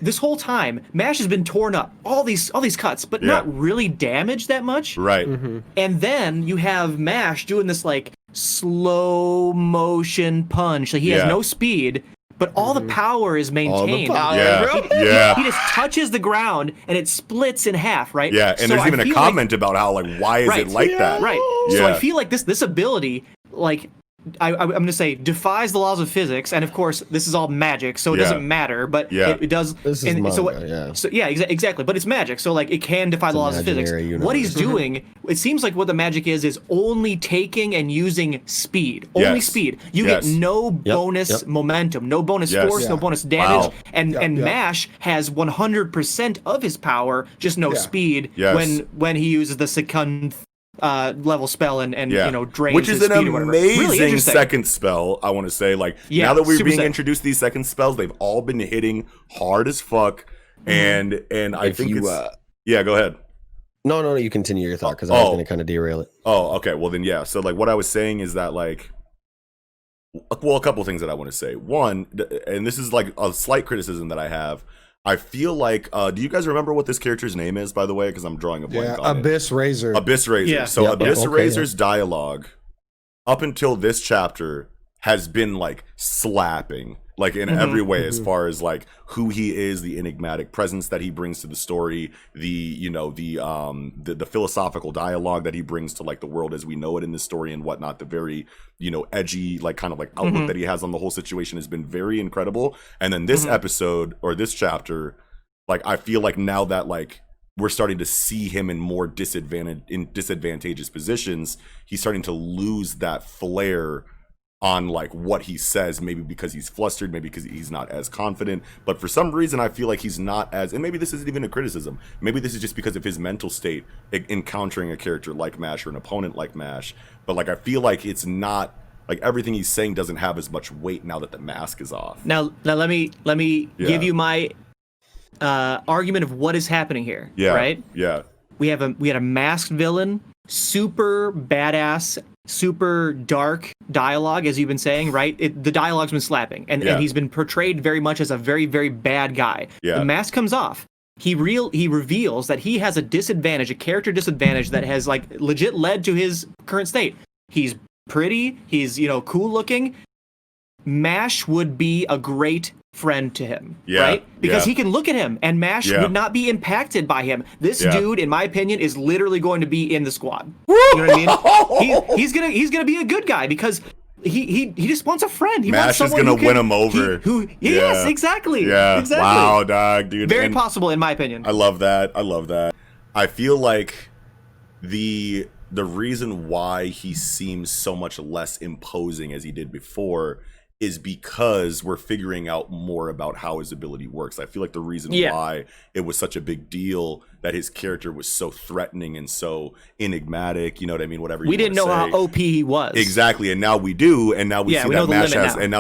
this whole time, M.A.S.H. has been torn up, all these cuts, but not really damaged that much. Right. And then you have M.A.S.H. doing this like slow motion punch. Like he has no speed, but all the power is maintained. All the power, He just touches the ground and it splits in half, right? Yeah, and so there's even a comment about how like why is it like that? Right. Yeah. So I feel like this ability, like I'm going to say, defies the laws of physics, and of course this is all magic, so it doesn't matter. But it does. This is manga, so exactly. But it's magic, so like it can defy the laws of physics. Universe. What he's doing, it seems like what the magic is only taking and using speed. Only speed. You get no bonus momentum, no bonus force, no bonus damage, and M.A.S.H. has 100% of his power, just no speed when he uses the second level spell and drains which is his an speed amazing really second spell. I want to say, like, now that we're being introduced to these second spells, they've all been hitting hard as fuck. And I think it's go ahead. No, you continue your thought because I was going to kind of derail it. Oh, okay. Well then, so like what I was saying is that like, well, a couple things that I want to say. One, and this is like a slight criticism that I have. I feel like, do you guys remember what this character's name is, by the way? Because I'm drawing a blank on Abyss Razor. Abyss Razor. Yeah. So Abyss Razor's dialogue, up until this chapter, has been like slapping, like in every way, as far as like who he is, the enigmatic presence that he brings to the story, the philosophical dialogue that he brings to like the world as we know it in this story and whatnot, the very edgy like kind of like outlook that he has on the whole situation has been very incredible. And then this episode or this chapter, like I feel like now that like we're starting to see him in more disadvantageous positions, he's starting to lose that flair on like what he says, maybe because he's flustered, maybe because he's not as confident, but for some reason I feel like he's not as, and maybe this isn't even a criticism, maybe this is just because of his mental state encountering a character like M.A.S.H. or an opponent like M.A.S.H., but like I feel like it's not like everything he's saying doesn't have as much weight now that the mask is off. Now let me give you my argument of what is happening here. Right? We had a masked villain, super badass, super dark dialogue, as you've been saying, right? The dialogue's been slapping, and he's been portrayed very much as a very, very bad guy. The mask comes off. He reveals that he has a disadvantage, a character disadvantage that has like legit led to his current state. He's pretty, he's cool looking. M.A.S.H. would be a great friend to him, right? Because he can look at him, and M.A.S.H. would not be impacted by him. This dude, in my opinion, is literally going to be in the squad. You know what I mean? He's gonna be a good guy because he just wants a friend. M.A.S.H. is gonna win him over. Yes, exactly. Exactly. Wow, dog, dude. Very possible, in my opinion. I love that. I feel like the reason why he seems so much less imposing as he did before is because we're figuring out more about how his ability works. I feel like the reason why it was such a big deal that his character was so threatening and so enigmatic, you know what I mean? Whatever we didn't know how OP he was. Exactly, and now we do, and now we see that M.A.S.H. has, and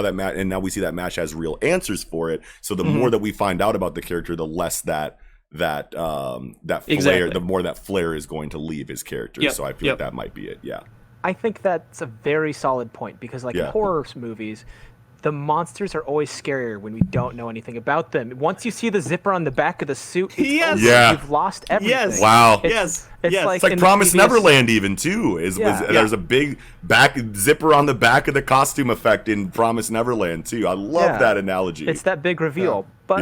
now we see that M.A.S.H. has real answers for it. So the more that we find out about the character, the less that flair, the more that flair is going to leave his character. So I feel like that might be it. I think that's a very solid point because like in horror movies, the monsters are always scarier when we don't know anything about them. Once you see the zipper on the back of the suit, you've lost everything. Yes. Wow. It's like Promised Neverland even too. There's a big back zipper on the back of the costume effect in Promised Neverland too. I love that analogy. It's that big reveal. But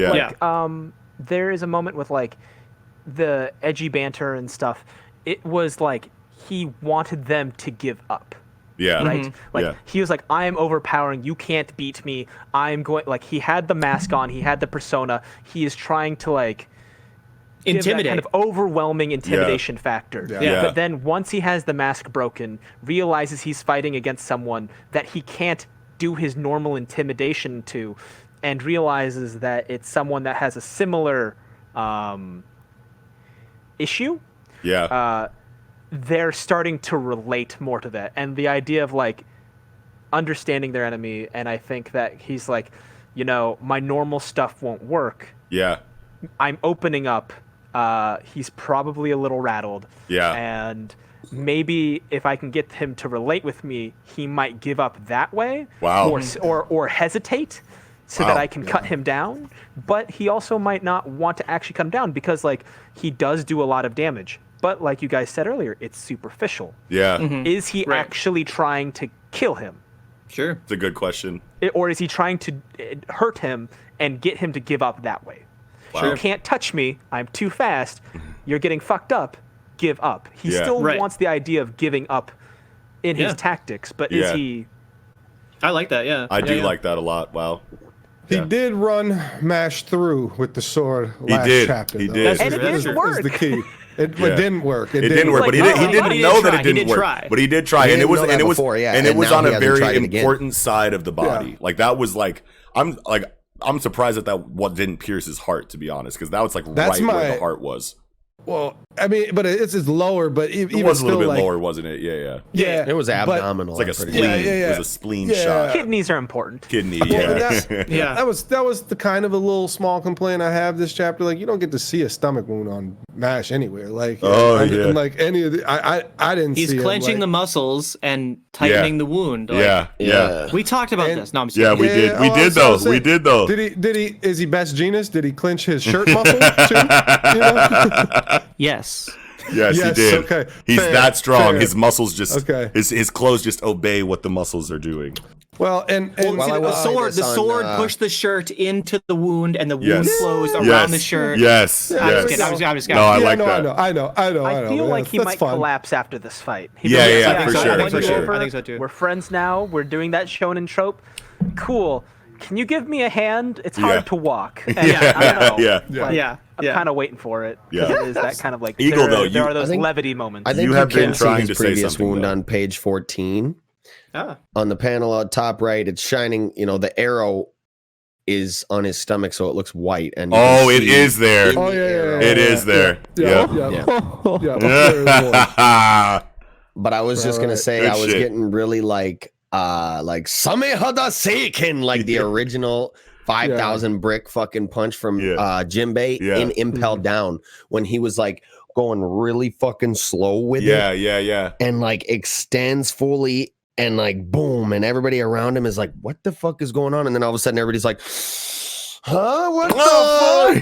there is a moment with like the edgy banter and stuff. It was like he wanted them to give up. Right? He was like, I am overpowering. You can't beat me. I'm going, like, he had the mask on. He had the persona. He is trying to, like, intimidate. Kind of overwhelming intimidation factor. But then once he has the mask broken, realizes he's fighting against someone that he can't do his normal intimidation to, and realizes that it's someone that has a similar issue. They're starting to relate more to that. And the idea of like understanding their enemy. And I think that he's like, my normal stuff won't work. I'm opening up. He's probably a little rattled. And maybe if I can get him to relate with me, he might give up that way. Wow. Or hesitate. so that I can cut him down, but he also might not want to actually cut him down because like he does do a lot of damage. But like you guys said earlier, it's superficial. Yeah. Is he actually trying to kill him? Sure. It's a good question. Or is he trying to hurt him and get him to give up that way? Wow. You can't touch me. I'm too fast. You're getting fucked up. Give up. He still wants the idea of giving up in his tactics, but is he... I like that, yeah. I do like that a lot. Wow. He did run Mash through with the sword last chapter. He did. And it didn't work. Is the key. It didn't work. It didn't work, but he didn't know that it didn't work. But he did try, and it was on a very important side of the body. Like that was like I'm surprised that what didn't pierce his heart, to be honest, because that was like where the heart was. Well, I mean, but it's lower, but even it was a little bit like, lower, wasn't it? Yeah. It was abdominal. It's like a spleen. It was a spleen shot. Kidneys are important. That was the kind of a little small complaint I have this chapter. Like, you don't get to see a stomach wound on Mash anywhere. Like, like any of the, I didn't see. He's clenching the muscles and tightening the wound. Like, we talked about this. No, I'm serious. We did. We did though. Did he? Is he best Genus? Did he clench his shirt muscle too? You know? Yes. Yes, he did. Okay. He's that strong. His muscles just his clothes just obey what the muscles are doing. Well, and the sword pushed the shirt into the wound, and the wound closed around the shirt. Yes. I'm just kidding. No, I like that. I know. I feel like he might collapse after this fight. For sure. I think so too. We're friends now. We're doing that shonen trope. Cool. Can you give me a hand? It's hard to walk. And I don't know. I'm kind of waiting for it. Yeah. It is that kind of like Eagle, there are those levity moments. I think you have been trying to say previous something wound on page 14. On the panel on top right, it's shining. You know, the arrow is on his stomach, so it looks white. And it is there. It is there. Yeah. But I was just gonna say, I was getting really like Samehada Seiken, like the original 5,000 brick fucking punch from Jinbei in Impel Down, when he was like going really fucking slow with it. And like extends fully and like boom, and everybody around him is like, what the fuck is going on? And then all of a sudden everybody's like, huh? What the fuck?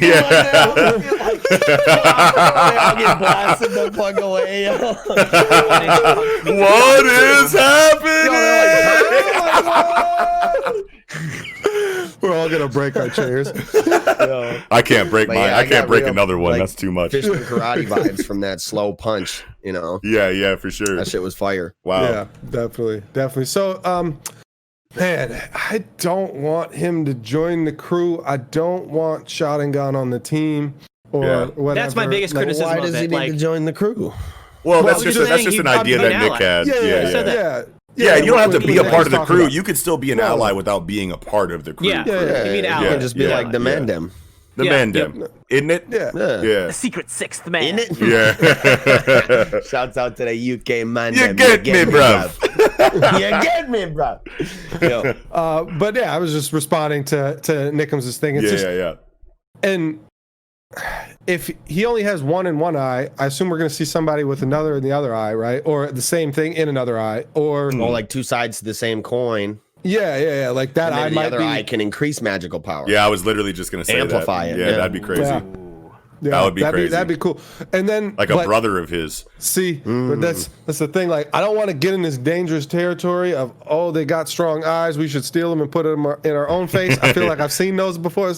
I'll get blasted the fuck away. What is happening? We're all gonna break our chairs. I can't break mine. I can't break another one. Like, that's too much. Fish and karate vibes from that slow punch, you know? Yeah, for sure. That shit was fire. Wow. Yeah, definitely. So, man, I don't want him to join the crew. I don't want Sharingan on the team or whatever. That's my biggest criticism why of does it. he need to join the crew? Well, that's just an idea that Nick had. Yeah, you don't have to be a part of the crew. You could still be an ally without being a part of the crew. You mean ally. You can just be like the M.A.N.G.A. The M.A.N.G.A. Isn't it? Yeah. The secret sixth man. Isn't it? Yeah. Shouts out to the UK M.A.N.G.A. You get me, bruv. You get me, bruv. But yeah, I was just responding to Nickham's thing. It's and if he only has one in one eye, I assume we're going to see somebody with another in the other eye, right? Or the same thing in another eye, or like two sides to the same coin. Yeah. Like that eye might be. The other eye can increase magical power. Yeah, I was literally just going to say amplify it. Yeah, that'd be crazy. Yeah. That would be crazy. That'd be cool. And then like a brother of his. See, but that's the thing. Like, I don't want to get in this dangerous territory of they got strong eyes, we should steal them and put them in our own face. I feel like I've seen that before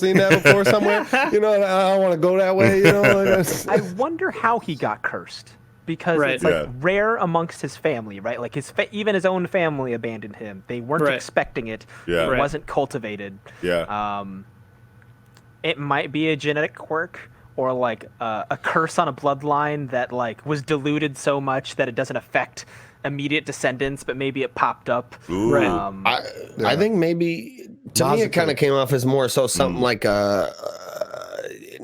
somewhere. You know, and I don't want to go that way. You know, I wonder how he got cursed. Because it's like rare amongst his family, right? Like even his own family abandoned him. They weren't expecting it. Yeah. It wasn't cultivated. Yeah. It might be a genetic quirk, or like a curse on a bloodline that like was diluted so much that it doesn't affect immediate descendants, but maybe it popped up. Ooh. I think maybe to me it kind of came off as more so something like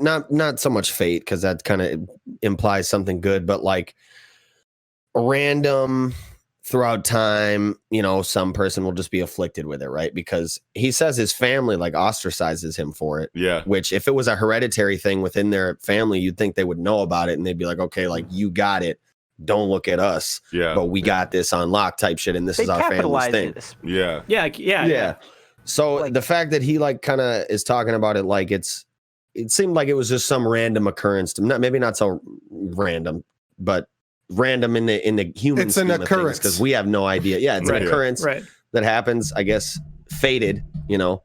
not so much fate, because that kind of implies something good, but like random throughout time, you know, some person will just be afflicted with it, right? Because he says his family like ostracizes him for it. Yeah. Which if it was a hereditary thing within their family, you'd think they would know about it and they'd be like, okay, like you got it. Don't look at us. Yeah. But we got this on lock type shit, and this is our family's thing. Yeah. Yeah. So like, the fact that he like kind of is talking about it like it seemed like it was just some random occurrence to maybe not so random, but random in the human scheme of things, because we have no idea. Yeah, it's an occurrence that happens, I guess, fated, you know.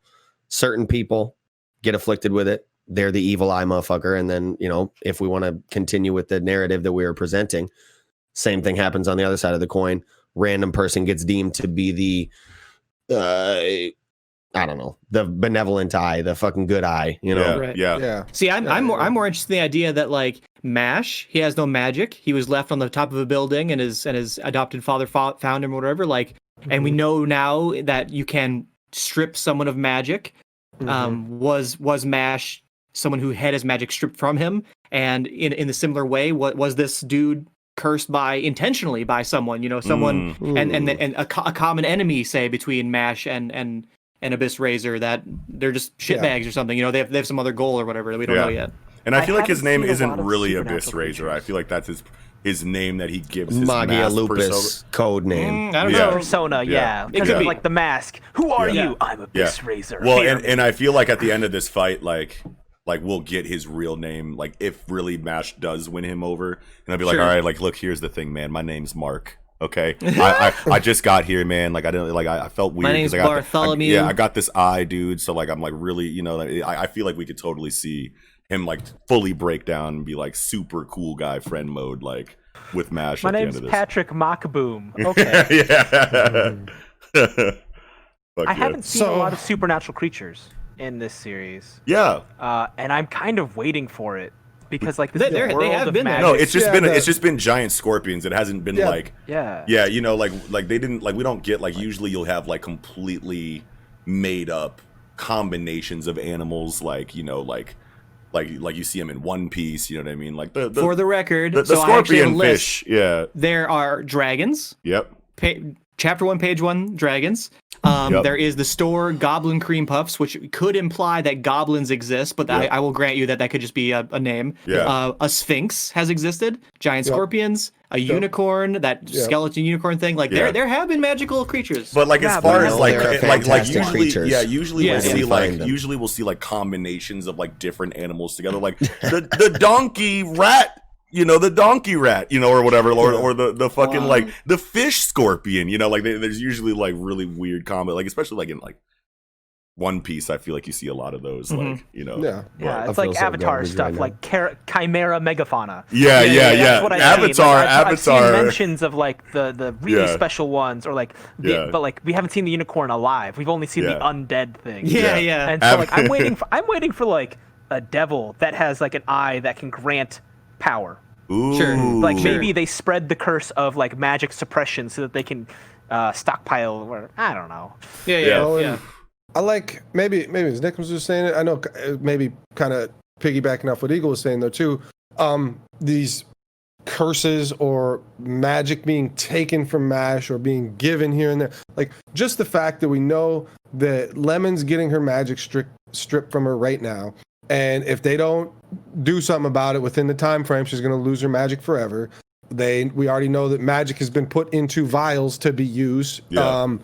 Certain people get afflicted with it. They're the evil eye motherfucker. And then, you know, if we want to continue with the narrative that we were presenting, same thing happens on the other side of the coin. Random person gets deemed to be the I don't know, the benevolent eye, the fucking good eye, you know? Yeah. See, I'm more interested in the idea that like M.A.N.G.A, he has no magic. He was left on the top of a building and his adopted father found him or whatever. Like, and we know now that you can strip someone of magic. Was M.A.N.G.A someone who had his magic stripped from him? And in a similar way, what was this dude cursed intentionally by someone, you know, someone and a common enemy, say, between M.A.N.G.A and Abyss Razor, that they're just shitbags or something, you know, they have some other goal or whatever that we don't know yet. And I feel like his name isn't really Abyss Razor. I feel like that's his name that he gives his M.A.N.G.A Lupus persona. Code name. I don't know. Persona, because of like the mask. Who are you? I'm Abyss Razor. Well, and I feel like at the end of this fight, like we'll get his real name, like if really M.A.N.G.A does win him over, and I'll be like, all right, like look, here's the thing, man, my name's Mark. Okay, I just got here, man. Like I felt weird. My name's Bartholomew. I got this eye, dude. So like I'm like really, you know, I feel like we could totally see him like fully break down and be like super cool guy friend mode, like with M.A.N.G.A. My name's Patrick Mockboom. Okay. I haven't seen a lot of supernatural creatures in this series. Yeah. And I'm kind of waiting for it. Because like this they have been magic. No, it's just been giant scorpions. It hasn't been like you know, like they didn't like, we don't get like, usually you'll have like completely made up combinations of animals, like, you know, like you see them in One Piece, you know what I mean? Like the for the record, the so scorpion fish. Yeah, there are dragons. Yep. Chapter 1, page 1, dragons. There is the store Goblin Cream Puffs, which could imply that goblins exist, but I will grant you that could just be a name. Yeah. A sphinx has existed, giant scorpions, a unicorn, that skeleton unicorn thing. Like there have been magical creatures. But like as far as like usually creatures. usually we'll see like combinations of like different animals together, like the donkey rat. You know, the donkey rat, you know, or whatever, or the fucking like the fish scorpion, you know, like there's usually like really weird combo, like especially like in like One Piece, I feel like you see a lot of those, like, you know. Yeah, it's like Avatar stuff, like Chimera megafauna. Yeah. That's what Avatar. I've seen mentions of like the really special ones, or like, but like we haven't seen the unicorn alive. We've only seen the undead thing. Yeah. And so like I'm waiting for like a devil that has like an eye that can grant power. Ooh. Sure. Like maybe they spread the curse of like magic suppression so that they can stockpile, or I don't know. Yeah. I like maybe as Nick was just saying it. I know maybe kind of piggybacking off what Eagle was saying though too. These curses or magic being taken from M.A.N.G.A or being given here and there, like just the fact that we know that Lemon's getting her magic stripped from her right now. And if they don't do something about it within the time frame, she's going to lose her magic forever. We already know that magic has been put into vials to be used. Yeah.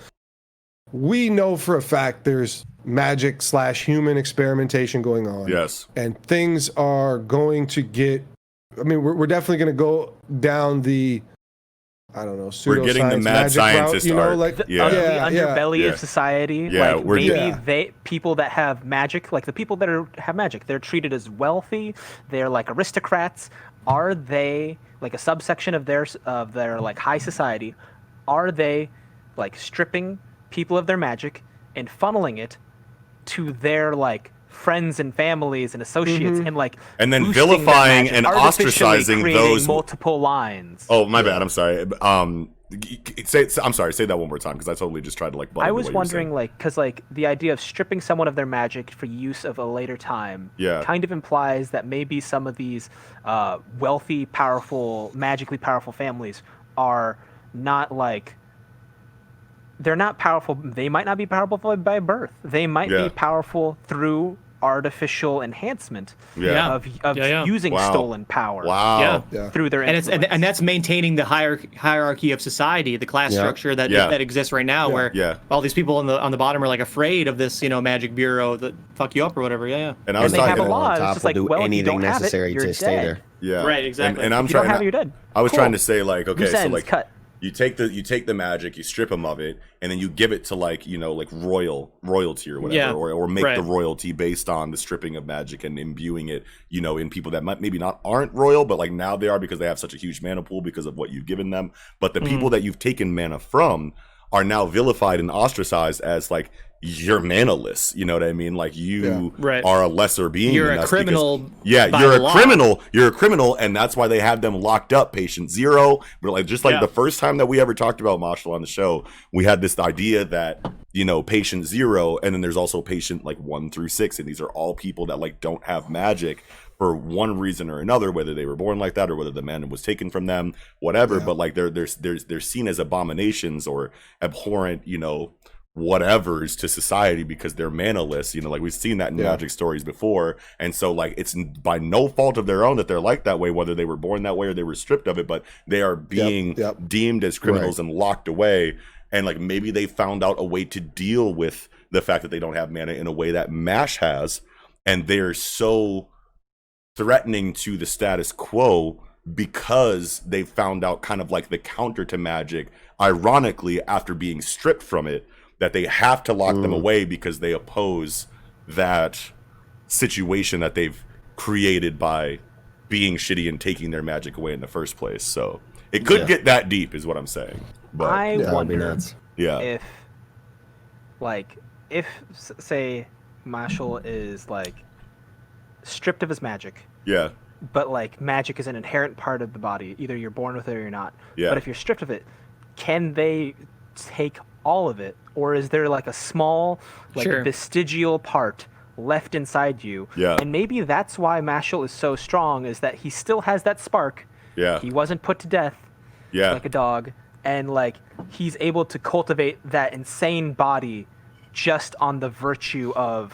We know for a fact there's magic/human experimentation going on. Yes. And things are going to get. I mean, we're definitely going to go down the. I don't know. We're getting the mad scientist route, you know, art. like the underbelly of society. Yeah, like maybe people that have magic, like the people that have magic, they're treated as wealthy. They're like aristocrats. Are they like a subsection of their like high society? Are they like stripping people of their magic and funneling it to their like friends and families and associates, and then vilifying and ostracizing those multiple lines. Oh, my bad. I'm sorry. Say that one more time, because I totally just tried to like. I was wondering, like, because like the idea of stripping someone of their magic for use of a later time, kind of implies that maybe some of these wealthy, powerful, magically powerful families are not like. They're not powerful. They might not be powerful by birth. They might be powerful through artificial enhancement of using stolen power through their influence. And that's maintaining the hierarchy of society, the class structure that exists right now, where all these people on the bottom are like afraid of this, magic bureau that fuck you up or whatever. And I was talking about a law. It's just like, well, if you don't have it, you're dead. Yeah. Right. Exactly. And I'm if you don't have it, you're dead. I was trying to say, like, okay, Loose so ends, like cut. you take the magic, you strip them of it, and then you give it to like royalty or whatever, or make the royalty based on the stripping of magic and imbuing it, in people that might maybe aren't royal, but like now they are because they have such a huge mana pool because of what you've given them. But the people that you've taken mana from are now vilified and ostracized as like, you're manaless, you know what I mean? Like you are a lesser being. You're a criminal. You're a criminal, and that's why they have them locked up. Patient Zero, but like the first time that we ever talked about Mashle on the show, we had this idea that Patient Zero, and then there's also Patient like 1 through 6, and these are all people that like don't have magic for one reason or another, whether they were born like that or whether the mana was taken from them, whatever. But like they're seen as abominations or abhorrent, whatevers to society because they're manaless, like we've seen that in magic stories before. And so like it's by no fault of their own that they're like that way, whether they were born that way or they were stripped of it, but they are being deemed as criminals and locked away. And like maybe they found out a way to deal with the fact that they don't have mana in a way that M.A.N.G.A has, and they're so threatening to the status quo because they found out kind of like the counter to magic, ironically, after being stripped from it, that they have to lock them away because they oppose that situation that they've created by being shitty and taking their magic away in the first place. So it could get that deep is what I'm saying. But I wonder if say Mashle is like stripped of his magic. Yeah. But like magic is an inherent part of the body. Either you're born with it or you're not. Yeah. But if you're stripped of it, can they take all of it, or is there like a small vestigial part left inside you? And maybe that's why Mashle is so strong, is that he still has that spark. He wasn't put to death like a dog, and like he's able to cultivate that insane body just on the virtue of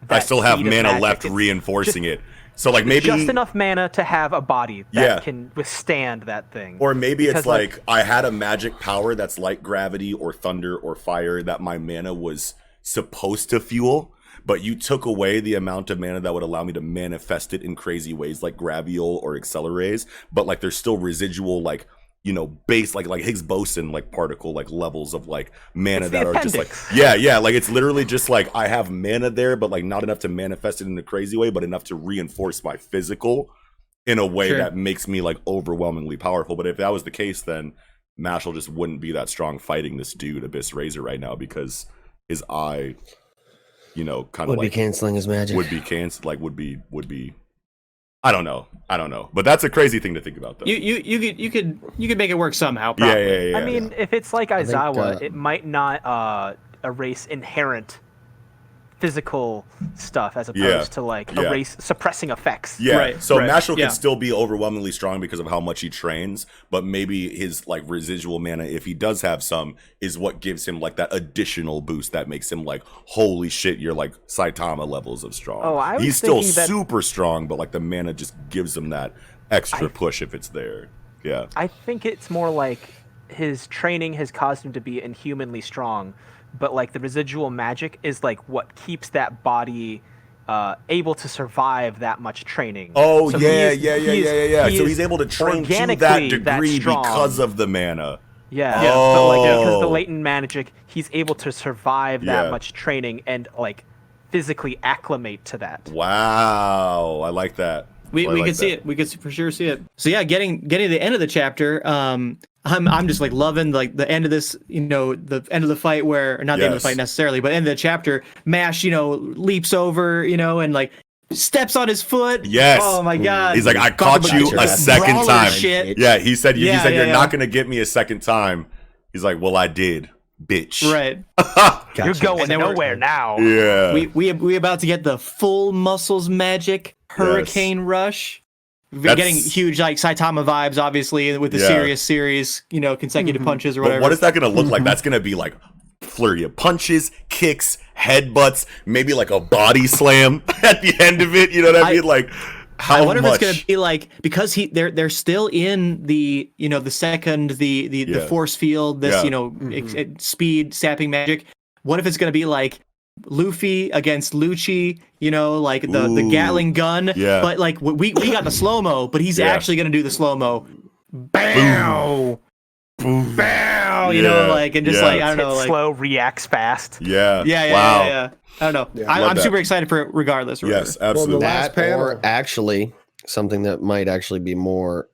that I still have mana magic. left reinforcing it. So like maybe just enough mana to have a body that can withstand that thing. Or maybe it's like I had a magic power that's like gravity or thunder or fire that my mana was supposed to fuel, but you took away the amount of mana that would allow me to manifest it in crazy ways like Graviol or Acceleraze, but like there's still residual like base like Higgs boson like particle like levels of like mana that are just like like it's literally just like I have mana there, but like not enough to manifest it in a crazy way, but enough to reinforce my physical in a way that makes me like overwhelmingly powerful. But if that was the case, then Mashle just wouldn't be that strong fighting this dude Abyss Razor right now, because his eye kind of would be canceling his magic, would be I don't know, but that's a crazy thing to think about, though. You could make it work somehow. Probably. I mean, if it's like Aizawa, it might not erase inherent physical stuff as opposed to like erase suppressing effects. So Mashle can still be overwhelmingly strong because of how much he trains, but maybe his like residual mana, if he does have some, is what gives him like that additional boost that makes him like, holy shit, you're like Saitama levels of strong. He's still super strong, but like the mana just gives him that extra push if it's there. I think it's more like his training has caused him to be inhumanly strong, but like the residual magic is like what keeps that body able to survive that much training. So So he's able to train to that degree because of the mana. But like because of the latent magic, he's able to survive that much training and like physically acclimate to that. Wow, I like that. We could see it. We could for sure see it. So yeah, getting to the end of the chapter, I'm just like loving like the end of this, the end of the fight where, or not the end of the fight necessarily, but end of the chapter, Mash, leaps over, and like steps on his foot. Yes. Oh my God. He's like, I caught you a second time. Shit. Yeah. He said, you're not going to get me a second time. He's like, well, I did, bitch. Right. Gotcha. You're going nowhere now. Yeah. We about to get the full muscles magic hurricane rush. We're getting huge like Saitama vibes, obviously, with the serious series, consecutive punches or whatever. But what is that going to look like? That's going to be like flurry of punches, kicks, headbutts, maybe like a body slam at the end of it. You know what I mean? Like, how I wonder much? if it's gonna be like, because they're still in the the second the force field, this speed sapping magic. What if it's gonna be like Luffy against Lucci, like the Gatling gun, but like we got the slow-mo, but he's actually gonna do the slow-mo. Bow! Boom. Bow! Like, and just like, I don't know, like slow, reacts fast. Yeah. Yeah. I don't know. Yeah, I'm super excited for it regardless. Yes, absolutely. Well, the last panel, or actually something that might actually be more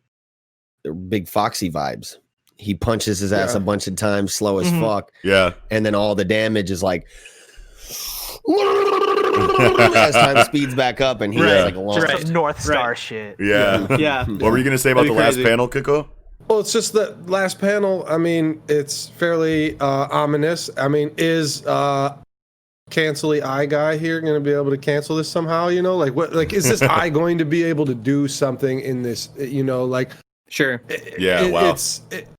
Big Foxy vibes. He punches his ass a bunch of times, slow as fuck. Yeah. And then all the damage is like as time speeds back up, and he's like just North Star shit. Yeah. What were you gonna say about the last panel, Kiko? Well, it's just the last panel. I mean, it's fairly ominous. I mean, is Cancel Eye guy here going to be able to cancel this somehow? Like what? Like, is this Eye going to be able to do something in this? Like, sure. Wow.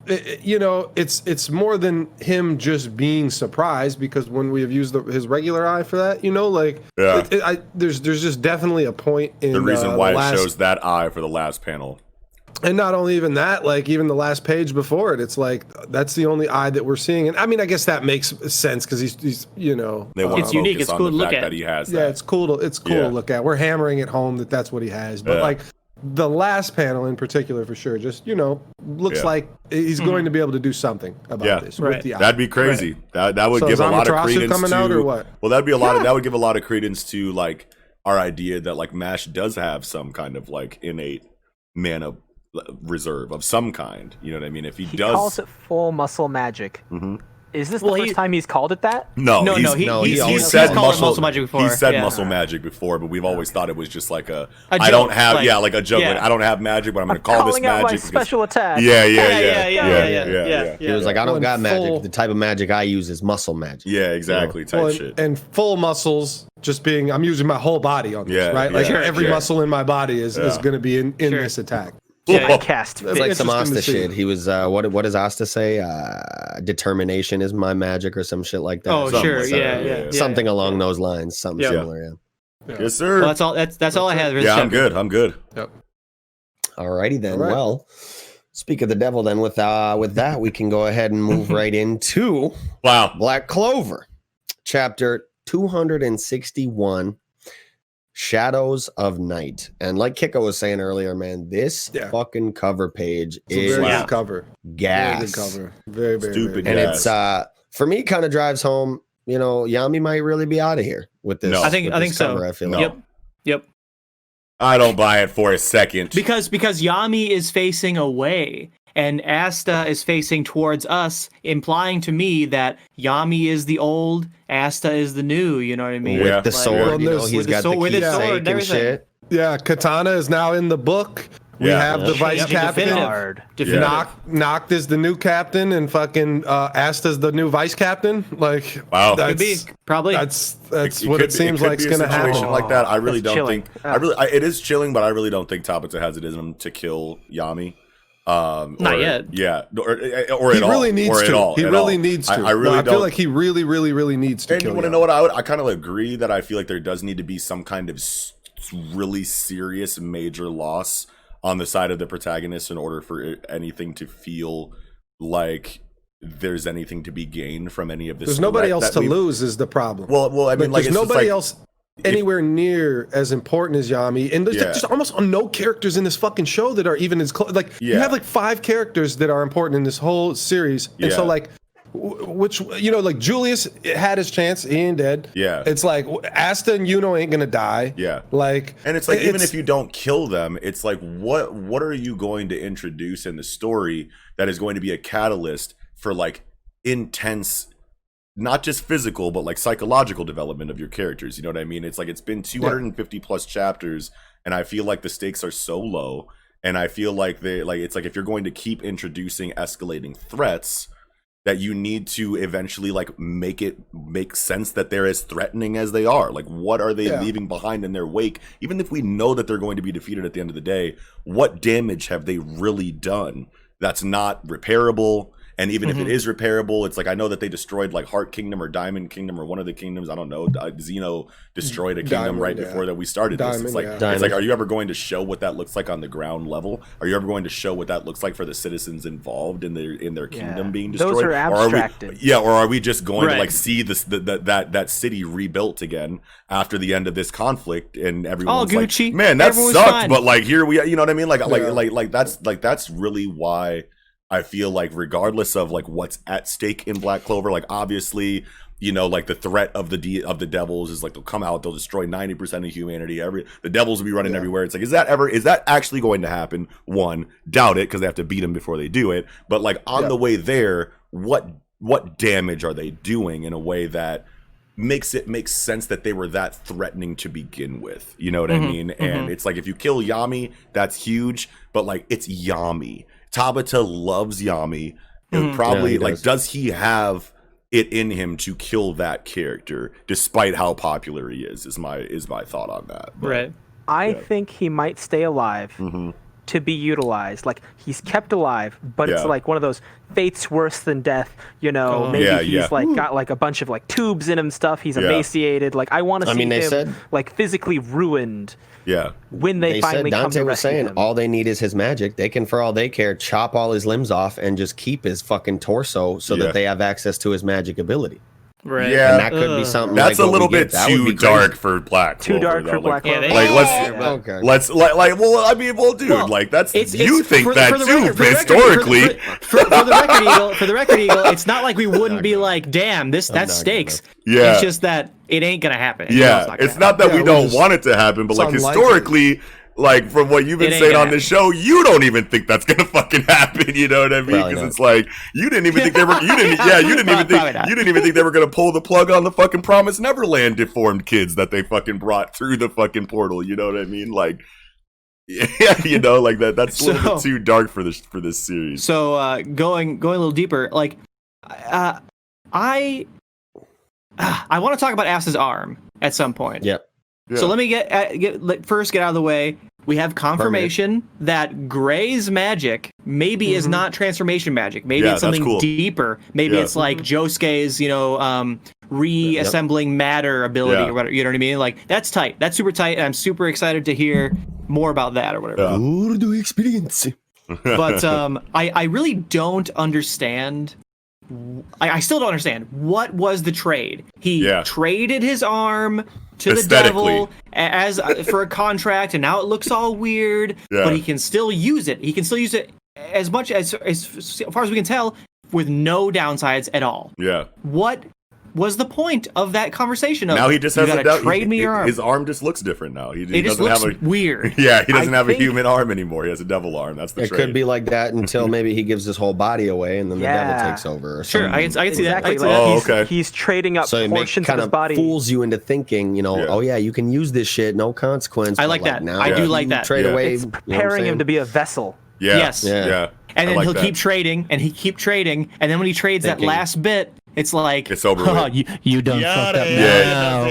It's more than him just being surprised, because when we have used his regular eye for that, there's just definitely a point in the reason why it shows that eye for the last panel. And not only even that, like even the last page before it, it's like that's the only eye that we're seeing. And I mean, I guess that makes sense because he's they want it's to unique. focus It's on cool the to look fact at. that he has yeah, that. it's cool to look at. We're hammering it home that that's what he has. But like the last panel in particular, for sure, just looks like he's going to be able to do something about this with the eye. That'd be crazy. That would give a lot of credence coming to out or what? Well, that'd be a lot of that would give a lot of credence to like our idea that like MASH does have some kind of like innate mana reserve of some kind. You know what I mean? If he does, calls it full muscle magic. Is this the first time he's called it that? No, he said called it muscle magic before. He said muscle magic before, but we've always thought it was just like a joke, I don't have like a joke. Yeah. Like, I don't have magic, but I'm going to call this Calling out magic. my special attack. Yeah. He was like, I don't got magic. full- The type of magic I use is muscle magic. Yeah, exactly. Type Well, shit. and full muscles, just being, I'm using my whole body on this, right? Like every muscle in my body is going to be in this attack. Yeah, cast. It's like some interesting Asta to see. shit. He was what does Asta say? Determination is my magic, or some shit like that. Oh, Something sure. like that, Yeah. Something along those lines. Something similar. Yeah. Yes, sir. Well, that's all I have. Yeah, I'm good. Yep. Alrighty then. All right. Well, speak of the devil. Then with that, we can go ahead and move right into Black Clover, chapter 261. Shadows of Night. And like Kiko was saying earlier, man, this fucking cover page is very good cover. Gas. Very good cover. Very, very Stupid very And good. gas. it's for me kind of drives home, Yami might really be out of here with this. No. I think so. Cover, I feel No. like. Yep. I don't buy it for a second. Because Yami is facing away and Asta is facing towards us, implying to me that Yami is the old, Asta is the new. You know what I mean? Yeah. With the sword, he's with the got sword- the with his sword keepsake and and everything. shit. Yeah, Katana is now in the book. We have the vice captain. Definitive. Noct is the new captain, and fucking Asta's the new vice captain. Like, Wow. Could be, probably. That's what it seems like is going to happen. Like that. I really That's don't chilling. think. It is chilling, but I really don't think Tabata has it in him to kill Yami. Not yet. Yeah, or He at all. really needs or at to. all, He at really all. needs to. I really I don't. feel like he really, really, really needs to And kill you want to Yami. know what? I kind of agree that I feel like there does need to be some kind of really serious major loss on the side of the protagonist in order for anything to feel like there's anything to be gained from any of this. There's nobody else to lose is the problem. Well, I mean, like there's it's nobody just else anywhere near as important as Yami, and there's just almost no characters in this fucking show that are even as close. Like you have like 5 characters that are important in this whole series, and so like. Which like Julius had his chance, he ain't dead. Yeah, it's like Asta and Yuno ain't gonna die. Yeah, like, and it's like even if you don't kill them, it's like what are you going to introduce in the story that is going to be a catalyst for like intense, not just physical but like psychological development of your characters? You know what I mean? It's like it's been 250 plus chapters, and I feel like the stakes are so low, and I feel like it's like if you're going to keep introducing escalating threats, that you need to eventually like make sense that they're as threatening as they are. Like, what are they leaving behind in their wake? Even if we know that they're going to be defeated at the end of the day, what damage have they really done that's not repairable And even if it is repairable, it's like, I know that they destroyed like Heart Kingdom or Diamond Kingdom or one of the kingdoms. I don't know. Xeno destroyed a kingdom before that we started this. It's like, are you ever going to show what that looks like on the ground level? Are you ever going to show what that looks like for the citizens involved in their kingdom being destroyed? Those are abstracted. Or are we just going to like see this that city rebuilt again after the end of this conflict, and everyone's Gucci. Like, man, that sucked, but like here we, you know what I mean? Like that's really why I feel like, regardless of like what's at stake in Black Clover, like obviously, you know, like the threat of the devils is like they'll come out, they'll destroy 90% of humanity. The devils will be running everywhere. It's like, is that actually going to happen? One, doubt it, because they have to beat them before they do it. But like on the way there, what damage are they doing in a way that makes sense that they were that threatening to begin with? You know what I mean? And it's like, if you kill Yami, that's huge, but like, it's Yami. Tabata loves Yami. And probably does he have it in him to kill that character despite how popular he is my thought on that. But, right. I think he might stay alive to be utilized. Like, he's kept alive, but it's like one of those fate's worse than death, you know. Maybe he's like got like a bunch of like tubes in him stuff. He's emaciated. Like, I want to see him like physically ruined. Yeah. When they finally come to rescue him. All they need is his magic. They can, for all they care, chop all his limbs off and just keep his fucking torso so that they have access to his magic ability. Right. Yeah. And that could be something. That's a little bit too dark for Black Clover. Too dark for Black Clover. Let's well, I mean, dude, like that's you think that too historically. For the record, Eagle, it's not like we wouldn't be like, damn, that's stakes. Yeah. It's just that it ain't gonna happen. It's not that we don't want it to happen, but like historically, like from what you've been saying on this show, you don't even think that's gonna fucking happen. You know what I mean? Because it's like you didn't even think they were. You didn't even think they were gonna pull the plug on the fucking Promised Neverland deformed kids that they fucking brought through the fucking portal. You know what I mean? Like, yeah, you know, like that. That's a little bit too dark for this series. So going a little deeper, like, I want to talk about Ass's arm at some point. Yep. Yeah. So let me get out of the way. We have confirmation that Gray's magic maybe is not transformation magic. Maybe it's something deeper. Maybe it's like Josuke's, you know, reassembling matter ability or whatever. You know what I mean? Like, that's tight. That's super tight. And I'm super excited to hear more about that or whatever. Good experience. But I really don't understand. I still don't understand. What was the trade? He traded his arm to the devil as for a contract, and now it looks all weird. But he can still use it. He can still use it as much as far as we can tell, with no downsides at all. Yeah. What was the point of that conversation? Of, now he just has trade me your arm. His arm just looks different now. He just doesn't looks have weird. Yeah, he doesn't have a human arm anymore. He has a devil arm. That's the trade. It could be like that until maybe he gives his whole body away and then the devil takes over. Or sure, I can see that. Okay. He's trading up portions of his body. Fools you into thinking, you know, oh yeah, you can use this shit, no consequence. I like that. Now I do like that. Trade away. It's preparing him to be a vessel. Yeah. Yes. Yeah. And then he'll keep trading, and and then when he trades that last bit, it's like, it's over with. You done fucked up now.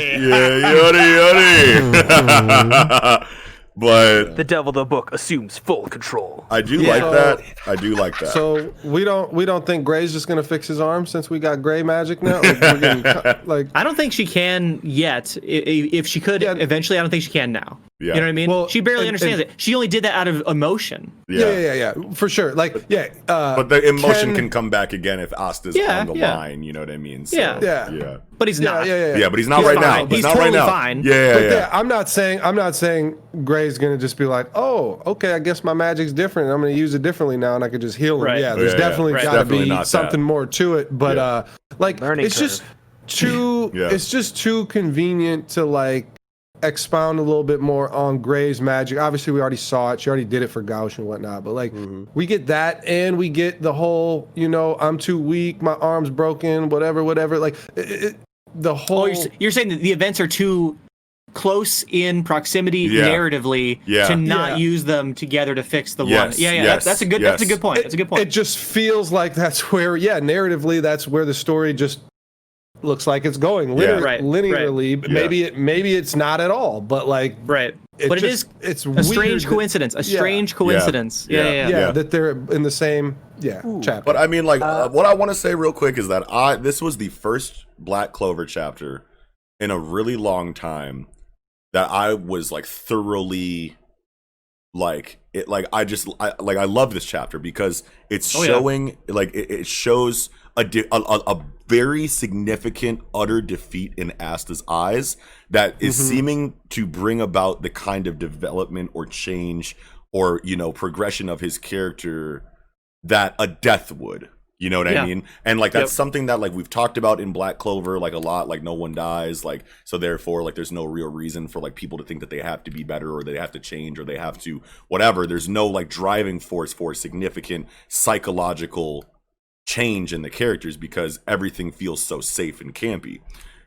Yuddy. But the devil, the book, assumes full control. I do like that. I do like that. So we don't think Gray's just gonna fix his arm since we got Gray magic now. I don't think she can yet. If she could eventually, I don't think she can now. Yeah. You know what I mean? Well, she barely understands it. She only did that out of emotion. Yeah, for sure. Like, but the emotion can come back again if Asta's on the line. You know what I mean? So, yeah. But he's not. Yeah, but he's not right now. He's totally fine. Yeah. I'm not saying Gray's gonna just be like, oh, okay, I guess my magic's different. I'm gonna use it differently now, and I could just heal him. Right. Yeah, there's definitely got to be something more to it. But it's just too. It's just too convenient to like expound a little bit more on Gray's magic. Obviously, we already saw it. She already did it for Gauch and whatnot. But like, we get that, and we get the whole, you know, I'm too weak, my arm's broken, whatever. Like, the whole. Oh, you're saying that the events are too close in proximity narratively to not use them together to fix the one. That's a good point. That's a good point. It just feels like that's where, narratively, that's where the story just looks like it's going linearly. But maybe it's not at all. But like, it's a strange coincidence. A strange coincidence. Yeah. That they're in the same chapter. But I mean, like, what I want to say real quick is that this was the first Black Clover chapter in a really long time that I was like thoroughly like it. Like I love this chapter because it's showing like it shows a very significant utter defeat in Asta's eyes that is seeming to bring about the kind of development or change or progression of his character that a death would. You know what I mean? And like that's something that like we've talked about in Black Clover like a lot, like no one dies, like so therefore like there's no real reason for like people to think that they have to be better or they have to change or they have to whatever. There's no like driving force for significant psychological change in the characters because everything feels so safe and campy.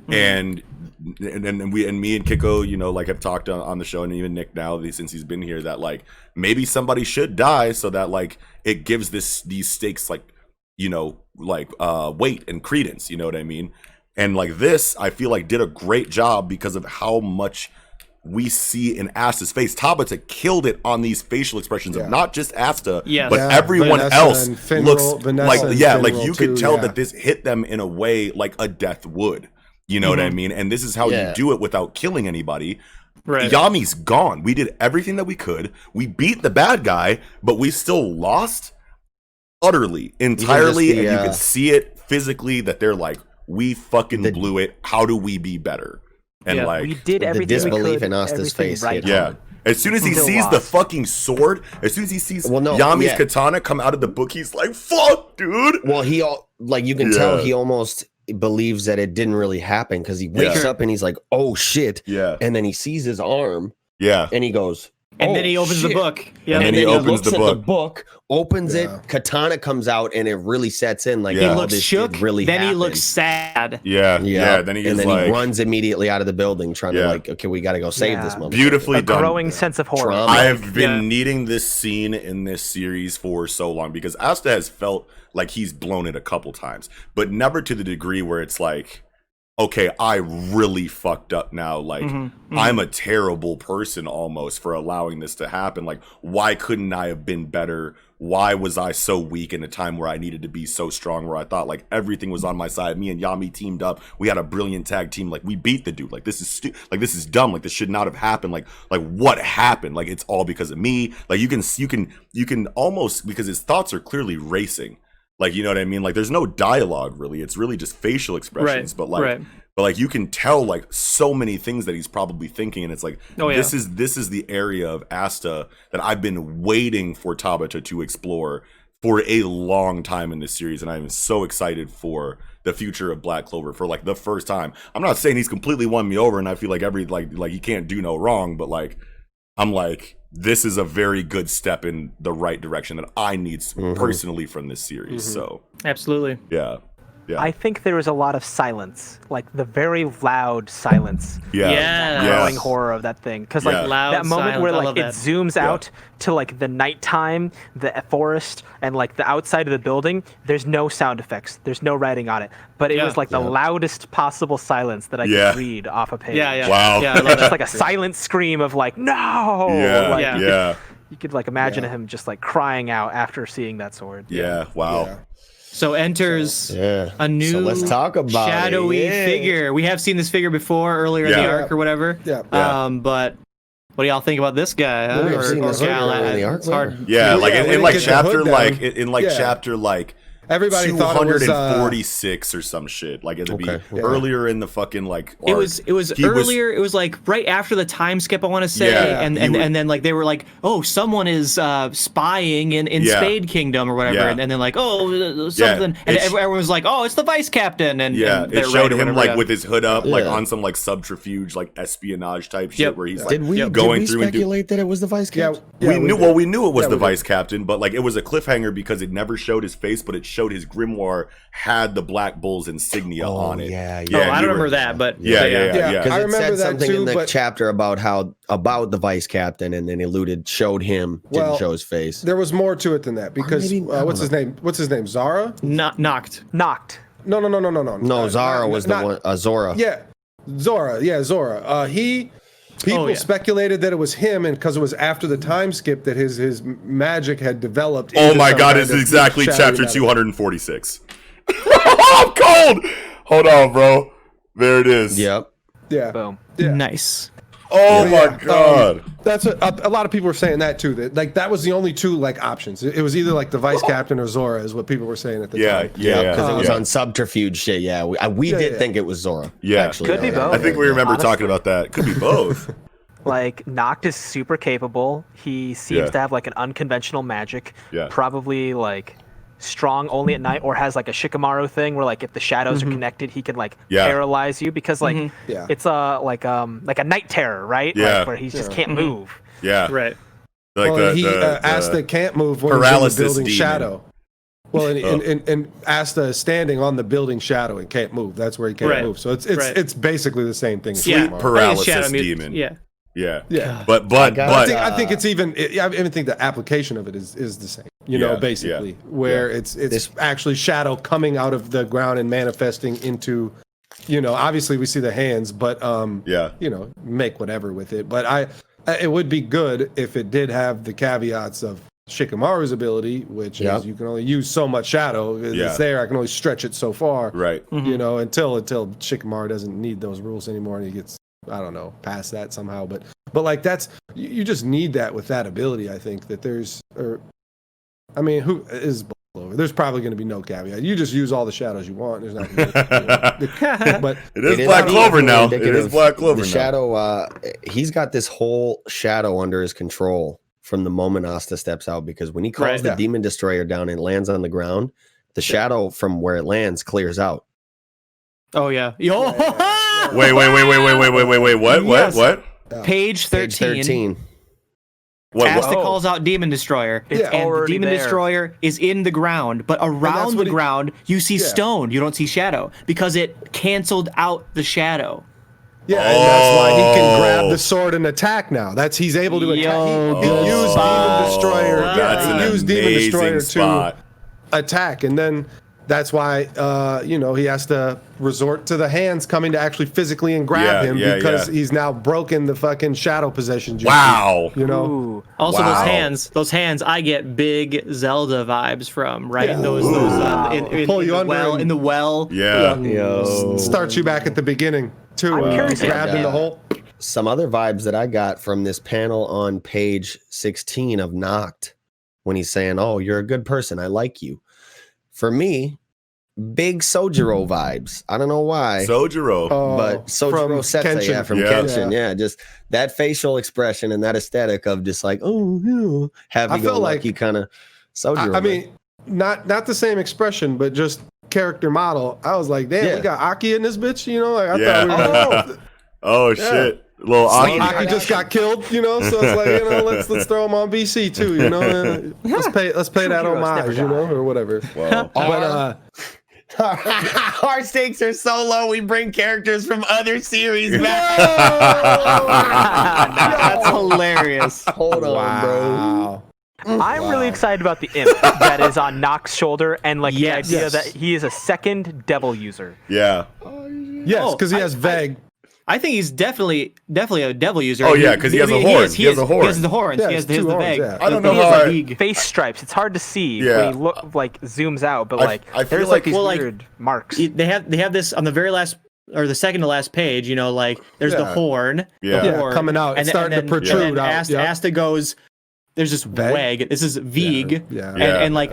And me and Kiko, like have talked on the show, and even Nick now since he's been here, that like maybe somebody should die so that like it gives these stakes like weight and credence, you know what I mean? And like this, I feel like did a great job because of how much we see in Asta's face. Tabata killed it on these facial expressions of not just Asta, but everyone else looks like you could tell that this hit them in a way like a death would. You know what I mean? And this is how you do it without killing anybody. Right. Yami's gone. We did everything that we could. We beat the bad guy, but we still lost utterly, entirely, and you can see it physically that they're like, we fucking blew it. How do we be better? And like we did everything the disbelief we could, in Asta's face. Right. As soon as he sees the fucking sword, as soon as he sees Yami's katana come out of the book, he's like, "Fuck, dude!" Well, you can tell he almost believes that it didn't really happen because he wakes up and he's like, "Oh shit!" And then he sees his arm. And he goes. And then he opens the book. Yeah. And then he opens the book, opens it, katana comes out, and it really sets in. Like he looks shook. Really then happened. He looks sad. Then he runs immediately out of the building, trying to like, okay, we got to go save this motherfucker. Beautifully done. A growing sense of horror. I have been needing this scene in this series for so long because Asta has felt like he's blown it a couple times, but never to the degree where it's like, okay, I really fucked up now. Like, I'm a terrible person almost for allowing this to happen. Like, why couldn't I have been better? Why was I so weak in a time where I needed to be so strong, where I thought like everything was on my side? Me and Yami teamed up. We had a brilliant tag team. Like, we beat the dude. Like, this is this is dumb. Like, this should not have happened. Like what happened? Like, it's all because of me. Like, you can almost, because his thoughts are clearly racing. Like, you know what I mean? Like, there's no dialogue really. It's really just facial expressions. But like you can tell like so many things that he's probably thinking, and it's like this is the area of Asta that I've been waiting for Tabata to explore for a long time in this series, and I'm so excited for the future of Black Clover for like the first time. I'm not saying he's completely won me over, and I feel like like he can't do no wrong, but like I'm like, this is a very good step in the right direction that I need personally from this series. So absolutely, yeah. I think there was a lot of silence, like the very loud silence. Growing horror of that thing, because like that moment where like it zooms out to like the nighttime, the forest, and like the outside of the building. There's no sound effects. There's no writing on it, but it was like the loudest possible silence that I could read off a page. Wow. Just like a silent scream of like no. You could like imagine him just like crying out after seeing that sword. Wow. So enters a new let's talk about shadowy figure. We have seen this figure before earlier in the arc or whatever. But what do y'all think about this guy? Huh? Or gal? It's hard. Like in like chapter chapter everybody thought it was 246 or some shit. Like it'd be earlier in the fucking like arc. It was earlier. It was like right after the time skip, I want to say, and then like they were like, oh, someone is spying in Spade Kingdom or whatever, and then like, oh, something, and everyone was like, oh, it's the vice captain, and it showed him like with his hood up, like on some like subterfuge, like espionage type shit, where he's like going through and speculate that it was the vice captain. We knew it was the vice captain, but like it was a cliffhanger because it never showed his face, but it showed his grimoire had the Black Bull's insignia on it. I don't remember that, but because I remember it said something in the but chapter about the vice captain, and then showed him, didn't show his face. There was more to it than that because what's his name? What's his name? Zara? Knocked. No. No, Zara was the one. Zora. Yeah, Zora. Yeah, Zora. He People speculated that it was him, and because it was after the time skip that his magic had developed. Oh my god, it's exactly chapter 246. I'm cold! Hold on, bro. There it is. Yep. Yeah. Boom. Yeah. Nice. Oh my god. That's what a lot of people were saying that too. That was the only two like options. It was either like the vice captain or Zora, is what people were saying at the time. Yeah, because it was on subterfuge shit. Yeah, we did think it was Zora. Yeah, actually, could be both. I think we remember talking about that. Could be both. Like, Noct is super capable. He seems to have like an unconventional magic. Yeah. Probably like strong only at night, or has like a Shikamaru thing where like if the shadows are connected, he can like paralyze you, because like it's like a night terror, right? Yeah. Like, where he just can't move. Yeah. Right. Like Asta can't move when he's in the building shadow. Well, and Asta is standing on the building shadow and can't move. That's where he can't move. So it's basically the same thing. Sleep paralysis demon. Yeah. But I think it's even. I even think the application of it is the same. You know, basically, where it's actually shadow coming out of the ground and manifesting into. You know, obviously we see the hands, but you know, make whatever with it. But it would be good if it did have the caveats of Shikamaru's ability, which is you can only use so much shadow. It's there. I can only stretch it so far. Right. You know, until Shikamaru doesn't need those rules anymore, and he gets, I don't know, past that somehow. But like that's, you just need that with that ability. I think that who is Clover? There's probably going to be no caveat. You just use all the shadows you want. There's not going to be, but it is Black Clover now. It is Black Clover now. The shadow, he's got this whole shadow under his control from the moment Asta steps out, because when he calls the Demon Destroyer down and lands on the ground, the shadow from where it lands clears out. Oh yeah. Wait. What? Page 13. Asta calls out Demon Destroyer, and the Demon Destroyer is in the ground, but around the ground you see stone. You don't see shadow because it canceled out the shadow. Yeah, and that's why he can grab the sword and attack now. He's able to attack. He used Demon Destroyer. He used Demon Destroyer to attack, and then that's why he has to resort to the hands coming to actually physically and grab him, because he's now broken the fucking shadow possession. Wow. You know. Ooh. Also, those hands, I get big Zelda vibes from, right? Yeah. Those pull you under in the well. Yeah. Starts you back at the beginning too. Grabbed in the hole. Some other vibes that I got from this panel on page 16 of Noct, when he's saying, "Oh, you're a good person. I like you." For me, big Sojiro vibes. I don't know why. Sojiro. But Sojiro Sensei from Kenshin. Yeah, just that facial expression and that aesthetic of just like, having a lucky kind of Sojiro. I mean, not the same expression, but just character model. I was like, damn, we got Aki in this bitch, you know? Like, I thought we were oh shit. Little Aki just got killed, you know, so it's like, you know, let's throw him on BC too, you know. Let's pay that homage, you know, or whatever. Wow. But our stakes are so low, we bring characters from other series back. That's hilarious. Hold on, bro. I'm really excited about the imp that is on Noct's shoulder, and like the idea that he is a second devil user. Yeah. Yes, because he has vague. I think he's definitely a devil user. Oh yeah, because he has a horn. He has a horn. He has the horns. Yeah, he has the vague. Yeah. I don't know how face stripes. It's hard to see when he zooms out, but I feel there's like these weird marks. They have this on the very last, or the second to last page. You know, like there's the horn. Yeah. The horn, coming out. It's starting to protrude out. Asta goes. There's this Weg. This is Vig. And like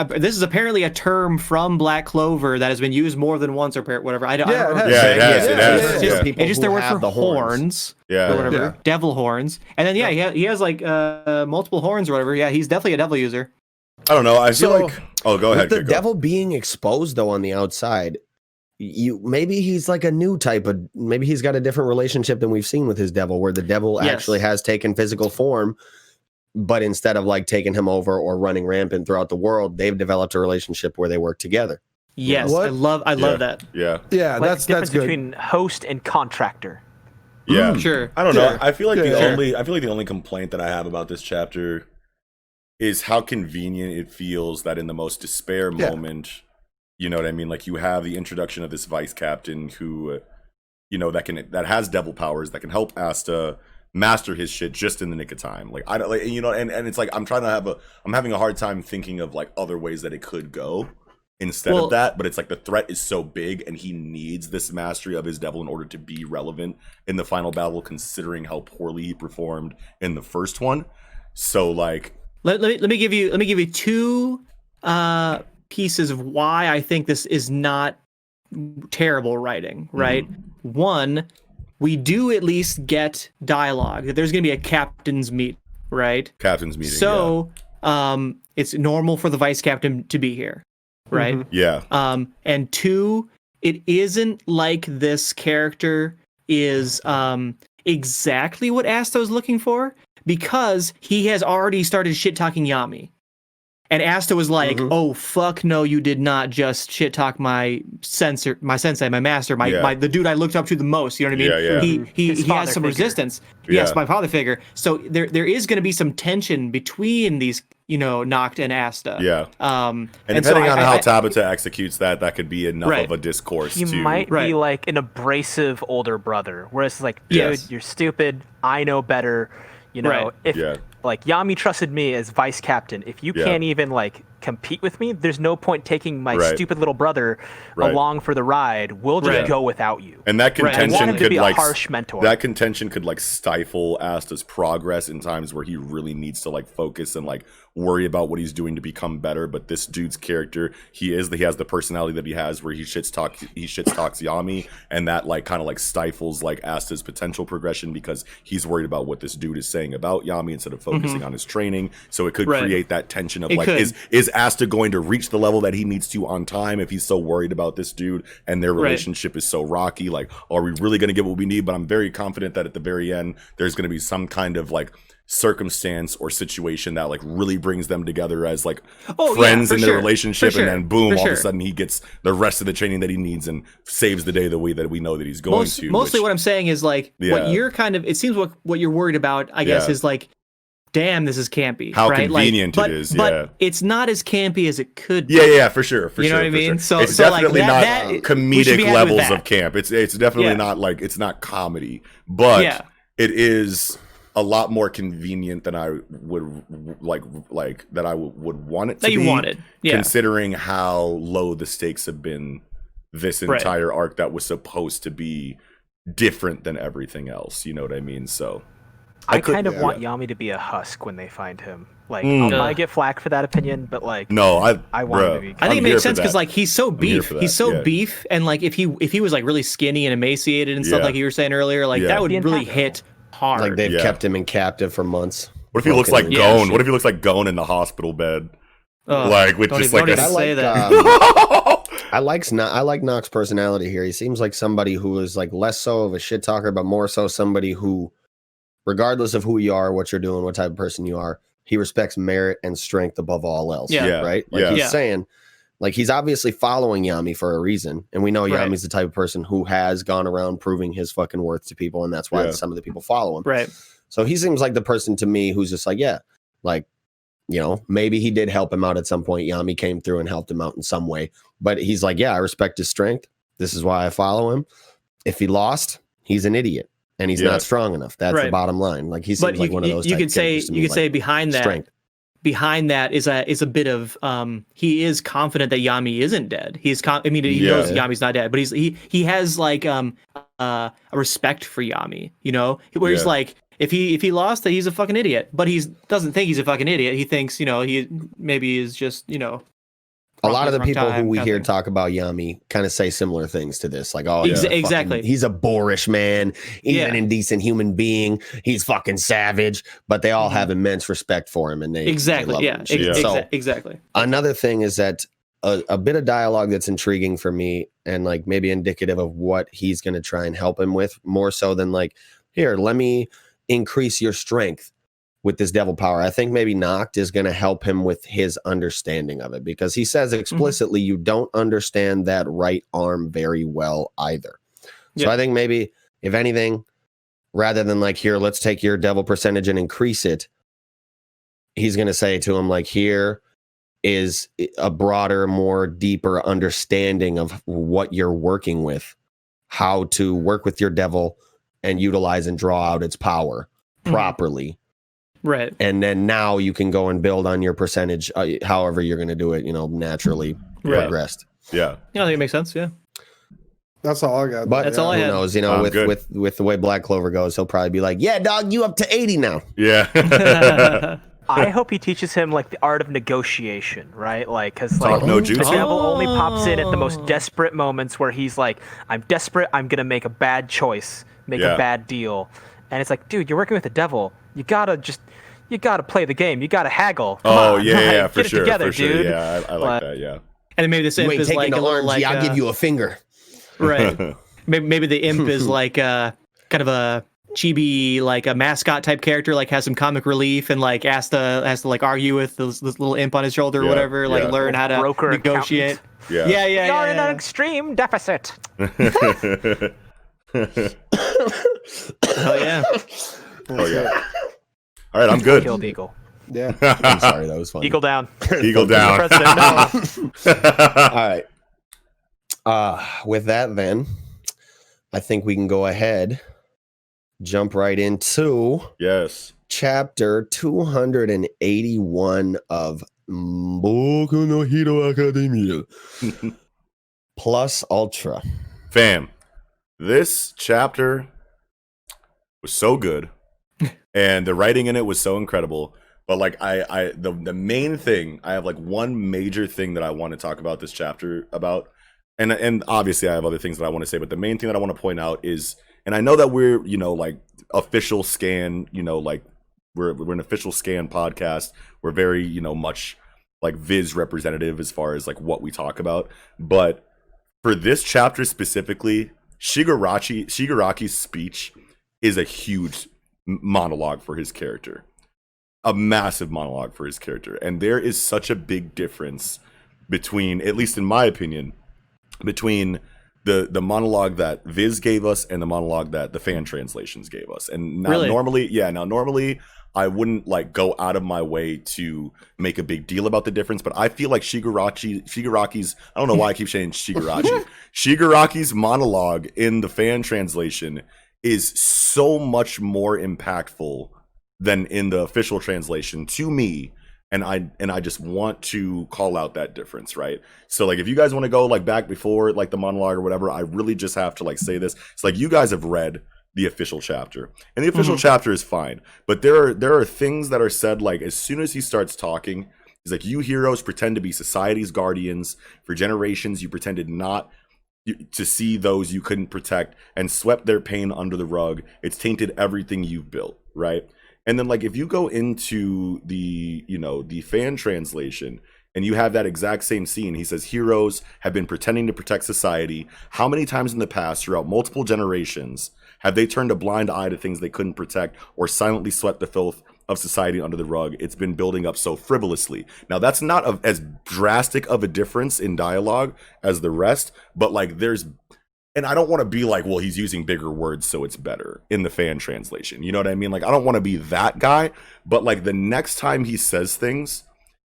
this is apparently a term from Black Clover that has been used more than once or whatever. I don't know. It has. It's just their word for horns. Yeah. Or whatever. Devil horns. And then he has like multiple horns or whatever. Yeah, he's definitely a devil user. I don't know. I feel like. Oh, go ahead. The devil being exposed though on the outside, maybe he's like a new type of. Maybe he's got a different relationship than we've seen with his devil, where the devil actually has taken physical form. But instead of like taking him over or running rampant throughout the world, they've developed a relationship where they work together. Yes, I love that. Yeah, like that's the difference between host and contractor. Yeah, sure. I don't know. I feel like the only complaint that I have about this chapter is how convenient it feels that in the most despair moment, you know what I mean? Like you have the introduction of this vice captain who that has devil powers that can help Asta master his shit just in the nick of time. Like I don't like, and it's like I'm having a hard time thinking of like other ways that it could go instead of that, but it's like the threat is so big and he needs this mastery of his devil in order to be relevant in the final battle, considering how poorly he performed in the first one. So like let me give you two pieces of why I think this is not terrible writing, right? One, we do at least get dialogue that there's going to be a captain's meet, right? Captain's meeting. So it's normal for the vice captain to be here, right? Yeah. And two, it isn't like this character is exactly what Asta was looking for, because he has already started shit talking Yami. And Asta was like, "Oh fuck no, you did not just shit talk my sensei, my master, the dude I looked up to the most." You know what I mean? He has some resistance. Yes, my father figure. So there is going to be some tension between these, Noct and Asta. Yeah. And depending on how Tabata executes that could be enough of a discourse. He might be like an abrasive older brother, whereas it's like, dude, you're stupid. I know better. Like Yami trusted me as vice captain. If you can't even like compete with me, there's no point taking my stupid little brother along for the ride. We'll just go without you. And that contention could be a harsh mentor. That contention could like stifle Asta's progress in times where he really needs to like focus and like worry about what he's doing to become better. But this dude's character, he has the personality that he has where he shits talks Yami, and that like kind of like stifles like Asta's potential progression because he's worried about what this dude is saying about Yami instead of focusing on his training. So it could create that tension of is Asta going to reach the level that he needs to on time if he's so worried about this dude and their relationship is so rocky? Like, are we really going to get what we need? But I'm very confident that at the very end there's going to be some kind of like circumstance or situation that like really brings them together as like friends in their relationship, and then boom, all of a sudden he gets the rest of the training that he needs and saves the day the way that we know that he's going to. Mostly what I'm saying is like what you're it seems what you're worried about, I guess, is like, damn, this is campy. How convenient it is, but it's not as campy as it could be. Yeah, for sure. You know what I mean? So it's definitely not comedic levels of camp. It's definitely not like, it's not comedy, but it is a lot more convenient than I would like that I would want it to be. You wanted, considering how low the stakes have been this entire arc that was supposed to be different than everything else. You know what I mean? So I kind of want Yami to be a husk when they find him. Like, I might get flack for that opinion, but like, no, I want him to be. I think it makes sense because like he's so beef. He's so beef, and like if he was like really skinny and emaciated and stuff like you were saying earlier, like that would really hit hard. Like they've kept him in captive for months. What if he looks like Gon? What if he looks like Gon in the hospital bed? Like with just like I like Noct's personality here. He seems like somebody who is like less so of a shit talker, but more so somebody who, regardless of who you are, what you're doing, what type of person you are, he respects merit and strength above all else. Right? Like he's saying, like he's obviously following Yami for a reason. And we know Yami's the type of person who has gone around proving his fucking worth to people. And that's why some of the people follow him. Right. So he seems like the person to me who's just like, like, maybe he did help him out at some point. Yami came through and helped him out in some way. But he's like, I respect his strength. This is why I follow him. If he lost, he's an idiot. And he's not strong enough. That's the bottom line. Like he seems like one of those. You could say behind that, strength. Behind that is a bit of he is confident that Yami isn't dead. He knows Yami's not dead, but he has like a respect for Yami. Where he's like, if he lost, that he's a fucking idiot. But he doesn't think he's a fucking idiot. He thinks he maybe is just a lot of the people who we hear talk about Yami kind of say similar things to this, like, exactly. He's a boorish man. He's an indecent human being. He's fucking savage, but they all have immense respect for him, and they love him. Exactly. Another thing is that a bit of dialogue that's intriguing for me, and like maybe indicative of what he's going to try and help him with, more so than like, here, let me increase your strength with this devil power. I think maybe Noct is going to help him with his understanding of it, because he says explicitly, you don't understand that right arm very well either. So I think maybe, if anything, rather than like, here, let's take your devil percentage and increase it, he's going to say to him, like, here is a broader, more deeper understanding of what you're working with. how to work with your devil and utilize and draw out its power properly. Right. And then now you can go and build on your percentage, however you're going to do it, naturally progressed. Yeah. Yeah, I think it makes sense. Yeah. That's all I got. But that's all I who had. knows, with the way Black Clover goes, he'll probably be like, yeah, dog, you up to 80 now. Yeah. I hope he teaches him like the art of negotiation, right? Like, because like no the jutsu? devil only pops in at the most desperate moments where he's like, "I'm desperate. I'm gonna make a bad choice, make a bad deal," and it's like, dude, you're working with the devil. You gotta play the game. You gotta haggle. Come on, yeah, like, for get sure, it together, for sure. dude. Yeah, I like that. Yeah. And maybe this imp You ain't is taking like the a little arms. like I'll give you a finger. right. Maybe the imp is like kind of a chibi, like a mascot type character, like has some comic relief and like has to like argue with this little imp on his shoulder or whatever, like learn how to Broker negotiate. Yeah. You're in an extreme deficit. Oh yeah. Oh yeah. All right, I'm good. Killed eagle. Yeah. I'm sorry, that was funny. Eagle down. Eagle down. President, no. All right. With that, then, I think we can go ahead, jump right into Yes. chapter 281 of Boku no Hero Academia Plus Ultra. Fam, this chapter was so good, and the writing in it was so incredible. But like the main thing, I have like one major thing that I want to talk about this chapter about, and obviously I have other things that I want to say, but the main thing that I want to point out is, and I know that we're like official scan, like we're an official scan podcast. We're very much like Viz representative as far as like what we talk about, but for this chapter specifically, Shigaraki's speech is a huge monologue for his character. A massive monologue for his character. And there is such a big difference between, at least in my opinion, between the monologue that Viz gave us and the monologue that the fan translations gave us. And now normally I wouldn't like go out of my way to make a big deal about the difference, but I feel like Shigaraki's, I don't know why I keep saying Shigaraki. Shigaraki's monologue in the fan translation is so much more impactful than in the official translation to me, and I just want to call out that difference, right? So like if you guys want to go like back before like the monologue or whatever, I really just have to like say this. It's like you guys have read the official chapter, and the official chapter is fine, but there are things that are said like as soon as he starts talking, he's like, you heroes pretend to be society's guardians. For generations you pretended not to see those you couldn't protect and swept their pain under the rug. It's tainted everything you've built, right? And then like if you go into the the fan translation and you have that exact same scene, he says heroes have been pretending to protect society. How many times in the past throughout multiple generations have they turned a blind eye to things they couldn't protect or silently swept the filth of society under the rug? It's been building up so frivolously. Now that's not as drastic of a difference in dialogue as the rest, but like and I don't want to be like, well, he's using bigger words, so it's better in the fan translation. You know what I mean? Like, I don't want to be that guy, but like the next time he says things,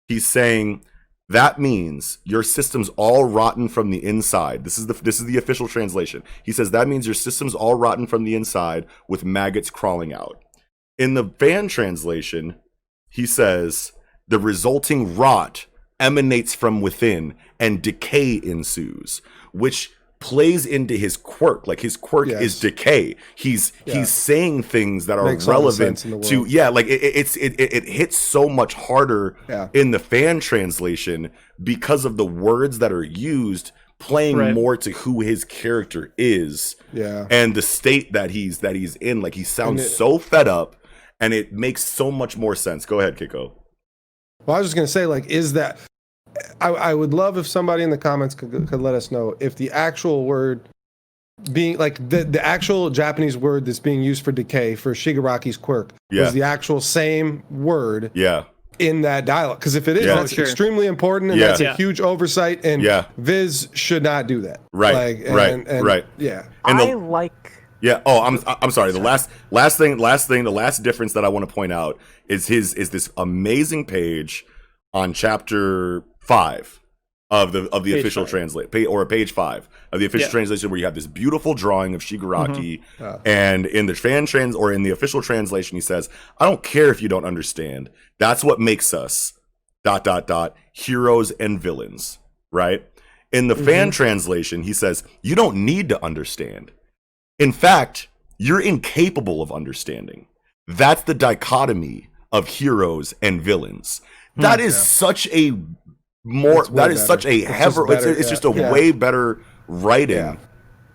he's saying, that means your system's all rotten from the inside. This is the official translation. He says, that means your system's all rotten from the inside with maggots crawling out. In the fan translation, he says, the resulting rot emanates from within and decay ensues, which plays into his quirk. Like his quirk is decay. He's saying things that are relevant to like it hits so much harder in the fan translation because of the words that are used playing more to who his character is and the state that he's in. Like he sounds so fed up, and it makes so much more sense. Go ahead, Kiko. Well, I was just gonna say, like, is that I would love if somebody in the comments could let us know if the actual word being like the actual Japanese word that's being used for decay for Shigaraki's quirk was the actual same word in that dialogue. Because if it is, that's extremely important, and that's a huge oversight, and Viz should not do that. Right. Yeah. Yeah. Oh, I'm sorry. The last thing, the last difference that I want to point out is this amazing page on chapter 5, of the official translate, or page 5 of the official translation, where you have this beautiful drawing of Shigaraki, and in the in the official translation, he says, "I don't care if you don't understand. That's what makes us ... heroes and villains." Right? In the fan translation, he says, "You don't need to understand. In fact, you're incapable of understanding. That's the dichotomy of heroes and villains." That is such a it's just a way better writing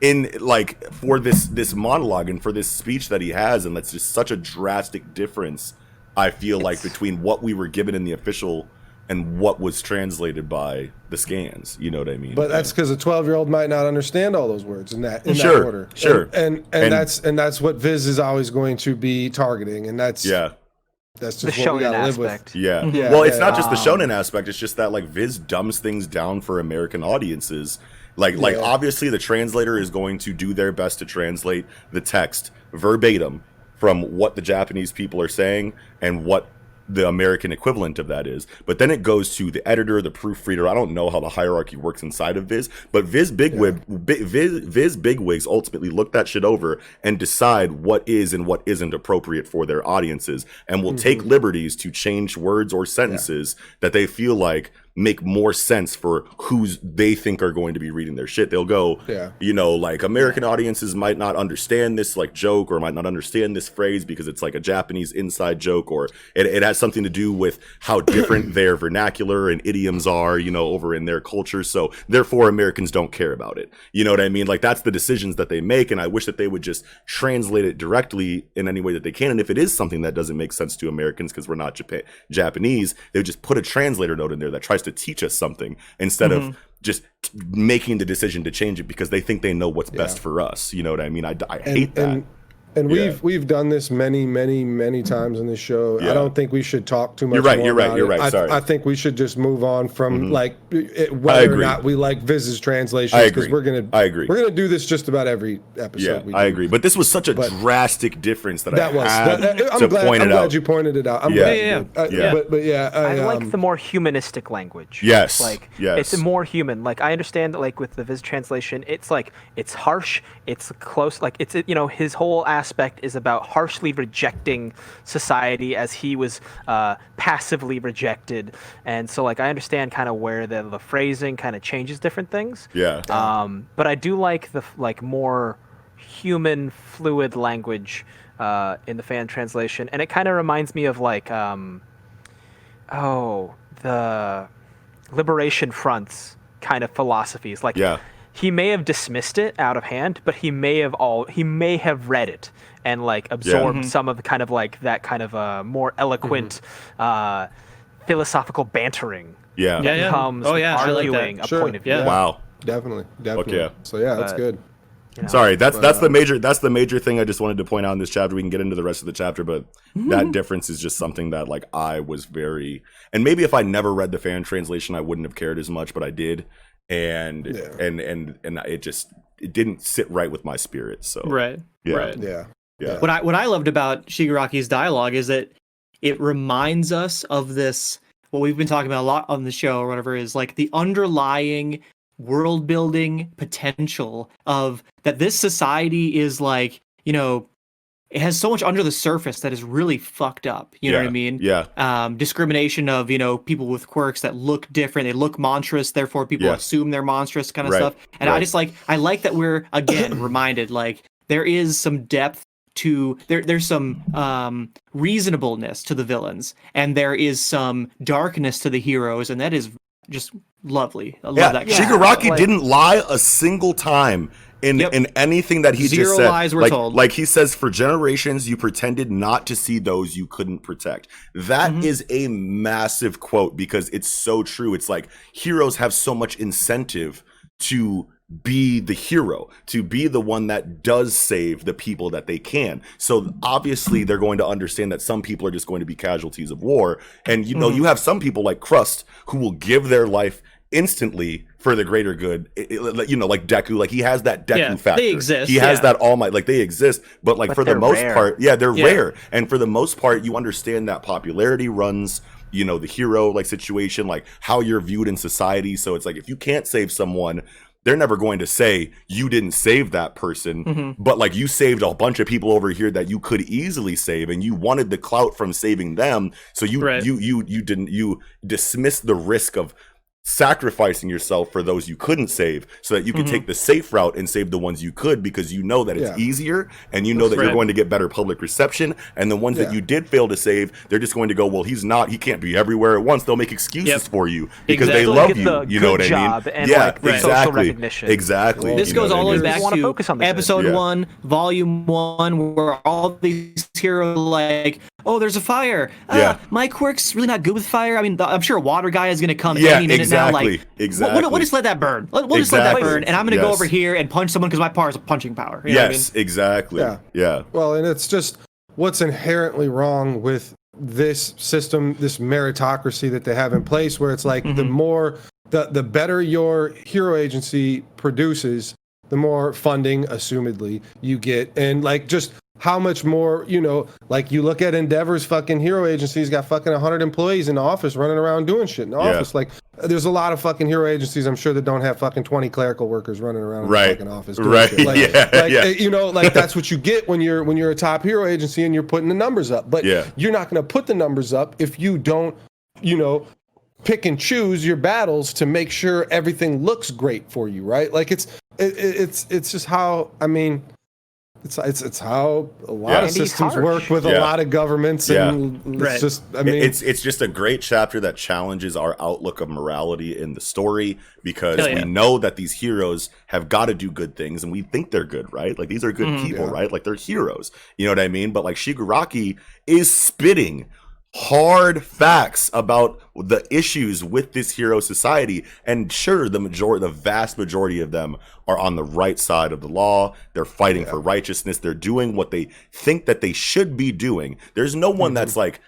in like for this monologue and for this speech that he has, and that's just such a drastic difference, I feel like, between what we were given in the official and what was translated by the scans. You know what I mean? But that's because a 12-year-old might not understand all those words in that order. Sure. And that's what Viz is always going to be targeting, and that's just the what we gotta shonen live aspect. with. Well, it's not just the shonen aspect. It's just that like Viz dumbs things down for American audiences. Like obviously the translator is going to do their best to translate the text verbatim from what the Japanese people are saying and what the American equivalent of that is. But then it goes to the editor, the proofreader. I don't know how the hierarchy works inside of Viz, but Viz bigwigs ultimately look that shit over and decide what is and what isn't appropriate for their audiences, and will take liberties to change words or sentences that they feel like make more sense for who's they think are going to be reading their shit. They'll go, you know, like American audiences might not understand this like joke, or might not understand this phrase because it's like a Japanese inside joke, or it has something to do with how different their vernacular and idioms are, you know, over in their culture. So therefore Americans don't care about it. You know what I mean? Like that's the decisions that they make. And I wish that they would just translate it directly in any way that they can. And if it is something that doesn't make sense to Americans because we're not Japanese, they would just put a translator note in there that tries to teach us something instead of just making the decision to change it because they think they know what's best for us. You know what I mean? I hate that. And we've done this many times on this show. I don't think we should talk too much. You're right. Sorry. I think we should just move on from like whether or not we like Viz's translations, because we're gonna do this just about every episode. I agree. But this was such a drastic difference that I had I'm glad you pointed it out. I like the more humanistic language. Yes. Like it's more human. Like I understand that like with the Viz translation, it's like it's harsh, it's close, like it's, you know, his whole aspect is about harshly rejecting society as he was passively rejected, and so like I understand kind of where the phrasing kind of changes different things. But I do like the like more human fluid language in the fan translation, and it kind of reminds me of like the Liberation Front's kind of philosophies. Like he may have dismissed it out of hand, but he may have read it and like absorbed some of the kind of like that kind of more eloquent philosophical bantering that comes with arguing like a point of view. Wow. Definitely. Okay. So that's good. You know, sorry, that's the major thing I just wanted to point out in this chapter. We can get into the rest of the chapter, but that difference is just something that like I was very, and maybe if I never read the fan translation, I wouldn't have cared as much, but I did. And it didn't sit right with my spirit. So right. Yeah. What I loved about Shigaraki's dialogue is that it reminds us of this, what we've been talking about a lot on the show or whatever, is like the underlying world building potential of that this society is like, you know, it has so much under the surface that is really fucked up. You know what I mean? Yeah. Discrimination of, you know, people with quirks that look different. They look monstrous. Therefore, people assume they're monstrous kind of stuff. And I like that we're, again, reminded, like, there is some depth to, there's some reasonableness to the villains. And there is some darkness to the heroes. And that is just lovely. I love that. Shigaraki didn't lie a single time. In anything that he just said, lies were told. Like he says, for generations you pretended not to see those you couldn't protect. That is a massive quote because it's so true. It's like heroes have so much incentive to be the hero, to be the one that does save the people that they can. So obviously they're going to understand that some people are just going to be casualties of war. And you know, you have some people like Crust who will give their life instantly for the greater good, you know, like Deku, like he has that Deku factor. They exist. He has that All Might, like they exist, but like for the most part, they're rare. And for the most part, you understand that popularity runs you know, the hero like situation, like how you're viewed in society. So it's like, if you can't save someone, they're never going to say you didn't save that person, but like you saved a bunch of people over here that you could easily save, and you wanted the clout from saving them. So you dismissed the risk of sacrificing yourself for those you couldn't save, so that you can take the safe route and save the ones you could, because you know that it's easier, and you know that you're going to get better public reception. And the ones that you did fail to save, they're just going to go, well, he can't be everywhere at once. They'll make excuses for you because they love you. You know what I mean? And social recognition. Exactly. This goes all the way back to focus on episode 1, volume 1, where all these heroes like, oh, there's a fire. My quirk's really not good with fire. I mean, I'm sure a water guy is going to come any minute now. Like, we'll just let that burn. We'll just let that burn, and I'm going to go over here and punch someone because my power is a punching power. You know what I mean? Exactly. Yeah. Well, and it's just what's inherently wrong with this system, this meritocracy that they have in place, where it's like the better your hero agency produces, the more funding, assumedly, you get, and like just how much more, you know, like you look at Endeavor's fucking hero agency's got fucking 100 employees in the office running around doing shit in the office. Like, there's a lot of fucking hero agencies, I'm sure, that don't have fucking 20 clerical workers running around in the fucking office doing shit. Like, you know, like that's what you get when you're a top hero agency and you're putting the numbers up. But you're not going to put the numbers up if you don't, you know, pick and choose your battles to make sure everything looks great for you, right? Like it's just how, I mean, it's how a lot of systems work with a lot of governments, and it's just, I mean, it's just a great chapter that challenges our outlook of morality in the story, because we know that these heroes have got to do good things, and we think they're good, right? Like, these are good people, right? Like, they're heroes, you know what I mean? But like, Shigaraki is spitting hard facts about the issues with this hero society, and sure, the vast majority of them are on the right side of the law. They're fighting for righteousness. They're doing what they think that they should be doing. There's no one that's like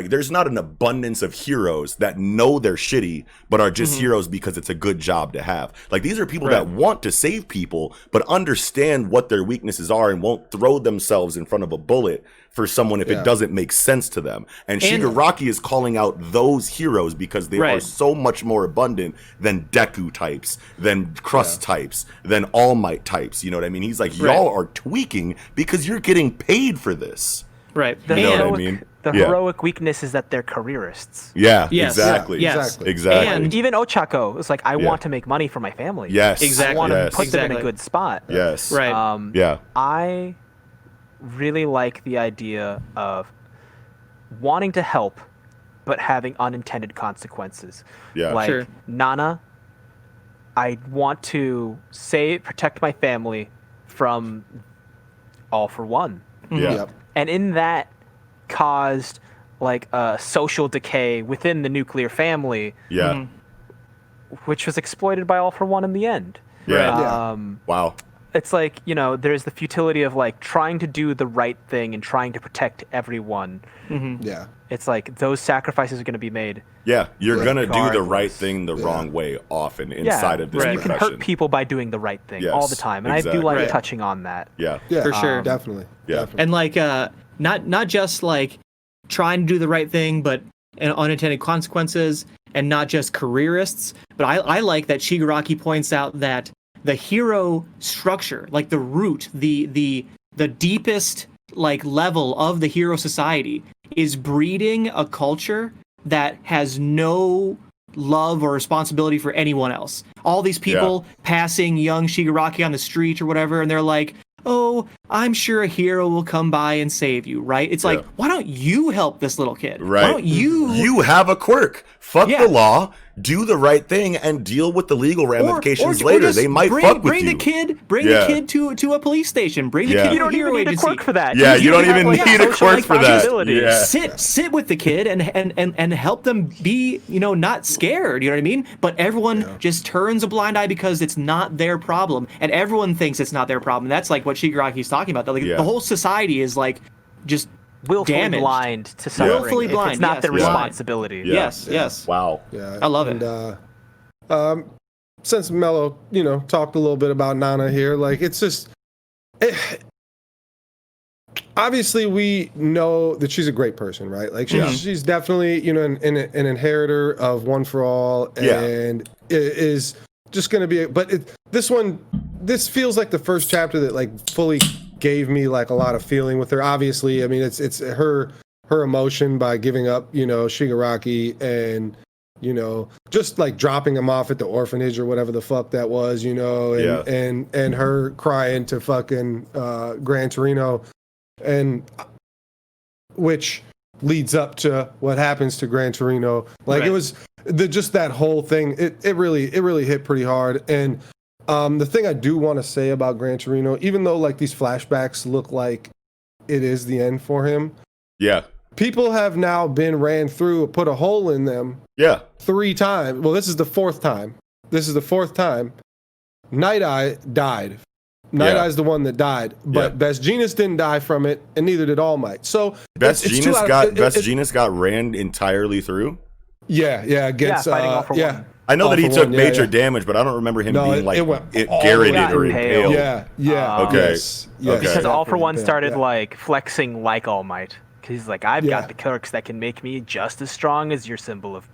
there's not an abundance of heroes that know they're shitty but are just heroes because it's a good job to have. Like, these are people that want to save people but understand what their weaknesses are and won't throw themselves in front of a bullet for someone if it doesn't make sense to them. And Shigaraki is calling out those heroes because they are so much more abundant than Deku types, than Crust types, than All Might types. You know what I mean? He's like, y'all are tweaking because you're getting paid for this. Right. You know what I mean? The heroic weakness is that they're careerists. Yeah, exactly. Exactly. And even Ochako is like, I want to make money for my family. Yes. I want to put them in a good spot. Yes. Right. I really like the idea of wanting to help but having unintended consequences. Yeah. Like, Nana, I want to protect my family from All for One. Yeah. And in that caused like a social decay within the nuclear family. Yeah. Which was exploited by All for One in the end. Yeah. Wow. It's like, you know, there's the futility of like trying to do the right thing and trying to protect everyone. Yeah. It's like those sacrifices are going to be made. Yeah, you're going to do the right thing the wrong way often inside of this profession. You can hurt people by doing the right thing all the time. And I do like touching on that. Yeah. For sure. Definitely. Yeah. And like, not just like trying to do the right thing, but unintended consequences, and not just careerists. But I like that Shigaraki points out that the hero structure, like the root, the deepest like level of the hero society, is breeding a culture that has no love or responsibility for anyone else. All these people passing young Shigaraki on the street or whatever, and they're like, oh, I'm sure a hero will come by and save you, right? It's like, why don't you help this little kid? Right. Why don't you... You have a quirk. Fuck the law. Do the right thing and deal with the legal ramifications later. They might fuck with you. Bring the kid to a police station. Bring the kid You to a don't even hero need agency. a quirk for that. Yeah, you don't even need a quirk for that. Sit with the kid and help them be, you know, not scared. You know what I mean? But everyone just turns a blind eye because it's not their problem, and everyone thinks it's not their problem. That's like what Shigaraki's talking about. Like, the whole society is like just willfully damaged. Blind to suffering. Willfully blind. It's not their responsibility. Yes. Wow. Yeah. I love it. And since Mello, you know, talked a little bit about Nana here, like, it's just obviously we know that she's a great person, right? Like she's definitely, you know, an inheritor of One for All, and is just going to be. But this feels like the first chapter that like fully gave me like a lot of feeling with her. Obviously, I mean, it's her emotion by giving up, you know, Shigaraki, and you know, just like dropping him off at the orphanage or whatever the fuck that was, you know, and her crying to fucking Gran Torino, and which leads up to what happens to Gran Torino. Like it was just that whole thing. It really hit pretty hard. And the thing I do want to say about Gran Torino, even though like these flashbacks look like it is the end for him. Yeah. People have now been ran through, put a hole in them. 3 times. Well, this is the 4th time. Night Eye died. Night Eye's the one that died, but Best Jeanist didn't die from it, and neither did All Might. So Best Jeanist got ran entirely through. Against I know that he took major damage, but I don't remember him being like garroted or impaled. Okay. Because All for One started like flexing like All Might. Because he's like, I've got the quirks that can make me just as strong as your symbol of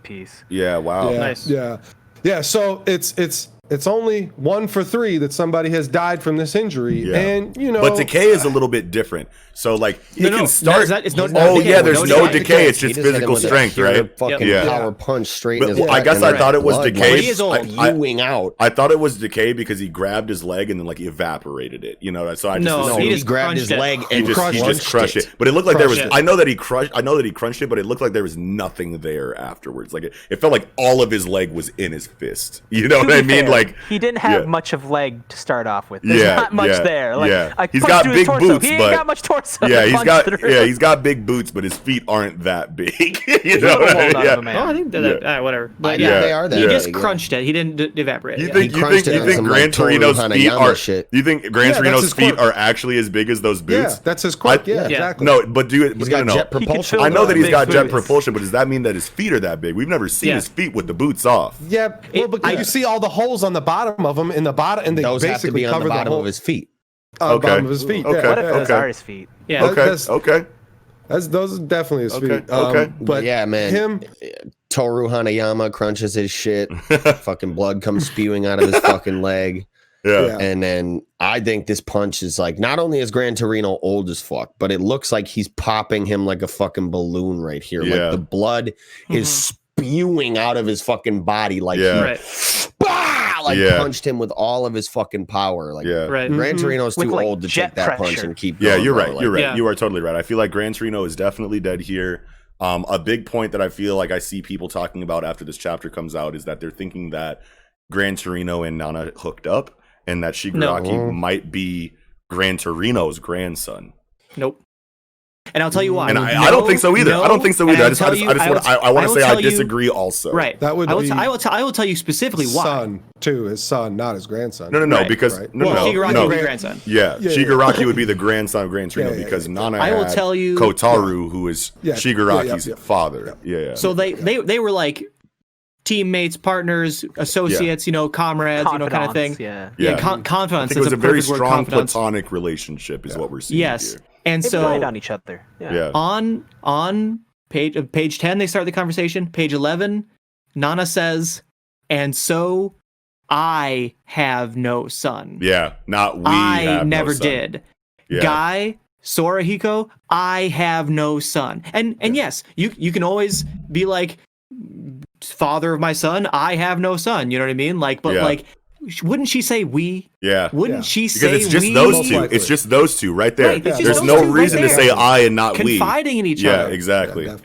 peace. Yeah. Wow. Nice. Yeah. So it's only 1 for 3 that somebody has died from this injury, and you know. But decay is a little bit different. So like he can start. There's no decay. It's just physical strength, right? Power punch straight. In his I guess I thought it was decay. He is spewing out. I thought it was decay because he grabbed his leg and then like he evaporated it. You know, so I just he just grabbed his leg and he just crushed it. But it looked like there was. I know that he crunched it, but it looked like there was nothing there afterwards. Like it felt like all of his leg was in his fist. You know what I mean? Like he didn't have much of leg to start off with. There's not much there. Like, he's got big boots, he ain't got much torso. He's got big boots, but his feet aren't that big. You know what I mean? I think that whatever. But they are that. He just crunched it. He didn't evaporate. You think Gran Torino's feet are? You think Gran Torino's feet are actually as big as those boots? Yeah, that's his quirk. Yeah, exactly. No, but he's got jet propulsion. I know that he's got jet propulsion, but does that mean that his feet are that big? We've never seen his feet with the boots off. Yeah, well, because you see all the holes on the bottom of them in the bottom, and they basically cover the bottom of his feet. Bottom of his feet. What if those are his feet? Yeah. Okay. Those are definitely his feet. But yeah, man. Toru Hanayama crunches his shit. Fucking blood comes spewing out of his fucking leg. Yeah. And then I think this punch is like, not only is Gran Torino old as fuck, but it looks like he's popping him like a fucking balloon right here. Yeah. Like the blood is spewing out of his fucking body. Like punched him with all of his fucking power. Like Gran Torino's too old to take that punch and keep going. Yeah, you're right. You're right. You are totally right. I feel like Gran Torino is definitely dead here. A big point that I feel like I see people talking about after this chapter comes out is that they're thinking that Gran Torino and Nana hooked up, and that Shigaraki might be Gran Torino's grandson. Nope. And I'll tell you why. And I don't think so either. I don't think so either. I want to say I disagree also. Right. That would be I will tell you specifically why. His son, not his grandson. No, because Shigaraki would be grandson. Yeah, Shigaraki would be the grandson of Gran Torino because Nana had Kotaru, who is Shigaraki's father. Yeah. So they were like teammates, partners, associates, comrades, confidants, kind of thing. Confidants. I think it was a very strong platonic relationship is what we're seeing here. And they so relied on each other. On page 10 they start the conversation. Page 11, Nana says, "And so I have no son." Yeah, not we. I never did. Yeah. Guy, Sorahiko, I have no son. And yes, you can always be like, father of my son, I have no son. You know what I mean? Like, but like, wouldn't she say we? Yeah. Wouldn't she say we? Because it's just those two. It's just those two right there. Right, there's no reason to say I and not we. Confiding in each other. Yeah, exactly. Yeah,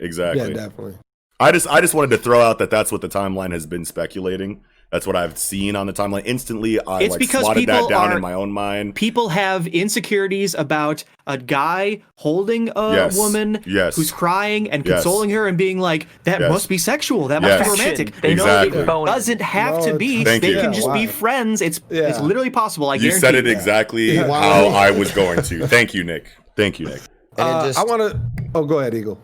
definitely. I just wanted to throw out that that's what the timeline has been speculating. That's what I've seen on the timeline. Instantly, I slotted that down in my own mind. People have insecurities about a guy holding a woman who's crying and consoling her and being like, that must be sexual. That must be romantic. They know it doesn't have to be. They can just be friends. It's literally possible. I guarantee. You said it exactly how I was going to. Thank you, Nick. I want to... Oh, go ahead, Eagle.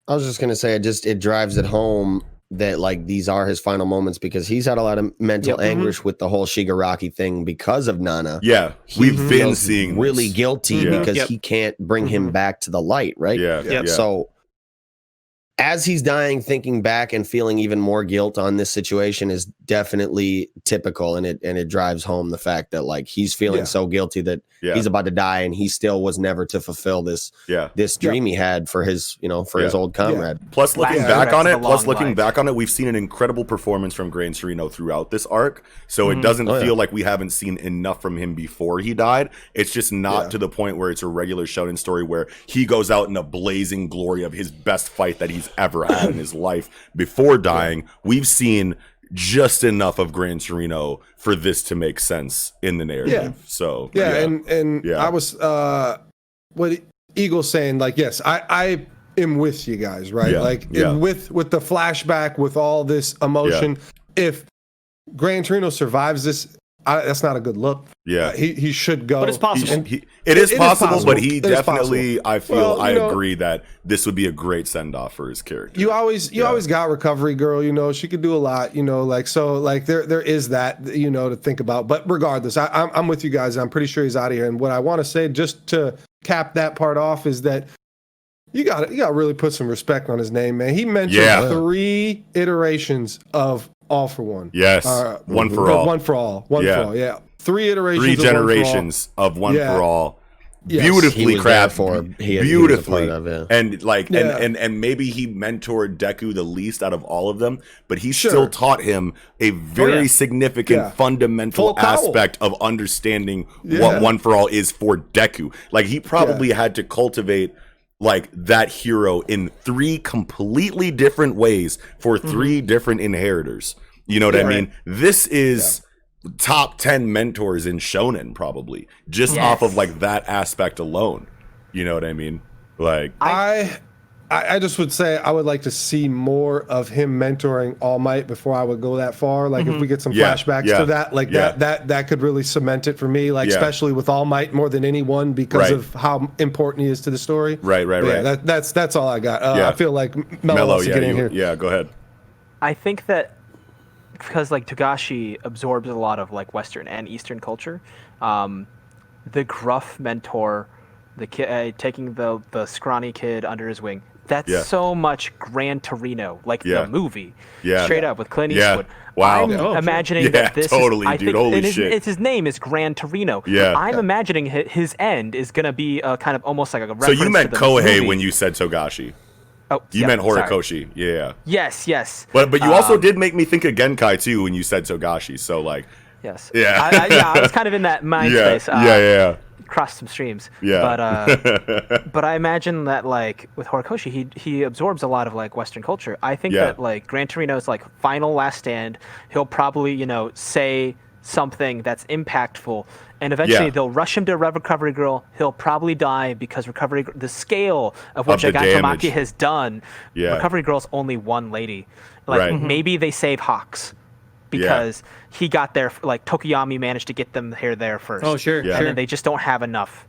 I was just going to say, it drives it home that like these are his final moments because he's had a lot of mental anguish with the whole Shigaraki thing because of Nana. Yeah, we've been seeing really this. guilty because he can't bring him back to the light, right? Yeah. So as he's dying, thinking back and feeling even more guilt on this situation is definitely typical, and it drives home the fact that like he's feeling so guilty that he's about to die, and he still was never to fulfill this dream he had for his his old comrade. Plus, looking back on it, we've seen an incredible performance from Gran Torino throughout this arc, so it doesn't feel like we haven't seen enough from him before he died. It's just not to the point where it's a regular shonen story where he goes out in a blazing glory of his best fight that he's ever had in his life before dying. We've seen just enough of Gran Torino for this to make sense in the narrative. So and I was what Eagle's saying, like, yes, I am with you guys, right? With the flashback, with all this emotion, if Gran Torino survives this, that's not a good look. He should go. But it's possible. It is possible, but he definitely, I feel, I agree that this would be a great send off for his character. You always got Recovery Girl, she could do a lot, there is that, to think about. But regardless, I'm with you guys. I'm pretty sure he's out of here. And what I want to say, just to cap that part off, is that you got to really put some respect on his name, man. He mentioned 3 iterations of All for One. Yes. One for all. One for all. One for all. Yeah. 3 iterations. 3 generations of One for All. Yes. Beautifully crafted. Beautifully. And maybe he mentored Deku the least out of all of them, but he still taught him a very significant fundamental aspect of understanding what One for All is for Deku. Like, he probably had to cultivate like that hero in 3 completely different ways for 3 different inheritors. You know what I mean? This is top 10 mentors in Shonen, probably just off of like that aspect alone. You know what I mean? Like, I just would say I would like to see more of him mentoring All Might before I would go that far. Like, if we get some flashbacks to that, like that could really cement it for me. Like, especially with All Might more than anyone because of how important he is to the story. Right. Yeah, that's all I got. I feel like Mello wants to get in here. Yeah, go ahead. I think that because like Togashi absorbs a lot of like Western and Eastern culture, the gruff mentor, the kid taking the scrawny kid under his wing. That's so much Gran Torino, like the movie, straight up with Clint Eastwood. Wow. I'm imagining that this totally, is, I dude, think, holy shit. His name is Gran Torino. I'm imagining his end is going to be a kind of almost like a reference to the movie. So you meant Kohei when you said Togashi. Oh, you meant Horikoshi. Yeah. Yes. But you also did make me think of Genkai too when you said Togashi. So like. Yes. Yeah. I was kind of in that mind space. Crossed some streams. Yeah. But I imagine that like with Horikoshi, he absorbs a lot of like Western culture. I think that like Gran Torino's like final last stand, he'll probably say something that's impactful, and eventually they'll rush him to Recovery Girl. He'll probably die because the scale of what Gigantomachia has done. Recovery Girl's only one lady. Like maybe they save Hawks. Because he got there, like Tokuyami managed to get them there first. Oh, sure. And then they just don't have enough.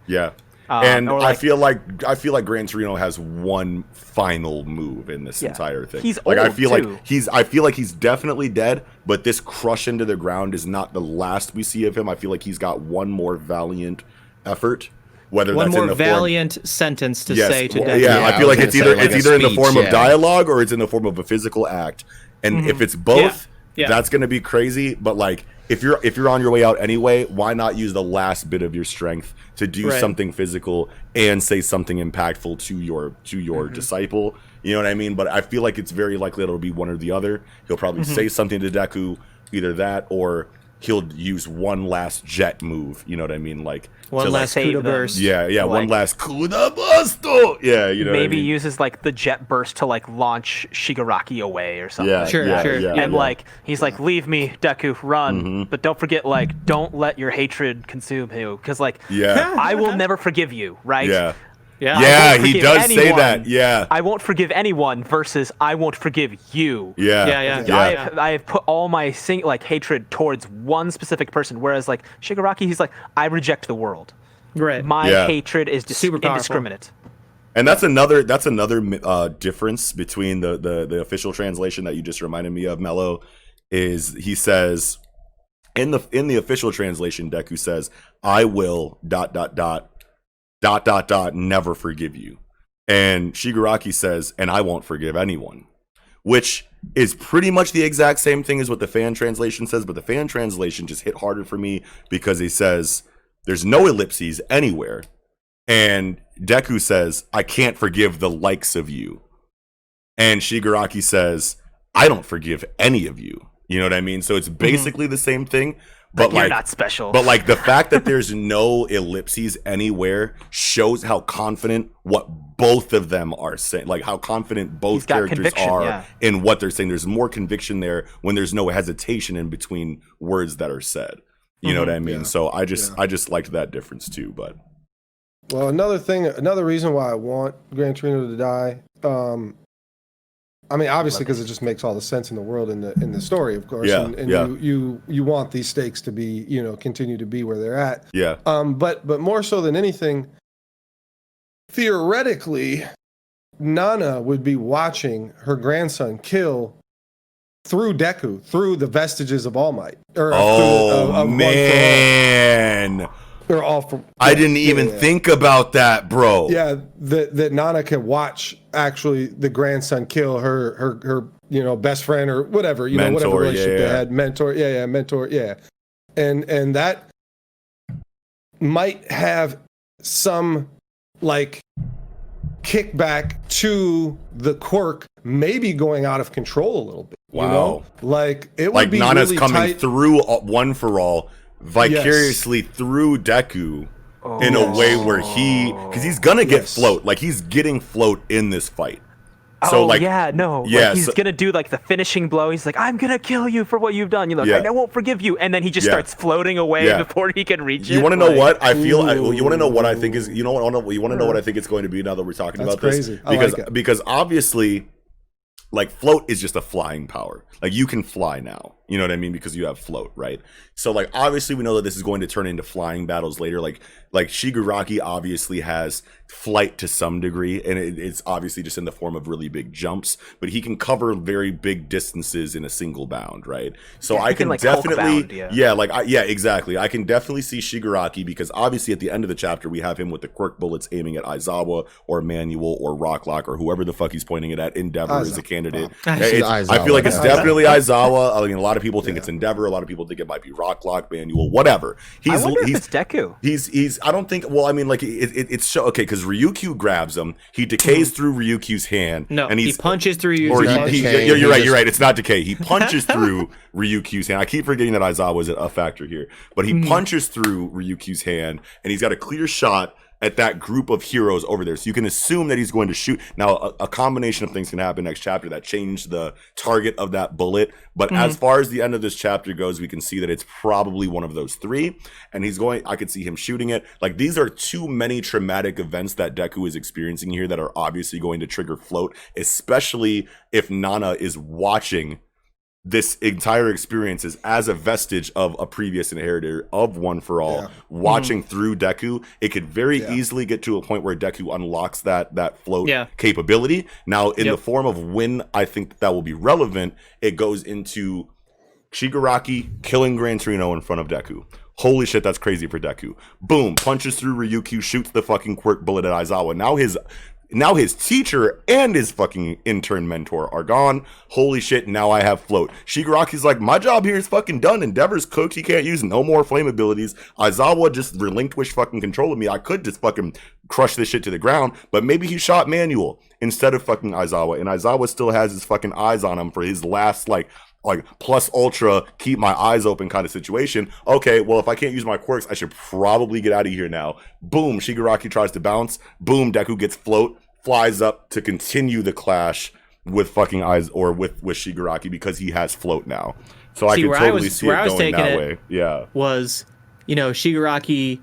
And I feel like Gran Torino has one final move in this entire thing. He's like, old I feel too. like he's definitely dead, but this crush into the ground is not the last we see of him. I feel like he's got one more valiant effort. Whether one that's more in the valiant sentence to say to Deku. I feel like it's either in the form of dialogue or it's in the form of a physical act. And if it's both, that's going to be crazy. But like, if you're on your way out anyway, why not use the last bit of your strength to do something physical and say something impactful to your disciple? You know what I mean? But I feel like it's very likely it'll be one or the other. He'll probably say something to Deku, either that or he'll use one last jet move. You know what I mean? Like one last Kuda burst. Yeah, one last Kuda burst. Yeah, you know. Maybe what I mean? Uses like the jet burst to like launch Shigaraki away or something. Yeah, sure. And like he's like, leave me, Deku, run, but don't forget, like, don't let your hatred consume you, because like, I will never forgive you, right? Yeah, he does say that. Yeah, I won't forgive anyone versus I won't forgive you. Yeah. I have put all my hatred towards one specific person, whereas like Shigaraki, he's like, I reject the world. Right. My hatred is indiscriminate. And that's another difference between the official translation that you just reminded me of, Mello, is he says in the official translation, Deku says, "I will ... never forgive you," and Shigaraki says, "And I won't forgive anyone," which is pretty much the exact same thing as what the fan translation says, but the fan translation just hit harder for me because he says there's no ellipses anywhere. And Deku says, "I can't forgive the likes of you." And Shigaraki says, "I don't forgive any of you." You know what I mean? So it's basically the same thing. But you're not special. But like the fact that there's no ellipses anywhere shows how confident what both of them are saying, like how confident both characters are in what they're saying. There's more conviction there when there's no hesitation in between words that are said. You know what I mean? So I just liked that difference too. But well, another reason why I want Gran Torino to die. I mean, obviously, because it just makes all the sense in the world in the story, of course. You want these stakes to be, continue to be where they're at. Yeah. But more so than anything, theoretically, Nana would be watching her grandson kill through Deku, through the vestiges of All Might. Man. They're all from. I didn't even think about that, bro. Yeah, that Nana can watch actually the grandson kill her best friend or whatever, mentor, whatever relationship they had, mentor, and that might have some like kickback to the quirk, maybe going out of control a little bit. Wow, like it would be Nana's really coming tight. through One For All. Vicariously through Deku in a way where because he's gonna get float, like he's getting float in this fight. So he's gonna do like the finishing blow. He's like, "I'm gonna kill you for what you've done." I won't forgive you, and then he just starts floating away before he can reach it. You want to know what I feel? You want to know what I think is? You know what? You want to know what I think it's going to be now that we're talking about this? Because obviously, like float is just a flying power. Like you can fly now. You know what I mean? Because you have float, right? So like obviously we know that this is going to turn into flying battles later. Like Shigaraki obviously has flight to some degree, and it's obviously just in the form of really big jumps, but he can cover very big distances in a single bound, right? So I can definitely exactly. I can definitely see Shigaraki, because obviously at the end of the chapter we have him with the quirk bullets aiming at Aizawa or Manual or Rocklock or whoever the fuck he's pointing it at. Endeavor is a candidate. I feel like it's definitely Aizawa. I mean, a lot of people think it's Endeavor. A lot of people think it might be Rocklock, Manual, whatever. I wonder if it's Deku. I don't think. Well, I mean, like it's okay because Ryukyu grabs him. He decays through Ryukyu's hand. No, and he punches through Ryukyu's hand. You're right. It's not decay. He punches through Ryukyu's hand. I keep forgetting that Aizawa is a factor here, but he punches through Ryukyu's hand, and he's got a clear shot at that group of heroes over there. So you can assume that he's going to shoot. Now, a combination of things can happen next chapter that change the target of that bullet. But as far as the end of this chapter goes, we can see that it's probably one of those three. And I could see him shooting it. Like, these are too many traumatic events that Deku is experiencing here that are obviously going to trigger float, especially if Nana is watching this entire experience is as a vestige of a previous inheritor of One For All, watching through Deku. It could very easily get to a point where Deku unlocks that float capability. Now, in the form of when I think that will be relevant, it goes into Shigaraki killing Gran Torino in front of Deku. Holy shit, that's crazy for Deku. Boom, punches through Ryukyu, shoots the fucking quirk bullet at Aizawa. Now his teacher and his fucking intern mentor are gone. Holy shit, now I have float. Shigaraki's like, my job here is fucking done. Endeavor's cooked. He can't use no more flame abilities. Aizawa just relinquished fucking control of me. I could just fucking crush this shit to the ground, but maybe he shot Manual instead of fucking Aizawa. And Aizawa still has his fucking eyes on him for his last, like plus ultra, keep my eyes open kind of situation. Okay, well, if I can't use my quirks, I should probably get out of here now. Boom, Shigaraki tries to bounce. Boom, Deku gets float, flies up to continue the clash with fucking eyes or with Shigaraki because he has float now. So I can totally see it going that way. Yeah. Was, Shigaraki,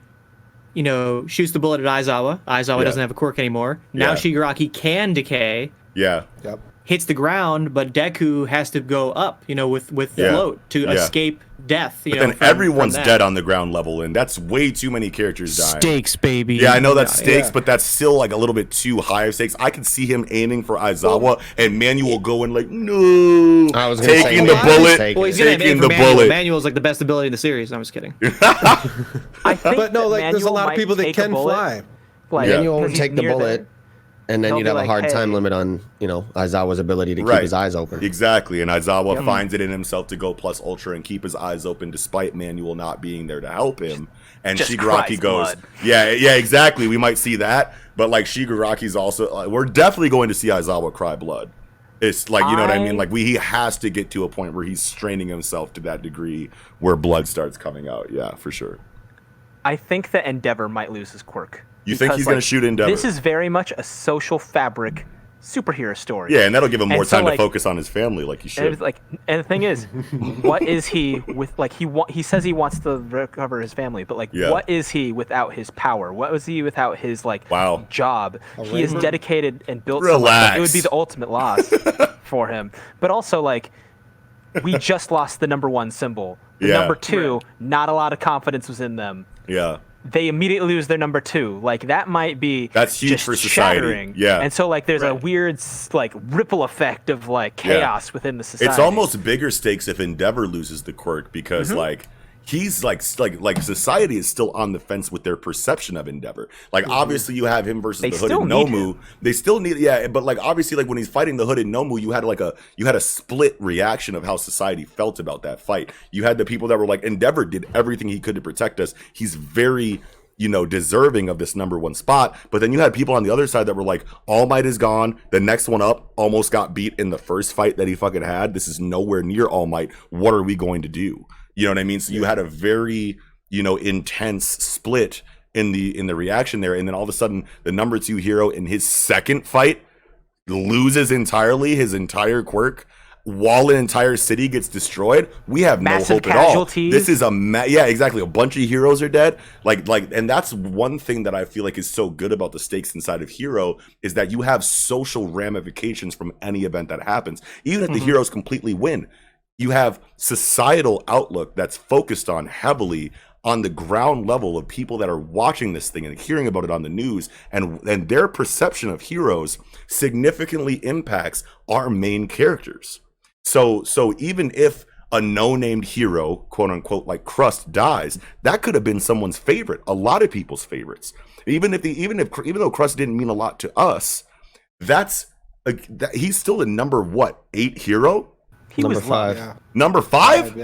shoots the bullet at Aizawa. Aizawa doesn't have a quirk anymore. Now Shigaraki can decay. Yeah. Yep. hits the ground, but Deku has to go up, with float to escape death. But then everyone's dead on the ground level, and that's way too many characters dying. Stakes, baby. Yeah, I know that's stakes, but that's still like a little bit too high of stakes. I could see him aiming for Aizawa, and Manuel going like, no, I was taking the bullet. Well, he's gonna aim for Manuel. Manuel's like the best ability in the series. I'm just kidding. I think but no, like there's a lot of people that can fly. Manuel would take the bullet. And then you'd have a hard time limit on, Aizawa's ability to keep his eyes open. Exactly. And Aizawa finds it in himself to go plus ultra and keep his eyes open despite Manuel not being there to help him. And Shigaraki goes, yeah, exactly. We might see that. But like Shigaraki's also, we're definitely going to see Aizawa cry blood. It's like, you know what I mean? Like he has to get to a point where he's straining himself to that degree where blood starts coming out. Yeah, for sure. I think that Endeavor might lose his quirk. You think he's going to shoot Endeavor? This is very much a social fabric superhero story. Yeah, and that'll give him more time to focus on his family, like he should. And the thing is, what is he with? Like he says he wants to recover his family, but what is he without his power? What was he without his job? He is dedicated and built. It would be the ultimate loss for him. But also we just lost the number 1 symbol. The number 2, not a lot of confidence was in them. Yeah. They immediately lose their number 2. That might be that's huge for society. Shattering. Yeah, and so there's a weird ripple effect of chaos within the society. It's almost bigger stakes if Endeavor loses the quirk because he's like society is still on the fence with their perception of Endeavor. Obviously you have him versus the Hood and Nomu. They still need but obviously when he's fighting the Hood and Nomu, you had a split reaction of how society felt about that fight. You had the people that were like, Endeavor did everything he could to protect us. He's very deserving of this number 1 spot. But then you had people on the other side that were like, All Might is gone. The next one up almost got beat in the first fight that he fucking had. This is nowhere near All Might. What are we going to do? You know what I mean? So you had a very, intense split in the reaction there. And then all of a sudden, the number 2 hero in his second fight loses entirely his entire quirk while an entire city gets destroyed. We have massive no hope casualties. At all. This is exactly. A bunch of heroes are dead. And that's one thing that I feel like is so good about the stakes inside of Hero is that you have social ramifications from any event that happens. Even if the heroes completely win, you have societal outlook that's focused on heavily on the ground level of people that are watching this thing and hearing about it on the news, and their perception of heroes significantly impacts our main characters. So even if a no-named hero, quote unquote, like Crust dies, that could have been someone's favorite, a lot of people's favorites. Even though Crust didn't mean a lot to us, he's still a number 8 hero. He number was 5. Loved. Number 5?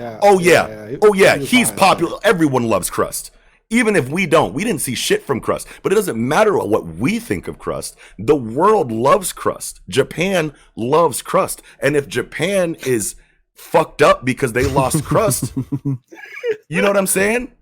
He's popular. Everyone loves Crust. Even if we don't. We didn't see shit from Crust. But it doesn't matter what we think of Crust. The world loves Crust. Japan loves Crust. And if Japan is fucked up because they lost Crust, you know what I'm saying?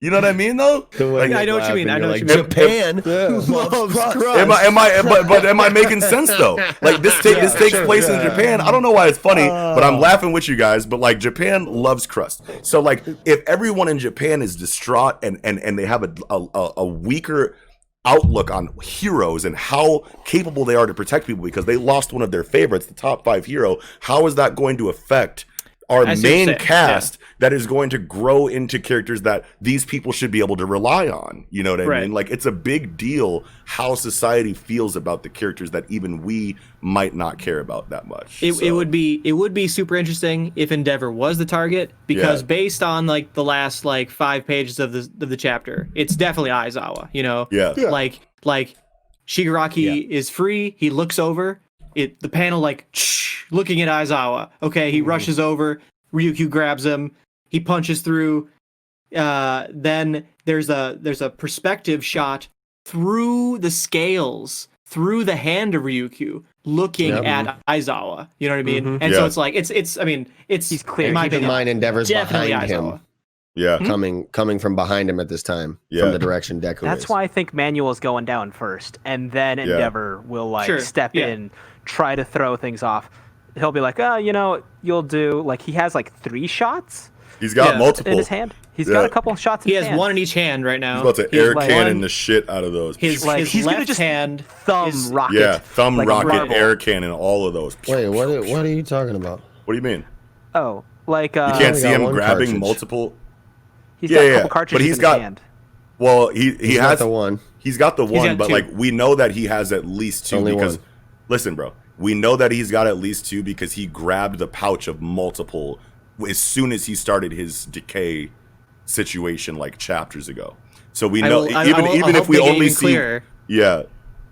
You know what I mean, though? I know what you mean. Japan loves Crust. Am I making sense though? This takes place in Japan. I don't know why it's funny, but I'm laughing with you guys. But Japan loves Crust. So if everyone in Japan is distraught and they have a weaker outlook on heroes and how capable they are to protect people because they lost one of their favorites, the top 5 hero, how is that going to affect our main cast that is going to grow into characters that these people should be able to rely on? You know what I mean? It's a big deal how society feels about the characters that even we might not care about that much. It would be super interesting if Endeavor was the target, because based on the last 5 pages of the chapter, it's definitely Aizawa. Shigaraki is free. He looks over. The panel looking at Aizawa. Okay, he rushes over. Ryukyu grabs him. He punches through. Then there's a perspective shot through the scales, through the hand of Ryukyu, looking at Aizawa. You know what I mean? And so it's he's clear. Keep in mind, Endeavor's behind Aizawa. him. Yeah, coming from behind him at this time, from the direction Deku That's why I think Manuel is going down first, and then Endeavor will step in, try to throw things off. He'll be like, you'll do. He has 3 shots, He's got multiple in his hand. He's got a couple shots in his hand. He has one in each hand right now. He's about to air cannon the shit out of those. His he's left gonna just hand thumb rocket. Yeah, thumb like rocket, air cannon, all of those. Wait, what are you talking about? What do you mean? Oh, like you can't see him grabbing cartridge. multiple. He's got a couple cartridges but he's in got. his hand. Well, he has got the one. He's got the one, but two. like we know that he has at least two Only because. one. Listen, bro, we know that he's got at least two because he grabbed the pouch of multiple as soon as he started his decay situation like chapters ago. So we know even if we only see clearer. Yeah.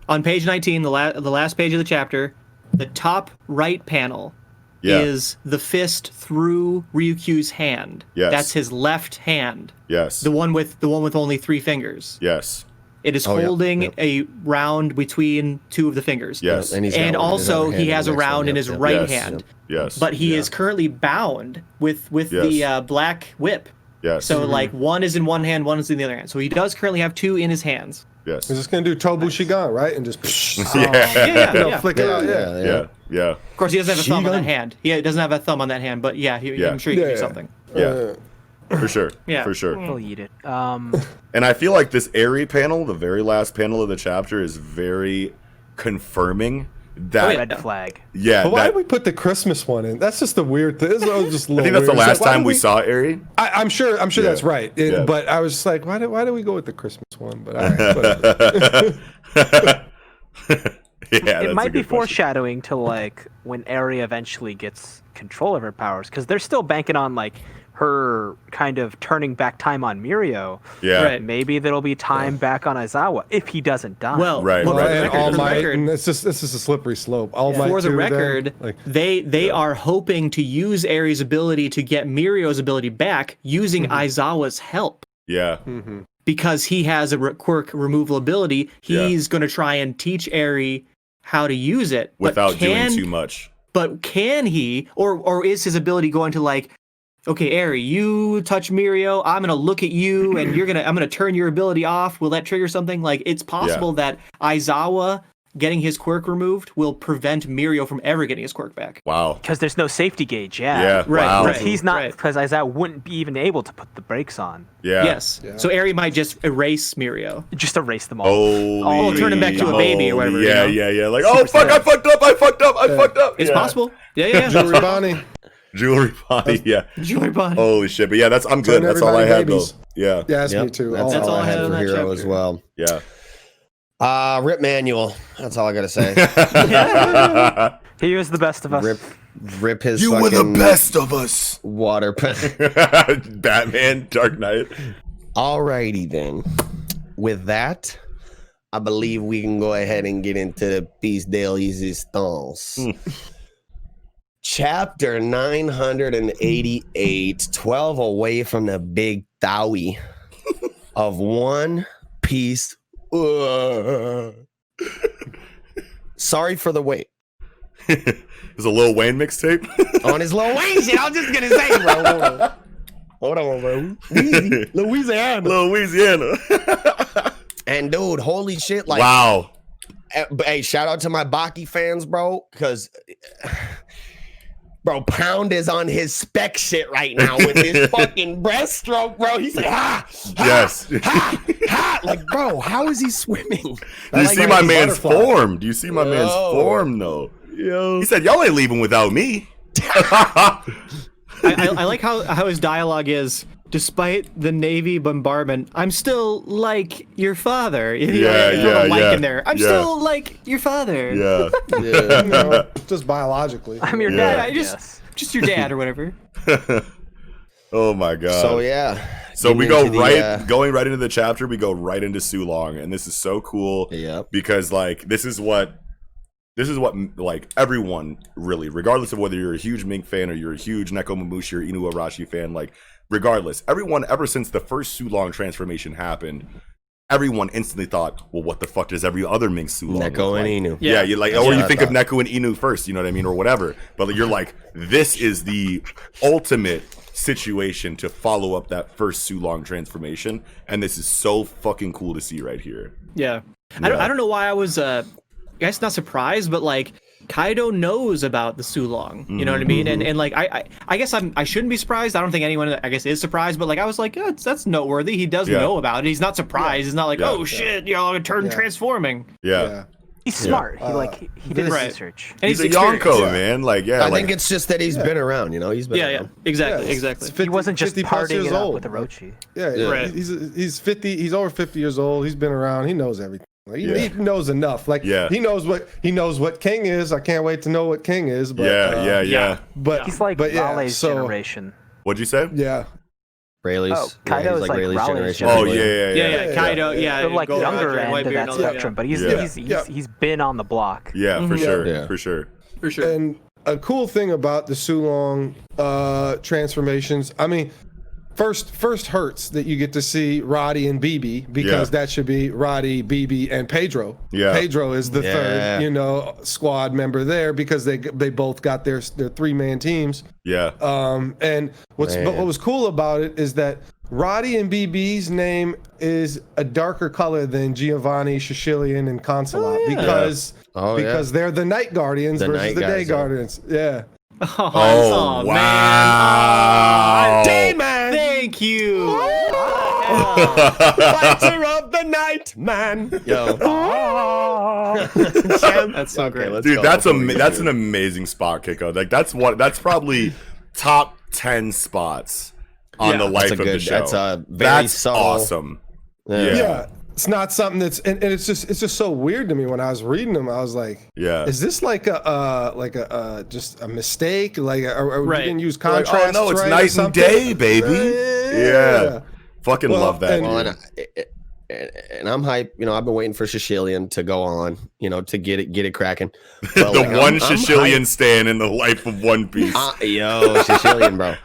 On page 19, the last page of the chapter, the top right panel is the fist through Ryukyu's hand. Yes. That's his left hand. Yes. The one with only 3 fingers. Yes. It is holding a round between 2 of the fingers. Yes. And also he has a round in his right hand. Yes. But he is currently bound with the black whip. Yes. So like one is in one hand, one is in the other hand. So he does currently have 2 in his hands. Yes. He's just gonna do Tobu Shigan, right? And just flick it out. Yeah. Of course, he doesn't have a thumb on that hand. He doesn't have a thumb on that hand, but I'm sure he can do something. Yeah. For sure. Yeah. For sure. He'll eat it. And I feel like this Eri panel, the very last panel of the chapter, is very confirming that red flag. Yeah. But why did we put the Christmas one in? That's just the weird thing. Just I think that's the last time we saw Eri. I'm sure that's right. But I was just like, why did we go with the Christmas one? But all right, it might be foreshadowing to like when Eri eventually gets control of her powers, because they're still banking on like her kind of turning back time on Mirio. Yeah. Right. Maybe there'll be time back on Aizawa if he doesn't die. Well, and All Might, and this is a slippery slope. All Might for the too, record, then, they are hoping to use Eri's ability to get Mirio's ability back using Aizawa's help. Yeah. Because he has a quirk removal ability, he's going to try and teach Eri how to use it without doing too much. But can he, or is his ability going to like, okay, Eri, you touch Mirio, I'm gonna look at you, and I'm gonna turn your ability off. Will that trigger something? Like, it's possible that Aizawa getting his quirk removed will prevent Mirio from ever getting his quirk back. Wow. Because there's no safety gauge. Yeah. Right. Wow. Right. He's not, because Aizawa wouldn't be even able to put the brakes on. Yeah. Yes. Yeah. So Eri might just erase Mirio. Just erase them all. Oh, turn him back to a baby or whatever. Yeah, you know? yeah. Like, oh fuck, I fucked up. It's possible. Yeah. Jewelry Bonnie. Jewelry Bonnie, Jewelry Bonnie. Holy shit, but yeah, I'm good. That's all I had though. Yeah. Yeah, that's me too. That's all I had for Hero chapter. as well. Yeah. Rip Manual. That's all I gotta say. He was the best of us. Rip his. You were the best of us. Water pen. Batman, Dark Knight. Alrighty then. With that, I believe we can go ahead and get into the piece de resistance. Chapter 988, 12 away from the big Dowie of One Piece. Sorry for the wait. There's a Lil Wayne mixtape. On his Lil Wayne shit, I was just gonna say, bro. Hold on, bro. Louisiana. And dude, holy shit, like, wow. Hey, shout out to my Baki fans, bro, because bro, Pound is on his spec shit right now with his fucking breaststroke, bro. He's like, yes. Like, bro, how is he swimming? Do you see my man's form? Do you see my man's form, though? Yo. He said, y'all ain't leaving without me. I like how his dialogue is, despite the Navy bombardment, I'm still like your father. In there. I'm still like your father. Yeah. Just biologically. I'm your dad. Just your dad or whatever. Oh my god. So yeah. So we go going right into the chapter, we go right into Sulong, and this is so cool. Yeah. Because like this is what like everyone really, regardless of whether you're a huge Mink fan or you're a huge Neko Mamushi or Inu Arashi fan, like regardless, everyone ever since the first Sulong transformation happened, everyone instantly thought, well, what the fuck does every other Mink Sulong Neko and Inu. Yeah, you like, or you think of Neko and Inu first, you know what I mean, or whatever. But you're like, this is the ultimate situation to follow up that first Sulong transformation, and this is so fucking cool to see right here. Yeah. I don't know why I was I guess not surprised, but like Kaido knows about the Sulong, you know what I mean? And like I guess I shouldn't be surprised. I don't think anyone I guess is surprised, but like I was like, yeah, that's noteworthy. He does know about it. He's not surprised. He's not like, oh shit, y'all are transforming. Yeah. He's smart. He did his research. And he's a Yonko, man. Like, I think it's just that he's been around, you know. He's been around. Exactly. He wasn't just partying it up with Orochi. He's 50. He's over 50 years old. He's been around. He knows everything. Like, he knows enough. Like he knows what King is. I can't wait to know what King is. But But he's like Raleig's generation. What'd you say? Yeah. Rayleigh's. Kaido is like Rayleigh's Raleig's generation. Oh yeah. Kaido, They're like younger end of that spectrum, but he's been on the block. Yeah, for sure. And a cool thing about the Sulong transformations, I mean, first hurts that you get to see Roddy and BB, because that should be Roddy, BB, and Pedro. Yeah. Pedro is the third, squad member there, because they both got their 3-man teams. Yeah. And what was cool about it is that Roddy and BB's name is a darker color than Giovanni, Shishilian, and Consulate because they're the Night Guardians versus the Day Guardians. Yeah. Oh, wow. Man. Day-Man. Thank you. Fighter of the Night, man. Yo. That's so great. Dude, that's an amazing spot, Kiko. Like that's probably top 10 spots on the life of the show. That's awesome. Yeah. It's not something that's and it's just so weird to me. When I was reading them, I was like, is this like a just a mistake? Like, we didn't use contrast? Like, no, it's night and day, baby. Yeah. Fucking love that. And I'm hype. You know, I've been waiting for Shishilian to go on, to get it cracking. The one Shishilian stand in the life of One Piece. Shishilian, bro.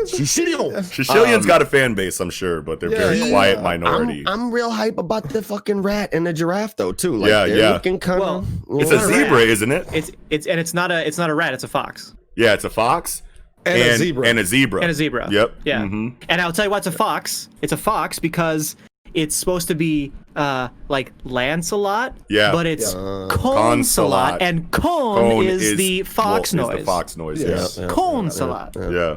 Shishilian's got a fan base, I'm sure, but they're very quiet minority. I'm real hype about the fucking rat and the giraffe though too. Like, looking kind of. It's a zebra, isn't it? It's not a rat. It's a fox. Yeah, it's a fox. And a zebra. Yep. Yeah. And I'll tell you what, it's a fox. It's a fox because it's supposed to be like Lancelot, but it's Consulate, and Con is the fox noise. Is the fox noise, Consulate. Yeah.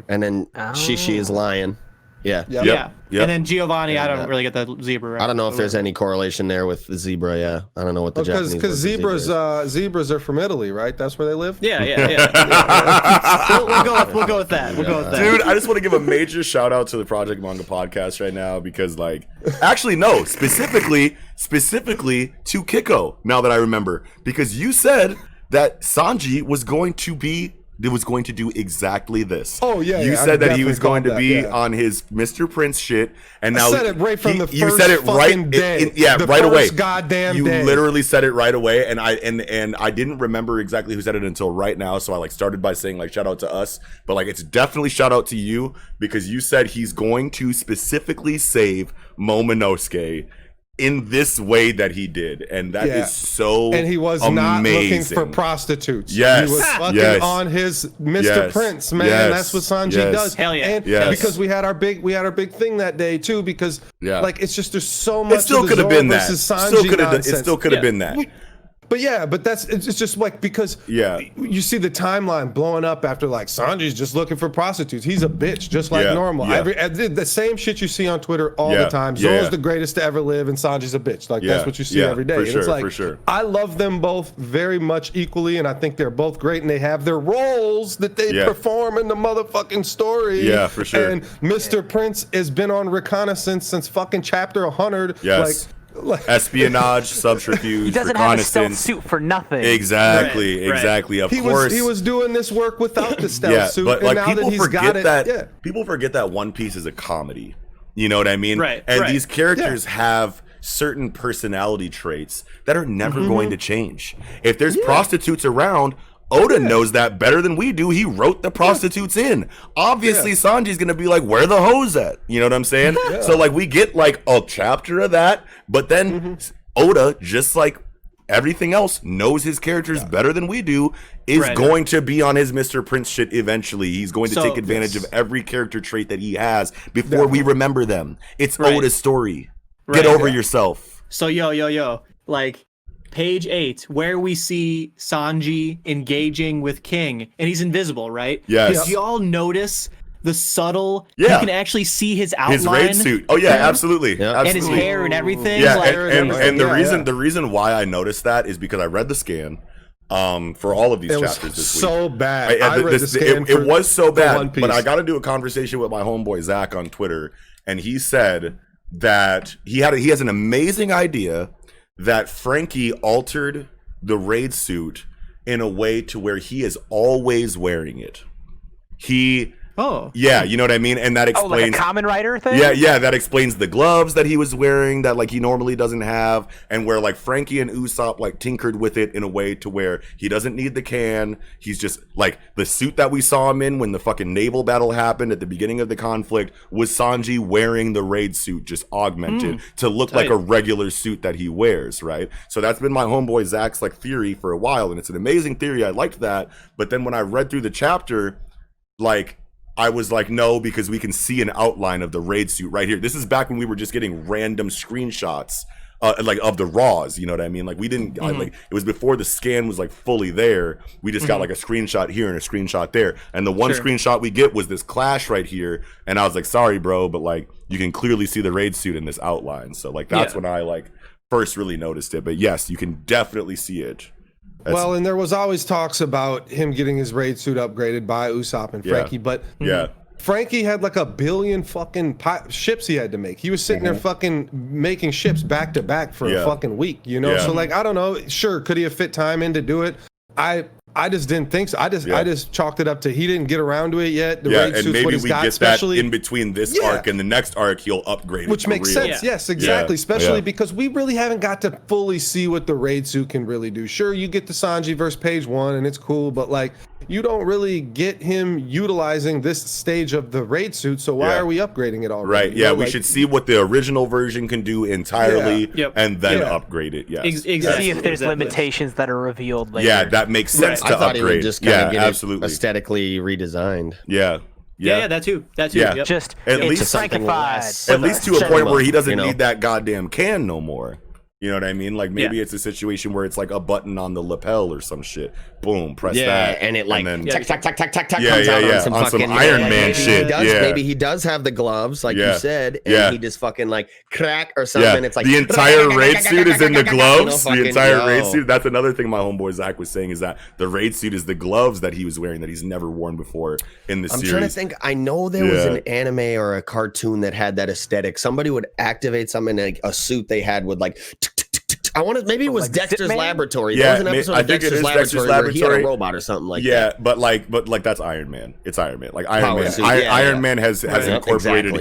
And then Shishi is lion. Yeah. And then Giovanni, I don't really get the zebra right. I don't know if there's any correlation there with the zebra. Yeah, I don't know what the Japanese because zebras are from Italy, right? That's where they live. Yeah. We'll go with that. Dude, I just want to give a major shout out to the Project Manga podcast right now because, actually, no, specifically to Kiko. Now that I remember, because you said that Sanji was going to do exactly this. Oh yeah, you said that he was going to be on his Mr. Prince shit, and now I said it right from the first you said it right day. Right away. Goddamn day. You literally said it right away, and I didn't remember exactly who said it until right now. So I started by saying shout out to us, but it's definitely shout out to you because you said he's going to specifically save Momonosuke in this way that he did, and that is so and he was amazing. Not looking for prostitutes. Yes, he was fucking on his Mr. Prince, man. That's what Sanji does. Hell yeah! And because we had our big thing that day too. Because it's just there's so much. It still could have been that. It still could have been that. But it's just because you see the timeline blowing up after Sanji's just looking for prostitutes. He's a bitch, just like normal. I did the same shit you see on Twitter all the time. Zoro's the greatest to ever live, and Sanji's a bitch. That's what you see every day. For sure. I love them both very much equally, and I think they're both great, and they have their roles that they perform in the motherfucking story. Yeah, for sure. And Mr. Prince has been on reconnaissance since fucking chapter 100. Yes. Espionage, subterfuge, he doesn't have a stealth suit for nothing. Exactly. Of course, he was doing this work without the stealth suit. But now people that he's forget got it, people forget that One Piece is a comedy. You know what I mean? Right. And these characters have certain personality traits that are never going to change. If there's prostitutes around, Oda knows that better than we do. He wrote the prostitutes in. Obviously, Sanji's gonna be like, "Where the hoes at?" You know what I'm saying? So we get a chapter of that, but then Oda, just like everything else, knows his characters better than we do. Is going to be on his Mr. Prince shit eventually. He's going to take advantage of every character trait that he has before we remember them. It's Oda's story. Get over yourself. So yo, page 8, where we see Sanji engaging with King, and he's invisible, right? Yes. Did you all notice the subtle? Yeah. You can actually see his outline. His raid suit. Oh yeah, absolutely. Yeah. Absolutely. And his hair and everything. Yeah, like, and the reason why I noticed that is because I read the scan for all of these chapters this week. So bad. I read the scan. It was so bad, but I got to do a conversation with my homeboy Zach on Twitter, and he said that he has an amazing idea that Frankie altered the raid suit in a way to where he is always wearing it. Yeah, you know what I mean? And that explains... like a Kamen Rider thing? Yeah, that explains the gloves that he was wearing that, like, he normally doesn't have, and where, like, Frankie and Usopp, like, tinkered with it in a way to where he doesn't need the can. He's just, like, the suit that we saw him in when the fucking naval battle happened at the beginning of the conflict was Sanji wearing the raid suit, just augmented to look like a regular suit that he wears, right? So that's been my homeboy Zach's, like, theory for a while, and it's an amazing theory. I liked that, but then when I read through the chapter, like... I was like, no, because we can see an outline of the raid suit right here. This is back when we were just getting random screenshots, like of the raws. You know what I mean? Like we didn't like it was before the scan was like fully there. We just got like a screenshot here and a screenshot there, and the one screenshot we get was this clash right here. And I was like, sorry, bro, but like you can clearly see the raid suit in this outline. So like that's when I like first really noticed it. But yes, you can definitely see it. Well, and there was always talks about him getting his raid suit upgraded by Usopp and Frankie, but Frankie had like 1 billion fucking ships he had to make. He was sitting there fucking making ships back to back for a fucking week, you know? So like, I don't know. Sure, could he have fit time in to do it? I just didn't think so. I just chalked it up to he didn't get around to it yet. The raid and suit's maybe what he's we got, get that especially in between this arc and the next arc, he'll upgrade it. Which makes real. sense. Yes, exactly. Especially because we really haven't got to fully see what the raid suit can really do. Sure, you get the Sanji versus page 1 and it's cool, but like you don't really get him utilizing this stage of the raid suit. So why are we upgrading it already? Right. Yeah, we should see what the original version can do entirely and then upgrade it. Yes. Exactly. See if there's limitations that are revealed later. Yeah, that makes sense to upgrade. Absolutely aesthetically redesigned. Yeah, that too. Yeah. Yep. Just at least Frankified. At least to a point where he doesn't need that goddamn can no more. You know what I mean? Like maybe it's a situation where it's like a button on the lapel or some shit. Boom, press that, and it like and then, tack comes out on some fucking Iron Man shit. Maybe he does have the gloves, like you said, and he just fucking like crack or something. And it's like the entire raid suit is in the gloves. The entire raid suit. That's another thing my homeboy Zach was saying is that the raid suit is the gloves that he was wearing that he's never worn before in the series. I'm trying to think. I know there was an anime or a cartoon that had that aesthetic. Somebody would activate something like a suit they had with like. I want to. Maybe it was like Dexter's Laboratory. There was an episode of Dexter's Laboratory where he had a robot or something like that. Yeah, but like that's Iron Man. It's Iron Man. Like Iron Man has incorporated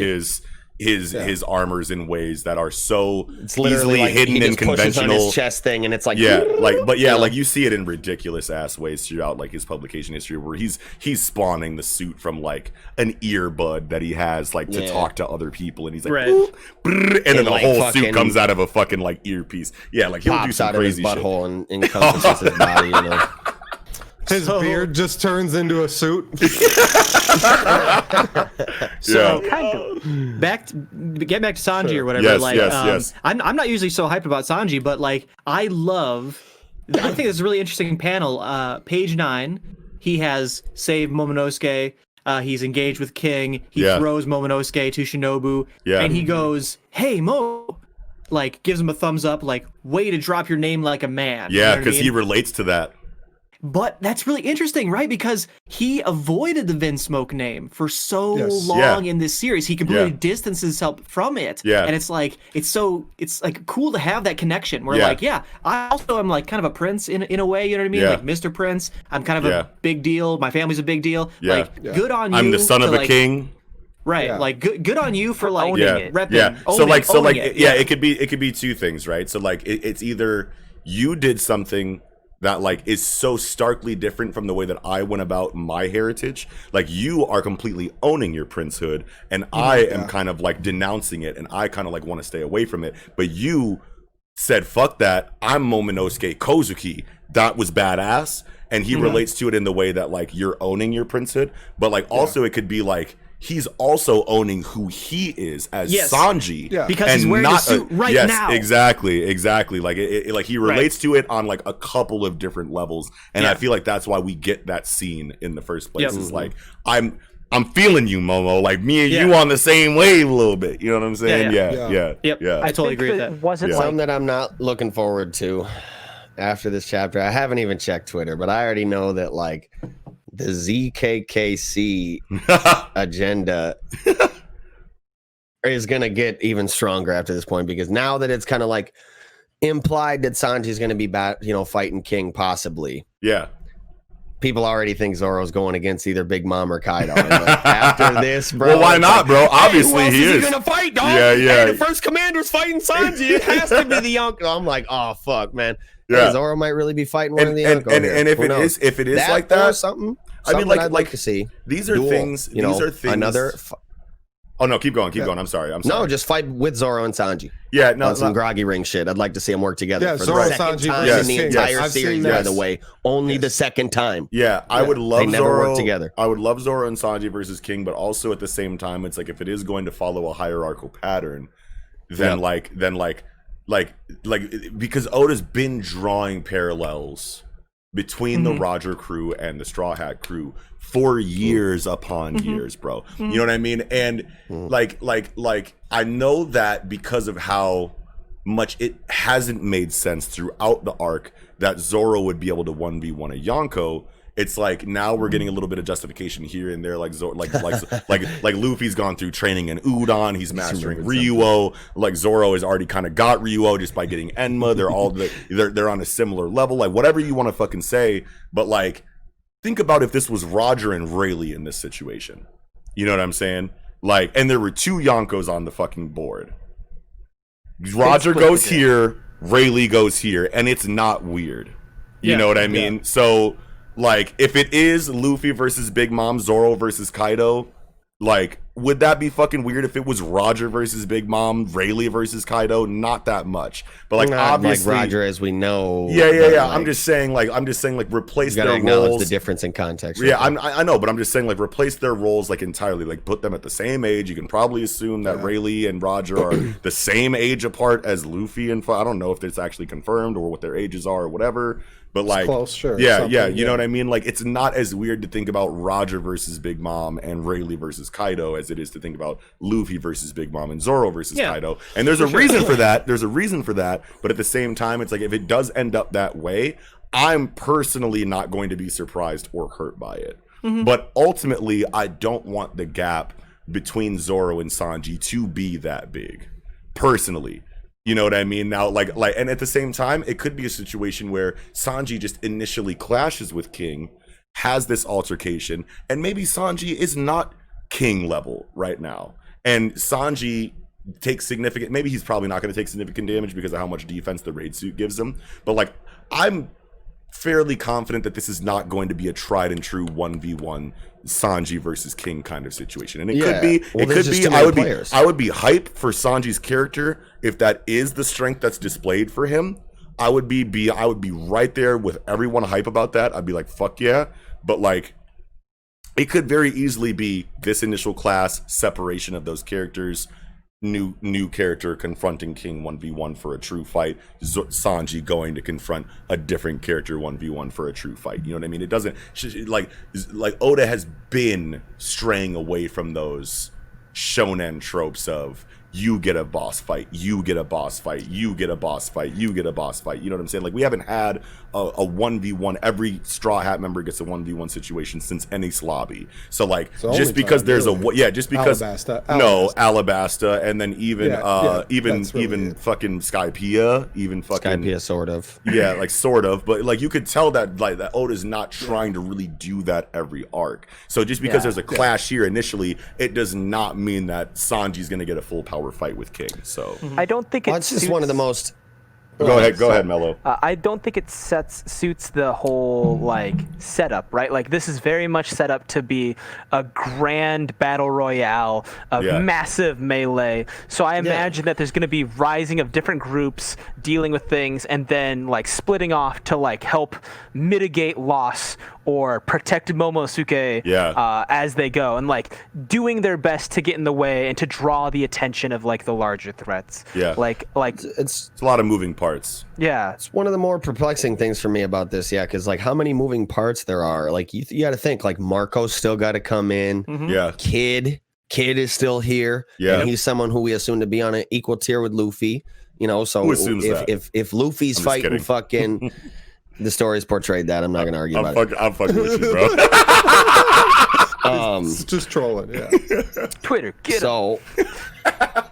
his armors in ways that are so easily like hidden and conventional. On his chest thing, and it's like like you see it in ridiculous ass ways throughout like his publication history, where he's spawning the suit from like an earbud that he has like to talk to other people, and he's like, boop, brrr, and then the like whole suit comes out of a fucking like earpiece. Yeah, like he'll do some crazy shit. Butthole and encompasses his body, you know. His beard just turns into a suit. So get back to Sanji or whatever. Yes. I'm not usually so hyped about Sanji, but like I think it's a really interesting panel. Page 9, he has saved Momonosuke. He's engaged with King. He throws Momonosuke to Shinobu, and he goes, "Hey Mo." Like gives him a thumbs up, like way to drop your name like a man. Yeah, because he relates to that. But that's really interesting, right? Because he avoided the Vinsmoke name for so long in this series. He completely distanced himself from it. Yeah. And it's like cool to have that connection where I also am like kind of a prince in a way, you know what I mean? Like Mr. Prince. I'm kind of a big deal. My family's a big deal. Yeah. Good on you. I'm the son of a king. Right, like good on you for like owning it. Repping, it could be two things, right? So like it's either you did something that like is so starkly different from the way that I went about my heritage. Like you are completely owning your princehood, and I am kind of like denouncing it, and I kind of like want to stay away from it. But you said, "Fuck that! I'm Momonosuke Kozuki." That was badass, and he relates to it in the way that like you're owning your princehood. But like also it could be like he's also owning who he is as Sanji, because he's wearing a suit now. Exactly. Like like he relates to it on like a couple of different levels, and I feel like that's why we get that scene in the first place. It's like I'm feeling you, Momo. Like me and you on the same wave a little bit. You know what I'm saying? Yeah. I totally agree with that. Wasn't something that I'm not looking forward to after this chapter. I haven't even checked Twitter, but I already know that like the ZKKC agenda is gonna get even stronger after this point, because now that it's kind of like implied that Sanji's gonna be fighting King possibly. Yeah. People already think Zoro's going against either Big Mom or Kaido. And like, after this, bro. Well, why not, bro? Obviously, he is. He's gonna fight, dog. Yeah. Hey, the first commander's fighting Sanji. It has to be the Yonko. I'm like, oh fuck, man. Yeah, hey, Zoro might really be fighting one of the Yonko. And if it is like that, or something. I mean, I'd like to see. These are things. These are things. Another. Oh no, keep going. I'm sorry. No, just fight with Zoro and Sanji. Yeah, no, on some groggy ring shit. I'd like to see them work together. Yeah, for Zoro the second Sanji time in the entire series, by the way. Only the second time. Yeah, I would love they never Zoro. Work together. I would love Zoro and Sanji versus King, but also at the same time, it's like if it is going to follow a hierarchical pattern, then because Oda's been drawing parallels between the Roger crew and the Straw Hat crew for years upon years, bro. You know what I mean? And like I know that because of how much it hasn't made sense throughout the arc that Zoro would be able to 1v1 a Yonko. It's like now we're getting a little bit of justification here and there, like like Luffy's gone through training in Udon, he's mastering Ryuo. Like Zoro has already kind of got Ryuo just by getting Enma. They're all they're on a similar level, like whatever you want to fucking say. But like, think about if this was Roger and Rayleigh in this situation. You know what I'm saying? Like, and there were two Yonkos on the fucking board. Roger goes here, Rayleigh goes here, and it's not weird. You know what I mean? Yeah. So. Like, if it is Luffy versus Big Mom, Zoro versus Kaido, like, would that be fucking weird if it was Roger versus Big Mom, Rayleigh versus Kaido? Not that much. But, like, not obviously... like Roger, as we know. Yeah. Like, I'm just saying, replace their roles. You gotta acknowledge the difference in context. Yeah, I know, but I'm just saying, like, replace their roles, like, entirely. Like, put them at the same age. You can probably assume that Rayleigh and Roger are the same age apart as Luffy and... I don't know if it's actually confirmed or what their ages are or whatever. But like, close, sure. Yeah, you know what I mean? Like, it's not as weird to think about Roger versus Big Mom and Rayleigh versus Kaido as it is to think about Luffy versus Big Mom and Zoro versus Kaido. And there's a reason for that. There's a reason for that. But at the same time, it's like, if it does end up that way, I'm personally not going to be surprised or hurt by it. But ultimately, I don't want the gap between Zoro and Sanji to be that big. Personally. You know what I mean? Now, like, and at the same time, it could be a situation where Sanji just initially clashes with King, has this altercation, and maybe Sanji is not King level right now. And Sanji takes significant, maybe he's probably not going to take significant damage because of how much defense the raid suit gives him. But like, I'm fairly confident that this is not going to be a tried and true 1v1 Sanji versus King kind of situation. And it could be, I would be hype for Sanji's character if that is the strength that's displayed for him. I would be right there with everyone hype about that. I'd be like, fuck yeah. But like, it could very easily be this initial class, separation of those characters, new character confronting King 1v1 for a true fight, Sanji going to confront a different character 1v1 for a true fight. You know what I mean? It doesn't, like Oda has been straying away from those shonen tropes of you get a boss fight, you get a boss fight, you get a boss fight, you get a boss fight. You know what I'm saying? Like, we haven't had a 1v1, every Straw Hat member gets a 1v1 situation since Ennis Lobby. So like, just because there's Alabasta, and then even fucking Skypiea, even fucking Skypiea, sort of. Yeah, like sort of, but like you could tell that like that Oda's not trying to really do that every arc. So just because there's a clash here initially, it does not mean that Sanji's gonna get a full power fight with King. So I don't think it's just one of the most Go ahead, Mello. I don't think it suits the whole like setup, right? Like this is very much set up to be a grand battle royale, a massive melee. So I imagine that there's going to be rising of different groups dealing with things, and then like splitting off to like help mitigate loss or protect Momosuke as they go, and like doing their best to get in the way and to draw the attention of like the larger threats. Yeah, like it's a lot of moving parts. Yeah, it's one of the more perplexing things for me about this. Yeah, because like how many moving parts there are. Like you got to think like Marco's still got to come in. Yeah, Kid is still here. Yeah, and he's someone who we assume to be on an equal tier with Luffy. You know, so if Luffy's fighting fucking. The story's portrayed that. I'm not going to argue about it. I'm fucking with you, bro. It's just trolling, yeah. Twitter, get him.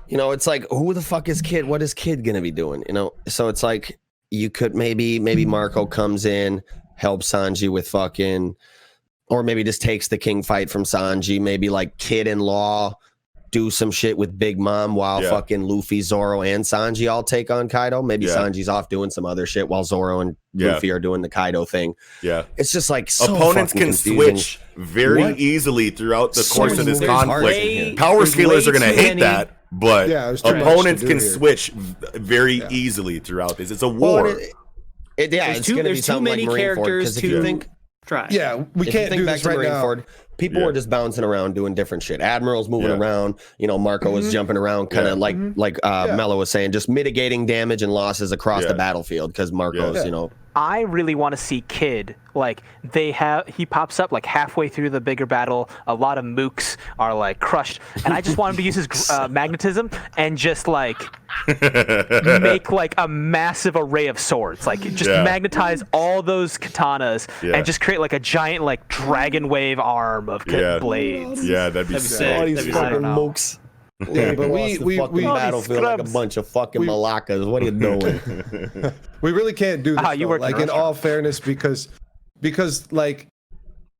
You know, it's like, who the fuck is Kid? What is Kid going to be doing? You know, so it's like, you could maybe Marco comes in, helps Sanji with fucking, or maybe just takes the king fight from Sanji. Maybe like Kid and Law do some shit with Big Mom while fucking Luffy, Zoro, and Sanji all take on Kaido. Maybe Sanji's off doing some other shit while Zoro and Luffy are doing the Kaido thing. Yeah. It's just like so opponents can confusing. switch very easily throughout the course of this conflict. Power scalers are going to hate that, but opponents can switch very easily throughout this. It's a war. It's going to be something like Marineford. Because if you think... Yeah, we can't do this right now. People were just bouncing around doing different shit. Admiral's moving around. You know, Marco was jumping around, kind of like Mello was saying, just mitigating damage and losses across the battlefield because Marco's, you know. I really want to see Kid. Like he pops up like halfway through the bigger battle. A lot of mooks are like crushed, and I just want him to use his magnetism and just like make like a massive array of swords. Like just magnetize all those katanas and just create like a giant like dragon wave arm of blades. Yeah, that'd be sick. All these fucking mooks. Yeah, but we battlefield like a bunch of fucking malakas. What are you doing? We really can't do this. Like in all fairness, because like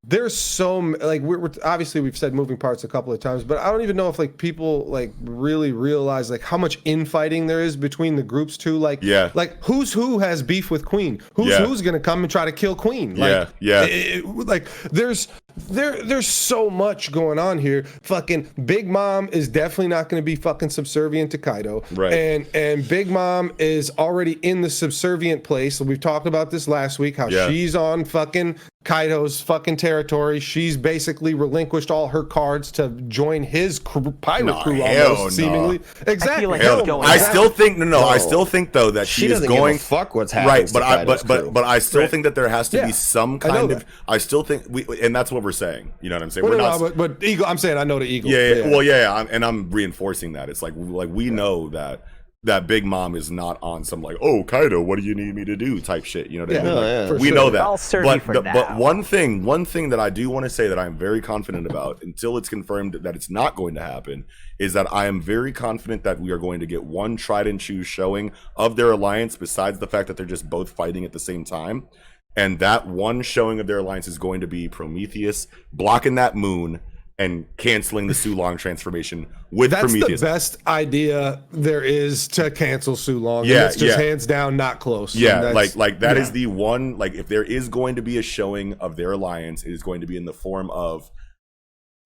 there's so like we're obviously we've said moving parts a couple of times, but I don't even know if like people like really realize like how much infighting there is between the groups too. Like like who has beef with Queen? Who's gonna come and try to kill Queen? Like like there's so much going on here. Fucking Big Mom is definitely not going to be fucking subservient to Kaido. Right. And Big Mom is already in the subservient place. So we've talked about this last week, how she's on fucking Kaido's fucking territory. She's basically relinquished all her cards to join his pirate crew almost, seemingly. Exactly. I still think I still think though that she is going give a fuck what's happening. Right, but I still think that there has to be some kind of I still think and that's what we're saying. You know what I'm saying? But Eagle, I'm saying I know the Eagle. I'm reinforcing that. It's like we know that Big Mom is not on some like, oh, Kaido, what do you need me to do type shit. You know what I mean? We know that. I'll serve you for now. But one thing that I do want to say that I'm very confident about until it's confirmed that it's not going to happen is that I am very confident that we are going to get one tried and true showing of their alliance besides the fact that they're just both fighting at the same time. And that one showing of their alliance is going to be Prometheus blocking that moon and canceling the Sulong transformation with Prometheus. That's the best idea there is to cancel Sulong. Yeah, it's just hands down not close. Yeah, like that is the one. Like if there is going to be a showing of their alliance, it is going to be in the form of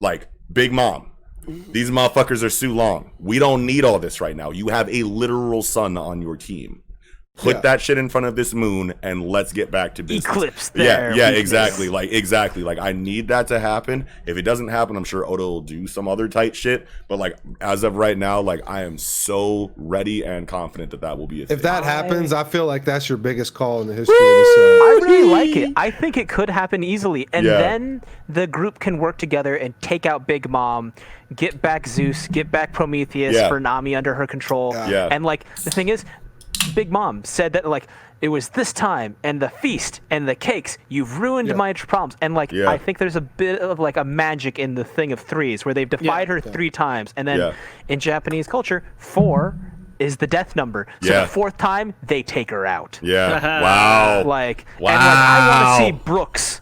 like Big Mom. These motherfuckers are Sulong. We don't need all this right now. You have a literal sun on your team. Put that shit in front of this moon and let's get back to business. Eclipse there. Yeah, exactly. Like I need that to happen. If it doesn't happen, I'm sure Oda will do some other tight shit. But like as of right now, like I am so ready and confident that will be a thing. If that happens, I feel like that's your biggest call in the history of this. I really like it. I think it could happen easily, and then the group can work together and take out Big Mom, get back Zeus, get back Prometheus for Nami under her control. And like the thing is, Big Mom said that like it was this time and the feast and the cakes, you've ruined my problems. And like I think there's a bit of like a magic in the thing of threes where they've defied her 3 times, and then in Japanese culture 4 is the death number. So the 4th time they take her out. Wow. And like I want to see Brooks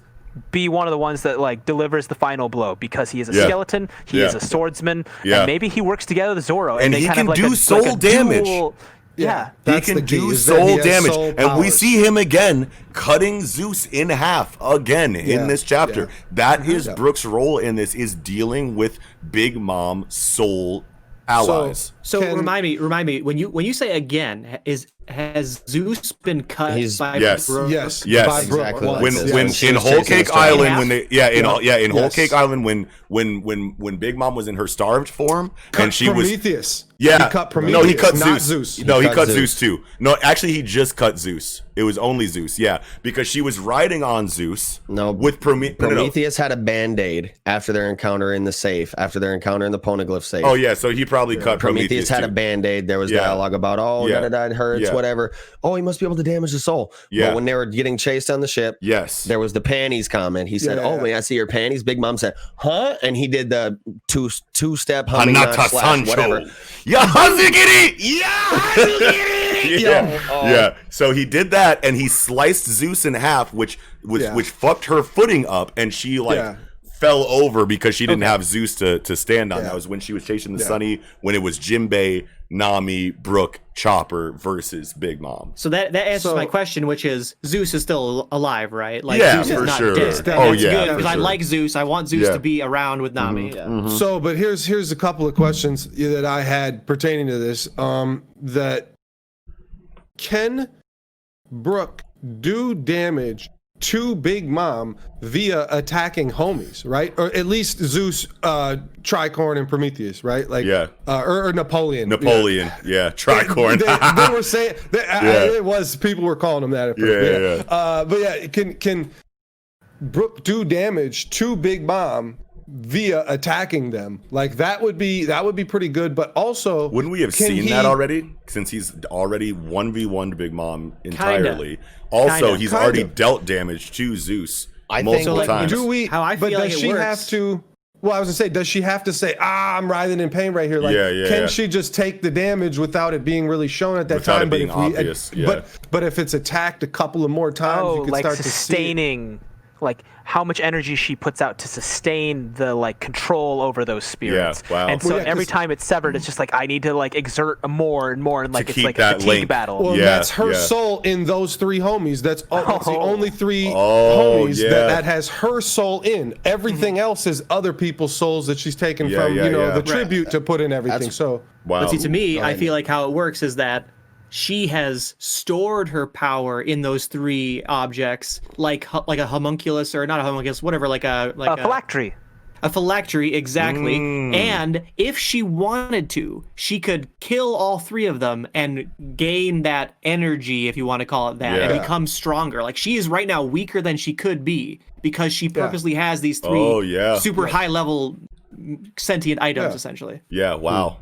be one of the ones that like delivers the final blow because he is a skeleton, he is a swordsman, and maybe he works together with Zoro and they he kind can of like do soul damage. Yeah. He can do soul damage. And we see him again cutting Zeus in half again in this chapter. That is Brook's role in this, is dealing with Big Mom soul allies. So remind me when you say again, has Zeus been cut by Brook? Yes, by Brook. Exactly. When in Whole Cake Island, when they in Whole Cake Island, when Big Mom was in her starved form, and she Prometheus. He cut Prometheus. No, he cut not Zeus. Zeus. No, he cut Zeus too. No, actually, he just cut Zeus. It was only Zeus. Yeah, because she was riding on Zeus. No, with Prometheus had a Band-Aid after their encounter in the safe, after their encounter in the Poneglyph safe. Oh yeah, so he probably cut Prometheus. Had a Band-Aid. There was dialogue about it hurts, whatever. Oh, he must be able to damage the soul. But when they were getting chased on the ship, there was the panties comment. He said, "Oh, may I see your panties?" Big Mom said, "Huh?" And he did the two-step humming / whatever. Yeah. So he did that, and he sliced Zeus in half, which fucked her footing up, and she fell over because she didn't have Zeus to stand on. That was when she was chasing the Sunny, when it was Jinbei, Nami, Brook, Chopper versus Big Mom. So that answers my question, which is Zeus is still alive, right? Like Zeus is not sure. dead. That's good, because I like Zeus. I want Zeus to be around with Nami. So, but here's a couple of questions that I had pertaining to this. That can Brook do damage to Big Mom via attacking homies, right? Or at least Zeus, Tricorn, and Prometheus, right? Like, or Napoleon. Tricorn. They were saying it was, people were calling him that at first. But can Brook do damage to Big Mom via attacking them? Like that would be pretty good. But also, wouldn't we have seen that already? Since he's already 1v1'd Big Mom entirely. He's already dealt damage to Zeus multiple times. Do we? How I feel does like she have to? Well, I was gonna say, does she have to say, I'm writhing in pain right here? Like, can she just take the damage without it being really shown at that without time? It being obvious. But if it's attacked a couple of more times, you can like start sustaining. To see like how much energy she puts out to sustain the like control over those spirits. Yeah, wow. And so every time it's severed, it's just like I need to like exert more and more, and like it's like a fatigue battle. Well, that's her soul in those three homies. That's the only three homies that has her soul in. Everything else is other people's souls that she's taken from the tribute to put in everything. But see, to me, I feel like how it works is that she has stored her power in those three objects, like a homunculus, or not a homunculus, whatever, like a phylactery. A phylactery, exactly. And if she wanted to, she could kill all three of them and gain that energy, if you want to call it that, and become stronger. Like, she is right now weaker than she could be because she purposely has these three super high level sentient items, essentially. Yeah, wow.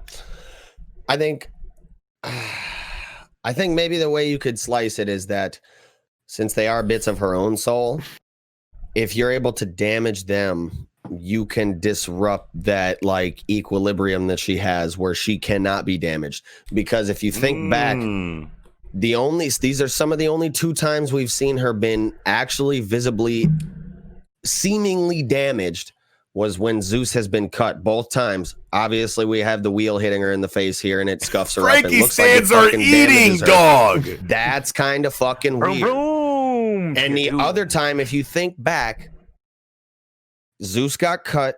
I think maybe the way you could slice it is that since they are bits of her own soul, if you're able to damage them, you can disrupt that like equilibrium that she has where she cannot be damaged. Because if you think back, these are some of the only two times we've seen her been actually visibly, seemingly damaged was when Zeus has been cut both times. Obviously, we have the wheel hitting her in the face here, and it scuffs her up. And looks stands are eating, dog. That's kind of fucking weird. And the other time, if you think back, Zeus got cut,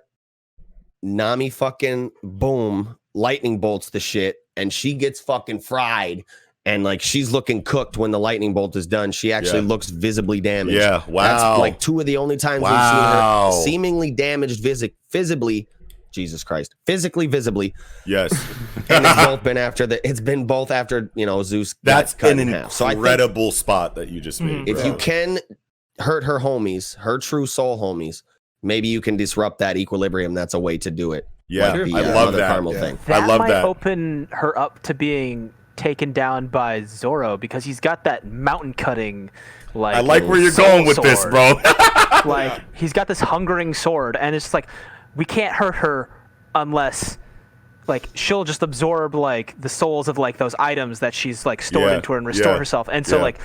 Nami fucking boom, lightning bolts the shit, and she gets fucking fried. And like she's looking cooked when the lightning bolt is done. She actually looks visibly damaged. Yeah, wow. That's like two of the only times we've seen her seemingly damaged visibly. Jesus Christ, physically, visibly. Yes. And it's been both after Zeus. That's cut an in half. So incredible spot that you just made. If you can hurt her homies, her true soul homies, maybe you can disrupt that equilibrium. That's a way to do it. Yeah, like I love that. Thing. I love that. Open her up to being taken down by Zoro because he's got that mountain cutting like I like where you're going with this, bro. Like he's got this hungering sword, and it's like we can't hurt her unless like she'll just absorb like the souls of like those items that she's like stored into her and restore herself. And so like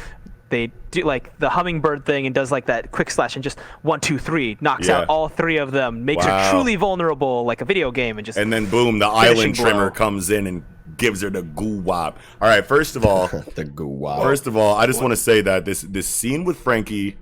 they do like the hummingbird thing and does like that quick slash and just 1, 2, 3 knocks out all three of them, makes her truly vulnerable like a video game, and then boom, the island trimmer comes in and gives her the goo wop. All right, first of all, the goo wop. First of all, I just want to say that this scene with Frankie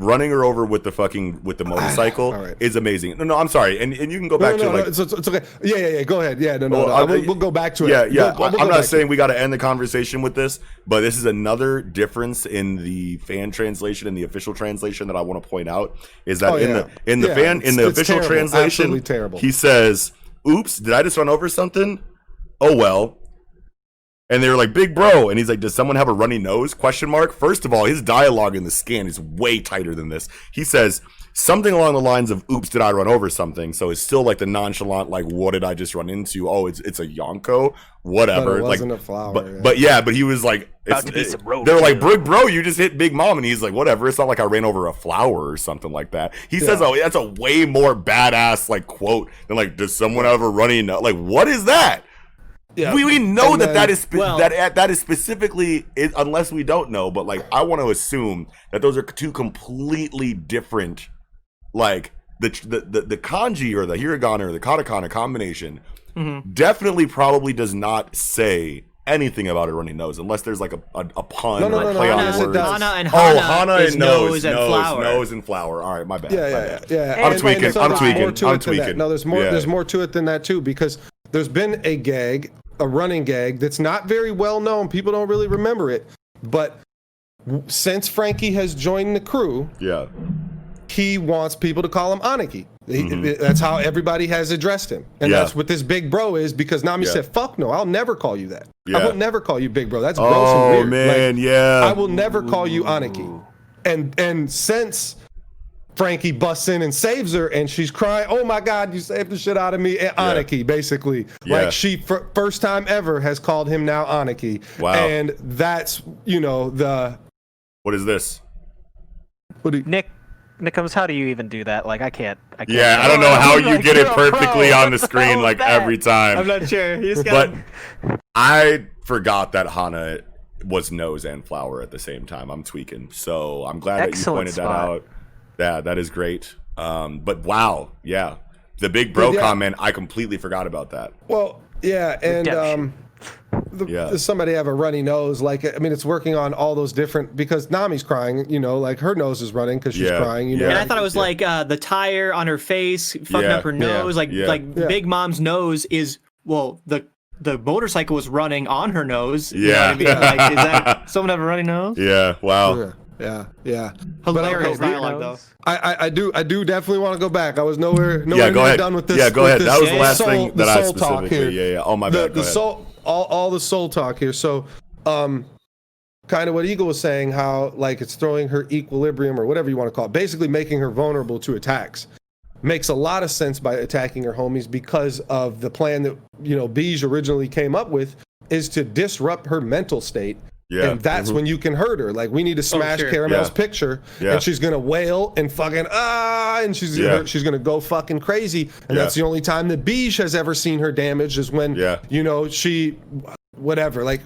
running her over with the motorcycle is amazing. No, I'm sorry, and you can go back to it's okay. Yeah. Go ahead. Yeah, we'll go back to it. Yeah. I'm not saying we got to end the conversation with this, but this is another difference in the fan translation and the official translation that I want to point out is that in the official translation, he says, "Oops, did I just run over something? Oh well." And they were like, "Big bro," and he's like, "Does someone have a runny nose?" Question mark. First of all, his dialogue in the scan is way tighter than this. He says something along the lines of, "Oops, did I run over something?" So it's still like the nonchalant, like, "What did I just run into?" Oh, it's a Yonko, whatever. But it wasn't like a flower. But he was like, they're like, "Big bro, you just hit Big Mom," and he's like, "Whatever. It's not like I ran over a flower or something like that." He says, "Oh, that's a way more badass like quote than like, does someone have a runny nose?" Like, what is that? Yeah. We know that is specifically, unless we don't know, but like I want to assume that those are two completely different, like the kanji or the hiragana or the katakana combination definitely probably does not say anything about a runny nose unless there's like a pun or a play on words. Hana and nose and flower. All right, my bad. Yeah. I'm tweaking. No, there's more. There's more to it than that too, because there's been a running gag that's not very well known. People don't really remember it, but since Frankie has joined the crew, he wants people to call him Aniki. That's how everybody has addressed him, and that's what this big bro is. Because Nami said, "Fuck no, I'll never call you that. I will never call you big bro. That's gross and weird. Man, I will never call you Aniki." And since Frankie busts in and saves her, and she's crying, "Oh my God, you saved the shit out of me!" Aniki, basically, like she first time ever has called him now Aniki. Wow, and that's the. What is this? Nickums, how do you even do that? Like, I can't. I don't know how you get it perfectly on the screen like every time. I'm not sure. But I forgot that Hana was nose and flower at the same time. I'm tweaking, so I'm glad that you pointed that out. Yeah, that is great. But wow, the big bro comment, I completely forgot about that. Well, and does somebody have a runny nose? Like, I mean, it's working on all those different, because Nami's crying, like her nose is running because she's crying. And I thought it was like the tire on her face fucking up her nose. Like Big Mom's nose is, well, the motorcycle was running on her nose. You know what I mean? Like, is that someone have a runny nose? Yeah. Wow. Yeah. Hilarious dialogue though. I do definitely want to go back. I was nowhere near done with this. Yeah, go ahead. That was the last soul, thing that I specifically. Talk here. Yeah. Oh my bad. The soul, all the soul talk here. So, kind of what Eagle was saying, how like it's throwing her equilibrium or whatever you want to call it, basically making her vulnerable to attacks. Makes a lot of sense by attacking her homies because of the plan that Beige originally came up with, is to disrupt her mental state. Yeah. And that's when you can hurt her. Like, we need to smash Caramel's picture, and she's gonna wail and fucking and she's gonna go fucking crazy. And that's the only time that Beige has ever seen her damaged, is when she whatever. Like,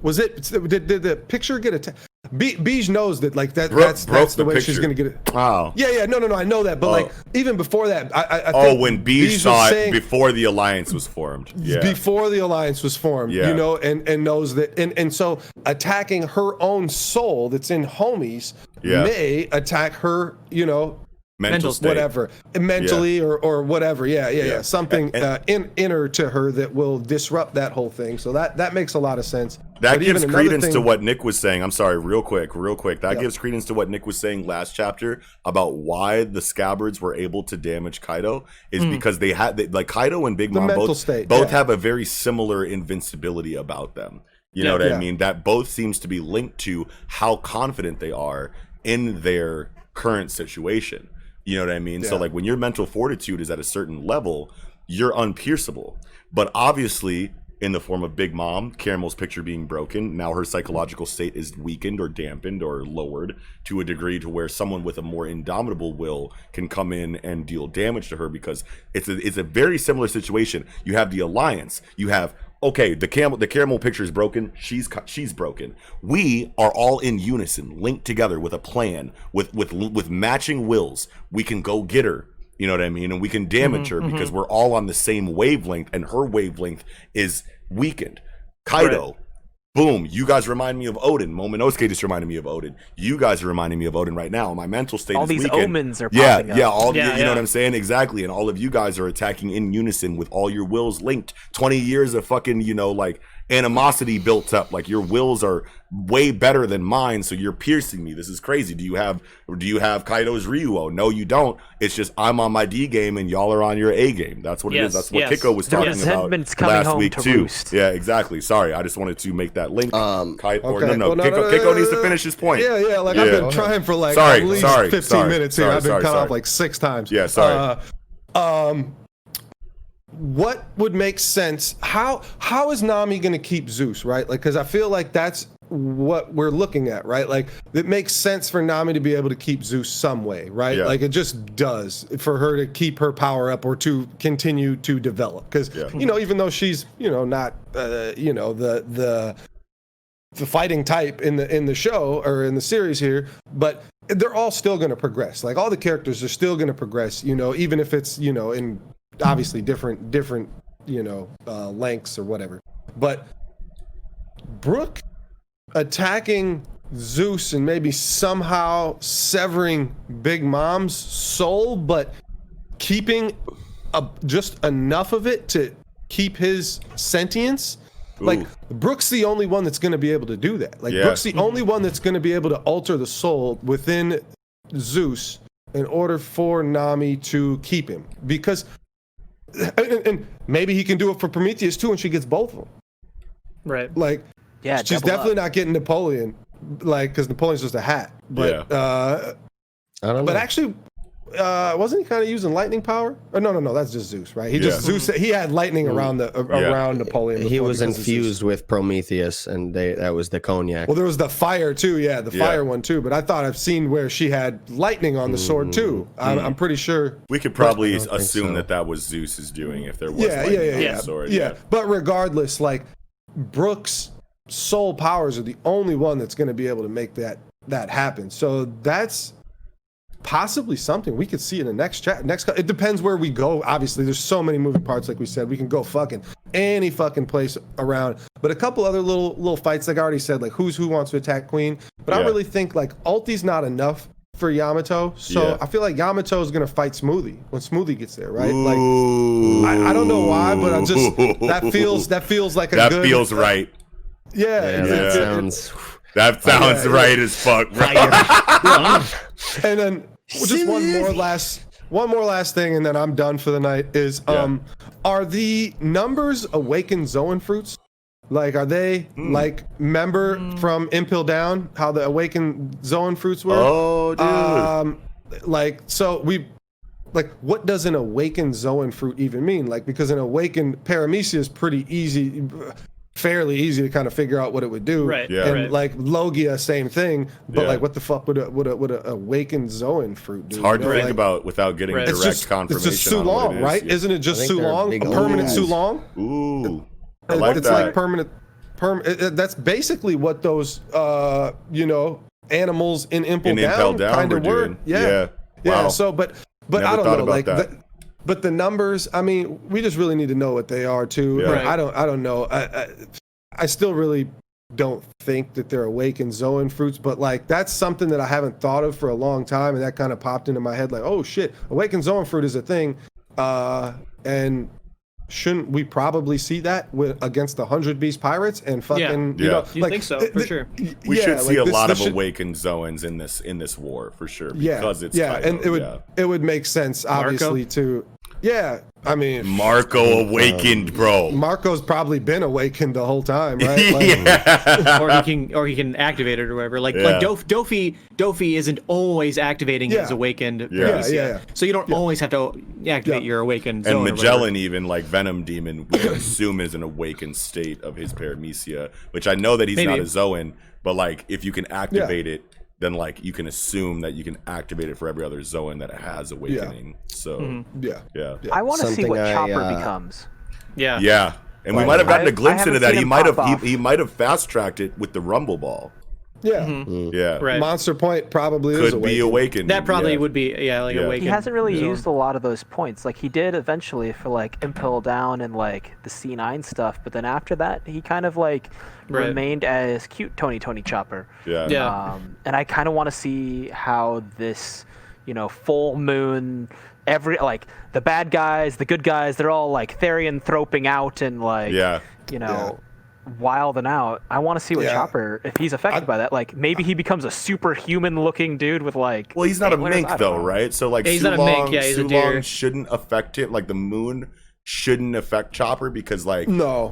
was it? Did the picture get attacked? Beige knows that, like, that's the way she's gonna get it. Wow. Yeah. No. I know that, but like even before that, I think when Beige saw it before the alliance was formed. Yeah. Before the alliance was formed, and knows that, and so attacking her own soul that's in homies may attack her, mental state. Whatever, mentally or whatever. Something inner to her that will disrupt that whole thing. So that makes a lot of sense. That gives credence to what Nick was saying. I'm sorry, real quick. That gives credence to what Nick was saying last chapter about why the scabbards were able to damage Kaido, is because they had, like, Kaido and Big Mom both have a very similar invincibility about them. You know what I mean? That both seems to be linked to how confident they are in their current situation. You know what I mean? Yeah. So, like, when your mental fortitude is at a certain level, you're unpierceable. But obviously, in the form of Big Mom, Caramel's picture being broken, now her psychological state is weakened or dampened or lowered to a degree to where someone with a more indomitable will can come in and deal damage to her, because it's a very similar situation. You have the alliance. You have, okay, the Caramel picture is broken. She's broken. We are all in unison, linked together with a plan, with matching wills. We can go get her. You know what I mean? And we can damage her because we're all on the same wavelength, and her wavelength is weakened. Kaido, boom, you guys remind me of Odin. Momonosuke just reminded me of Odin. You guys are reminding me of Odin right now. My mental state all is these weakened. omens are popping up. You know what I'm saying? Exactly. And all of you guys are attacking in unison with all your wills linked. 20 years of fucking, like animosity built up. Like your wills are way better than mine, so you're piercing me. This is crazy. Do you have Kaido's Ryuo? No, you don't. It's just I'm on my D game and y'all are on your A game. That's what it is. That's what Kiko was talking about last week too. Roost. Yeah, exactly. Sorry, I just wanted to make that link. Kiko needs to finish his point. Yeah. Like I've been trying for like at least 15 minutes here. I've been cut off like 6 times. Yeah, sorry. What would make sense? How is Nami going to keep Zeus, right? Like, because I feel like that's what we're looking at, right? Like, it makes sense for Nami to be able to keep Zeus some way, right? Yeah. Like, it just does for her to keep her power up or to continue to develop. Because, even though she's, not, the fighting type in the show or in the series here, but they're all still going to progress. Like, all the characters are still going to progress, even if it's, in obviously different lengths or whatever. But Brook attacking Zeus and maybe somehow severing Big Mom's soul, but keeping just enough of it to keep his sentience. Ooh. Like, Brook's the only one that's going to be able to do that. Like, Brook's the only one that's going to be able to alter the soul within Zeus in order for Nami to keep him. Because and maybe he can do it for Prometheus too, and she gets both of them. Right. Like, she's definitely not getting Napoleon, like, because Napoleon's just a hat. But I don't know. But actually, wasn't he kind of using lightning power? Or no, that's just Zeus, right? Zeus. He had lightning around around Napoleon. He was infused with Prometheus, and that was the cognac. Well, there was the fire too. Yeah, the fire one too. But I thought I've seen where she had lightning on the sword too. I'm pretty sure. We could probably assume that was Zeus's doing if there was lightning on the sword. Yeah. But regardless, like, Brook's soul powers are the only one that's going to be able to make that happen. So that's possibly something we could see in the next it depends where we go. Obviously, there's so many moving parts. Like we said, we can go fucking any fucking place around. But a couple other little fights, like I already said, like who wants to attack Queen. But I really think like ulti's not enough for Yamato. So I feel like Yamato is gonna fight Smoothie when Smoothie gets there, right? Ooh. Like I don't know why, but I just that feels like that feels right. That sounds right as fuck, bro. And then just one more last thing, and then I'm done for the night. Is are the numbers awakened Zoan fruits? Like, are they like from Impel Down? How the awakened Zoan fruits were? Oh, dude. What does an awakened Zoan fruit even mean? Like, because an awakened Paramecia is pretty easy. Fairly easy to kind of figure out what it would do, right? Yeah. And like Logia, same thing. But like, what the fuck would a awakened Zoan fruit do? It's hard to think about without getting direct confirmation. It's just Sulong, right? Isn't it just Sulong? A permanent Sulong? Ooh, I like it's that. Like permanent. That's basically what those animals in Impel Down kind of were. Yeah. Wow. So, but I don't know, like that. But the numbers, I mean, we just really need to know what they are too. Yeah. Right. I don't know. I still really don't think that they're awakened Zoan fruits, but like that's something that I haven't thought of for a long time, and that kind of popped into my head like, oh shit, awakened Zoan fruit is a thing, and shouldn't we probably see that against the 100 Beast Pirates and fucking you think so for sure. We should see a lot of awakened Zoans in this war for sure because it's Kaido, and it would make sense obviously to I mean, Marco awakened, bro. Marco's probably been awakened the whole time, right? Like, or he can activate it or whatever. Like Dofi isn't always activating his awakened. So you don't always have to activate your awakened zone. And Magellan, even like Venom Demon, we can assume is an awakened state of his paramecia, which I know that he's not a Zoan, but like if you can activate it, then like you can assume that you can activate it for every other Zoan that has awakening. So I want to see what Chopper becomes. And we might have gotten a glimpse into that. He might have fast tracked it with the Rumble Ball. Yeah. Yeah. Right. Monster Point probably could be awakened. That probably would be awakened. He hasn't really used a lot of those points. Like he did eventually for like Impel Down and like the C9 stuff, but then after that he kind of like remained as cute Tony Chopper. Yeah. And I kind of want to see how this, full moon, the bad guys, the good guys, they're all like therianthroping out and like wilding out. I want to see what Chopper, if he's affected by that, like maybe he becomes a superhuman looking dude with like. Well, he's not a mink though, right? So like, he's not a mink. Yeah, he's a deer. Shouldn't affect him. Like the moon shouldn't affect Chopper because like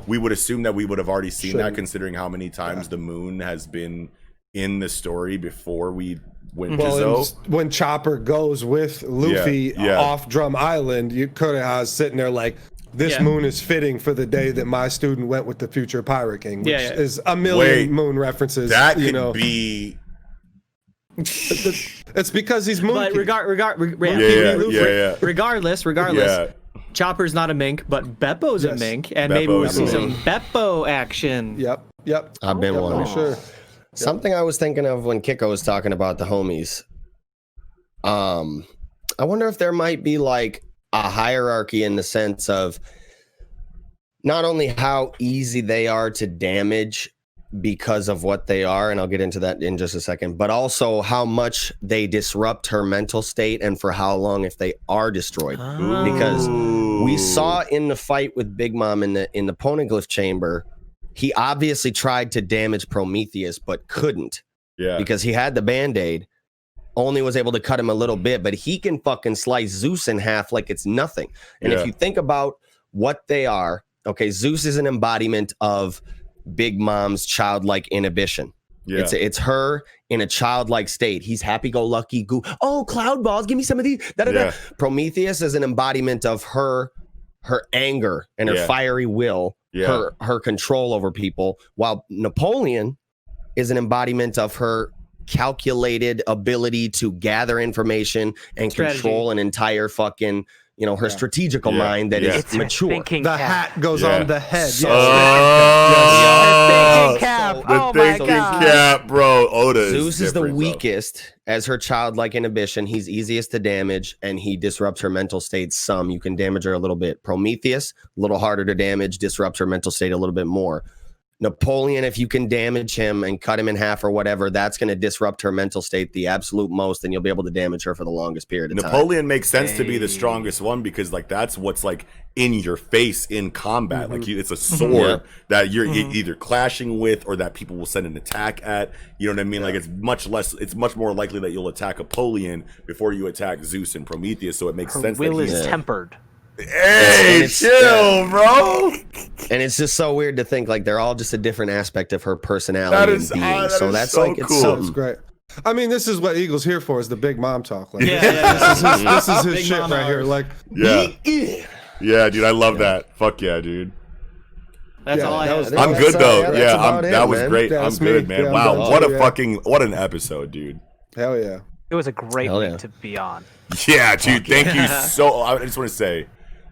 we would assume that we would have already seen that, considering how many times the moon has been in the story before we went to Zoe. When Chopper goes with Luffy off Drum Island, Kureha's sitting there like, this moon is fitting for the day that my student went with the future Pirate King, which is a million moon references. That could be. It's because he's moon. But regardless, Chopper's not a mink, but Beppo's a mink, and maybe we'll see some Beppo action. Yep. I've been one. Sure. Something I was thinking of when Kiko was talking about the homies. I wonder if there might be like a hierarchy in the sense of not only how easy they are to damage because of what they are, and I'll get into that in just a second, but also how much they disrupt her mental state and for how long if they are destroyed. Because we saw in the fight with Big Mom in the Poneglyph chamber, he obviously tried to damage Prometheus but couldn't because he had the Band-Aid. Only was able to cut him a little bit, but he can fucking slice Zeus in half like it's nothing. And if you think about what they are, okay, Zeus is an embodiment of Big Mom's childlike inhibition. It's her in a childlike state. He's happy-go-lucky, oh, cloud balls, give me some of these. Prometheus is an embodiment of her anger and her fiery will, her control over people, while Napoleon is an embodiment of her calculated ability to gather information and control an entire fucking, her strategical mind that is mature. The hat goes on the head. Thinking cap. The thinking cap, bro. Oda Zeus is the weakest as her childlike inhibition. He's easiest to damage, and he disrupts her mental state some. You can damage her a little bit. Prometheus, a little harder to damage, disrupts her mental state a little bit more. Napoleon, if you can damage him and cut him in half or whatever, that's going to disrupt her mental state the absolute most, and you'll be able to damage her for the longest period of time. Napoleon makes sense to be the strongest one because, like, that's what's like in your face in combat. Like, it's a sword that you're either clashing with or that people will send an attack at. You know what I mean? Like, it's much more likely that you'll attack Apollyon before you attack Zeus and Prometheus. So it makes sense. Her will is tempered. Hey, chill, bro. And it's just so weird to think like they're all just a different aspect of her personality. That's so like cool. It's something. That's great. I mean, this is what Eagle's here for: is the Big Mom talk. Like, this is his shit right here. Like, yeah, dude, I love that. Fuck yeah, dude. That's all I have. I'm good though. That was great. That's I'm good, man. Yeah, wow, what an episode, dude. Hell yeah. It was a great week to be on. Yeah, dude. Thank you so. I just want to say,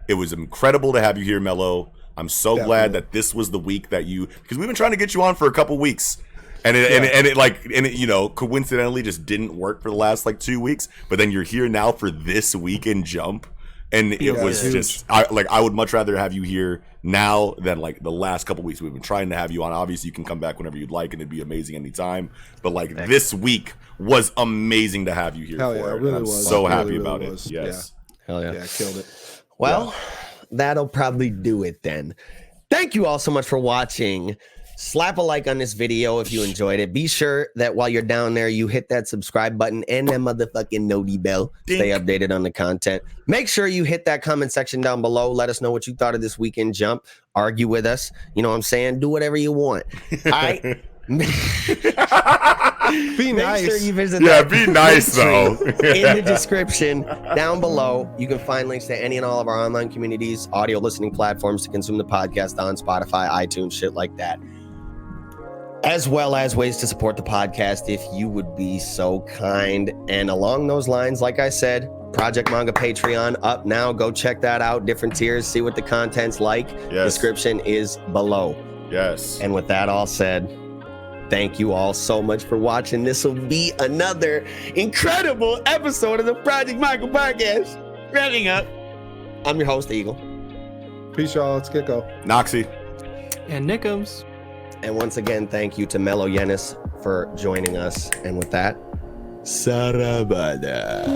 it was incredible to have you here, Mello. I'm so glad that this was the week that because we've been trying to get you on for a couple weeks, and it coincidentally just didn't work for the last like 2 weeks. But then you're here now for this weekend jump, and it was just I would much rather have you here now than like the last couple weeks. We've been trying to have you on. Obviously, you can come back whenever you'd like, and it'd be amazing anytime. But like this week was amazing to have you here. Hell yeah, it really was. So happy about it. Yes. Hell yeah. Yeah, killed it. Well, that'll probably do it then. Thank you all so much for watching. Slap a like on this video if you enjoyed it. Be sure that while you're down there, you hit that subscribe button and that motherfucking noti bell. Stay updated on the content. Make sure you hit that comment section down below. Let us know what you thought of this weekend jump. Argue with us. You know what I'm saying? Do whatever you want. All right? Be nice. Make sure you visit be nice though. In the description down below, you can find links to any and all of our online communities, audio listening platforms to consume the podcast on Spotify, iTunes, shit like that, as well as ways to support the podcast if you would be so kind. And along those lines, like I said, Project Manga Patreon up now. Go check that out. Different tiers. See what the content's like. Description is below. Yes. And with that all said, thank you all so much for watching. This will be another incredible episode of the Project Manga Podcast. Wrapping up. I'm your host, Eagle. Peace, y'all. Let's get go. Noxie. And Nickums. And once again, thank you to Melo Yenis for joining us. And with that, Sarabada.